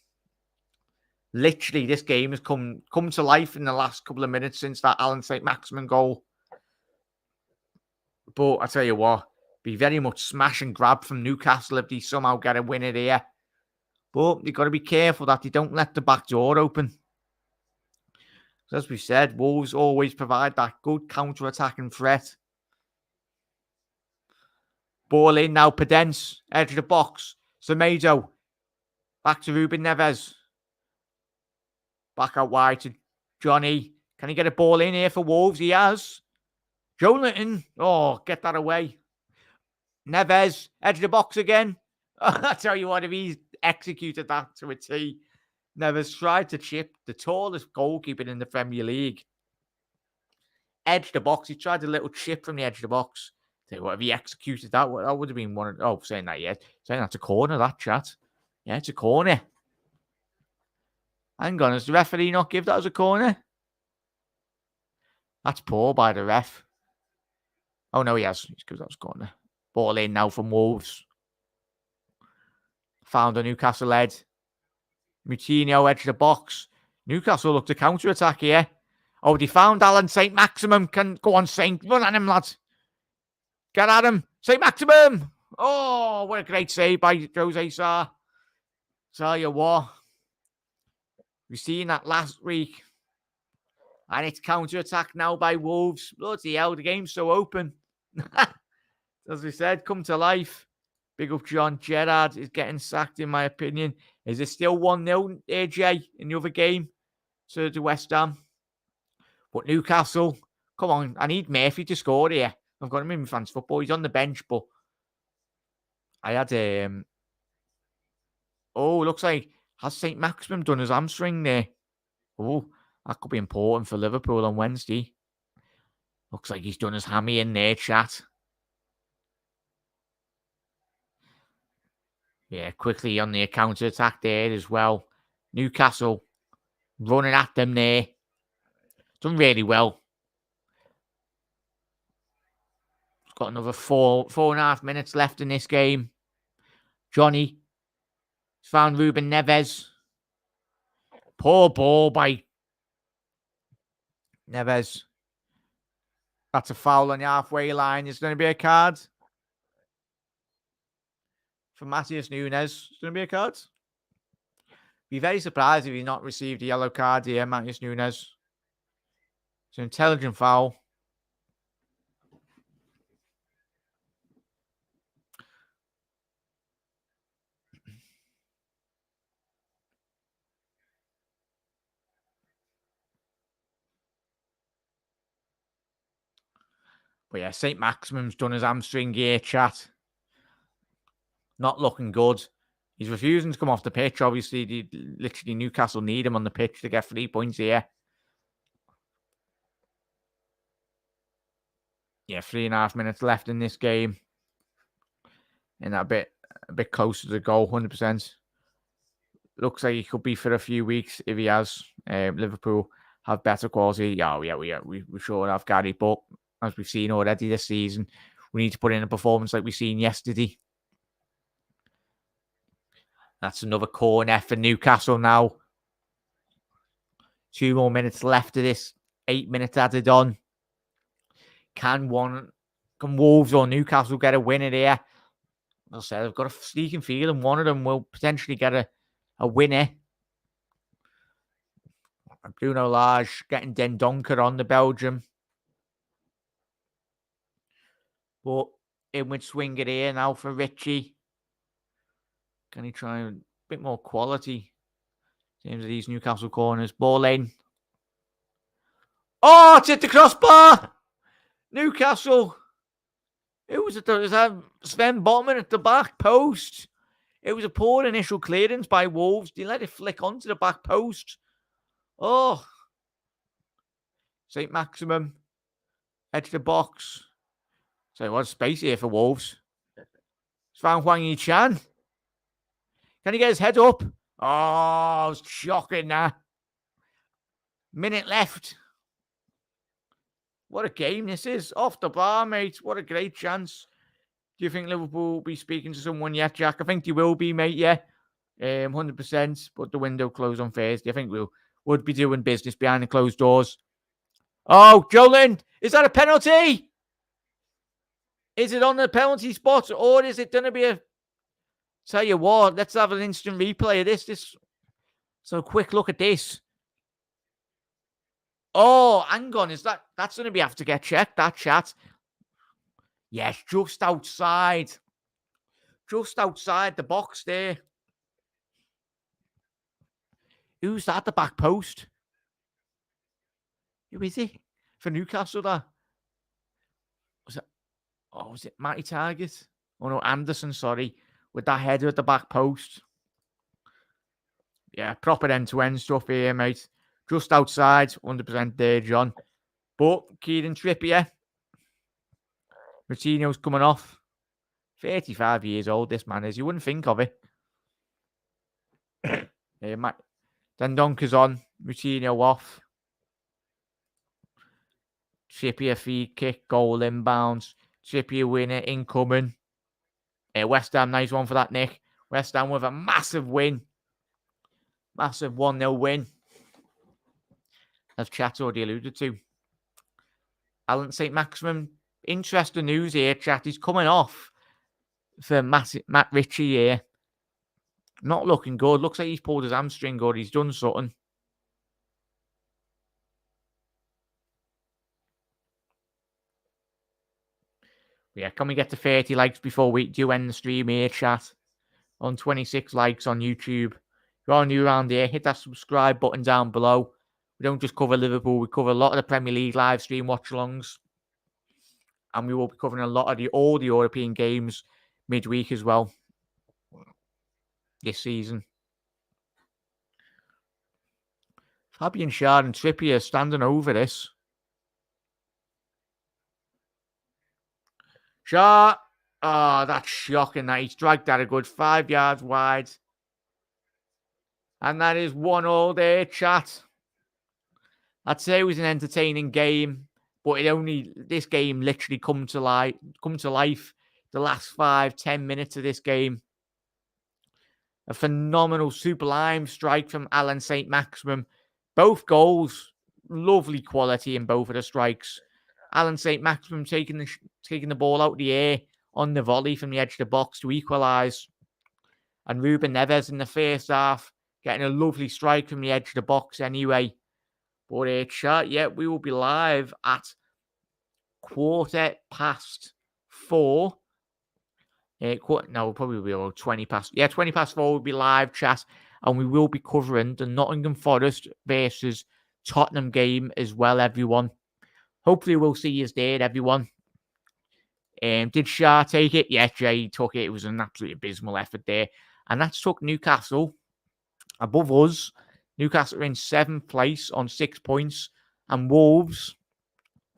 Literally, this game has come to life in the last couple of minutes since that Alan St. Maximin goal. But I tell you what, be very much smash and grab from Newcastle if they somehow get a winner here. But you've got to be careful that they don't let the back door open. As we said, Wolves always provide that good counter-attacking threat. Ball in now, Pedence, edge of the box. Semedo, back to Ruben Neves. Back out wide to Johnny. Can he get a ball in here for Wolves? He has. Joelinton, oh, get that away. Neves, edge of the box again. I tell you what, if he's executed that to a T, Neves tried to chip the tallest goalkeeper in the Premier League. Edge of the box, he tried a little chip from the edge of the box. Tell you what, if he executed that, that would have been one of... Oh, saying that yet. Saying that's a corner, that chat. Yeah, it's a corner. Hang on, has the referee not give that as a corner? That's poor by the ref. Oh, no, he has. He's given that as a corner. Ball in now from Wolves. Found a Newcastle head. Moutinho, edge of the box. Newcastle look to counter-attack here. Oh, they found Alan St. Maximum. Can go on, Saint. Run at him, lads. Get at him. St. Maximum. Oh, what a great save by Jose Sarr. Tell you what. We've seen that last week. And it's counter-attack now by Wolves. Bloody hell, the game's so open. As we said, come to life. Big up John. Gerrard is getting sacked, in my opinion. Is it still 1-0, AJ, in the other game? So to West Ham. But Newcastle, come on. I need Murphy to score here. I've got him in France football. He's on the bench, but I had oh, looks like has St. Maximum done his hamstring there? Oh, that could be important for Liverpool on Wednesday. Looks like he's done his hammy in there, chat. Yeah, quickly on the counter-attack there as well. Newcastle running at them there. Done really well. Got another four and a half minutes left in this game. Johnny found Ruben Neves. Poor ball by Neves. That's a foul on the halfway line. It's going to be a card for Matheus Nunes. It's going to be a card. Be very surprised if he's not received a yellow card here, Matheus Nunes. It's an intelligent foul. But yeah, St. Maximum's done his hamstring here, chat. Not looking good. He's refusing to come off the pitch. Obviously, literally Newcastle need him on the pitch to get 3 points here. Yeah, 3.5 minutes left in this game. And a bit closer to the goal, 100%. Looks like he could be for a few weeks if he has. Liverpool have better quality. We sure have, Gary. But as we've seen already this season, we need to put in a performance like we've seen yesterday. That's another corner for Newcastle now. 2 more minutes left of this. 8 minutes added on. Can Wolves or Newcastle get a winner here? As I said, I've got a sneaking feeling one of them will potentially get a winner. Bruno Lage getting Dendoncker on the Belgium. But in with swing it here now for Richie. Can he try a bit more quality in terms of these Newcastle corners? Ball in. Oh, it's hit the crossbar! Newcastle. It was Sven Botman at the back post. It was a poor initial clearance by Wolves. They let it flick onto the back post. Oh. St. Maximum. Edge of the box. So what space here for Wolves. found Huang Yi-chan. Can he get his head up? Oh, it's shocking that. Minute left. What a game this is. Off the bar, mate. What a great chance. Do you think Liverpool will be speaking to someone yet, Jack? I think you will be, mate, yeah. 100%. But the window closed on Thursday. I think would be doing business behind the closed doors. Oh, Jolin, is that a penalty? Is it on the penalty spot, or is it going to be a... Tell you what, let's have an instant replay of this. So a quick look at this. Oh, hang on, that's going to have to get checked, that chat. Yes, just outside. Just outside the box there. Who's that at the back post? Who is he? For Newcastle, that? Was it Matty Target? Oh, no, Anderson, sorry. With that header at the back post. Yeah, proper end-to-end stuff here, mate. Just outside, 100% there, John. But Kieran Trippier. Coutinho's coming off. 35 years old, this man is. You wouldn't think of it. Then Donker's on. Coutinho off. Trippier feed kick, goal inbounds. Trippier winner, incoming. West Ham, nice one for that, Nick. West Ham with a massive win. Massive 1-0 win. As chat already alluded to. Alan St. Maximin, interesting news here, chat. He's coming off for Matt Ritchie here. Not looking good. Looks like he's pulled his hamstring or he's done something. Yeah, can we get to 30 likes before we do end the stream here, chat? On 26 likes on YouTube. If you're new around here, hit that subscribe button down below. We don't just cover Liverpool, we cover a lot of the Premier League live stream watch-alongs. And we will be covering a lot of all the European games midweek as well this season. Fabian Schär and Trippier standing over this. Schär. Oh, that's shocking that he's dragged that a good 5 yards wide. And that is 1-1 there, chat. I'd say it was an entertaining game, but this game literally come to life the last 5-10 minutes of this game. A phenomenal, sublime strike from Alan St. Maximin. Both goals, lovely quality in both of the strikes. Alan St. Maximin taking the ball out of the air on the volley from the edge of the box to equalise. And Ruben Neves in the first half getting a lovely strike from the edge of the box anyway. But chat, yeah, we will be live at 4:15. Probably be about 20 past. Yeah, 20 past 4 will be live, chat. And we will be covering the Nottingham Forest versus Tottenham game as well, everyone. Hopefully we'll see you there, everyone. Did Schär take it? Yeah, Jay took it. It was an absolutely abysmal effort there. And that's took Newcastle above us. Newcastle are in 7th place on 6 points. And Wolves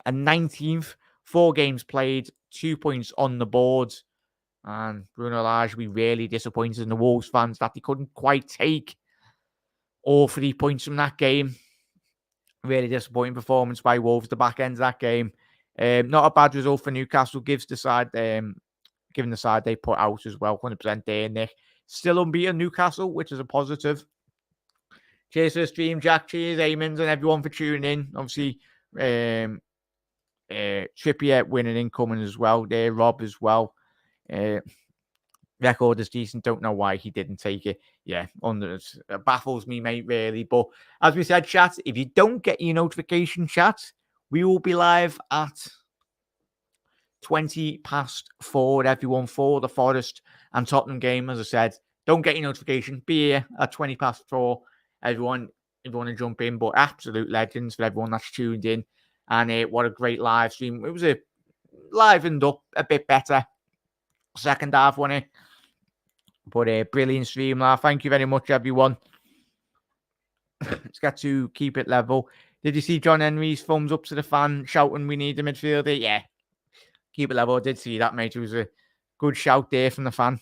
are 19th. 4 games played, 2 points on the board. And Bruno Lage will be really disappointed in the Wolves fans that they couldn't quite take all 3 points from that game. Really disappointing performance by Wolves, the back end of that game. Not a bad result for Newcastle, given the side they put out as well. 100% there, Nick. Still unbeaten Newcastle, which is a positive. Cheers for the stream, Jack. Cheers, Eamons, and everyone for tuning in. Obviously, Trippier winning incoming as well. There, Rob as well. Record is decent. Don't know why he didn't take it. Yeah, it baffles me, mate, really. But as we said, chat, if you don't get your notification, chat, we will be live at 20 past 4, everyone, for the Forest and Tottenham game. As I said, don't get your notification. Be here at 20 past 4, everyone. If you want to jump in, but absolute legends for everyone that's tuned in. And what a great live stream. It was livened up a bit better. Second half, wasn't it? But brilliant stream, laugh. Thank you very much, everyone. Let's get to keep it level. Did you see John Henry's thumbs up to the fan shouting, "We need a midfielder"? Yeah. Keep it level. I did see that, mate. It was a Good shout there from the fan.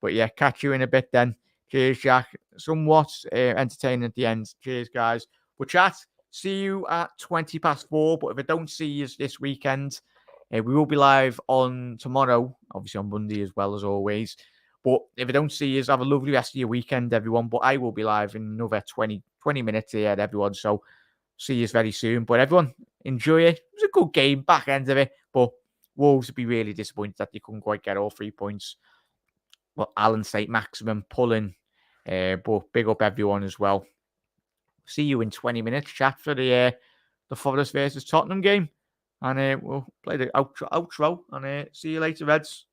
But yeah, catch you in a bit then. Cheers, Jack. Somewhat entertaining at the end. Cheers, guys. But chat, see you at 4:20. But if I don't see you this weekend, we will be live on tomorrow, obviously on Monday as well as always. But if I don't see you, have a lovely rest of your weekend, everyone. But I will be live in another 20 minutes here, everyone. So see you very soon. But everyone, enjoy it. It was a good game, back end of it. But Wolves would be really disappointed that they couldn't quite get all 3 points. Well, Allen State maximum pulling. But big up everyone as well. See you in 20 minutes, chat, for the Forest versus Tottenham game. And we'll play the outro and see you later, Reds.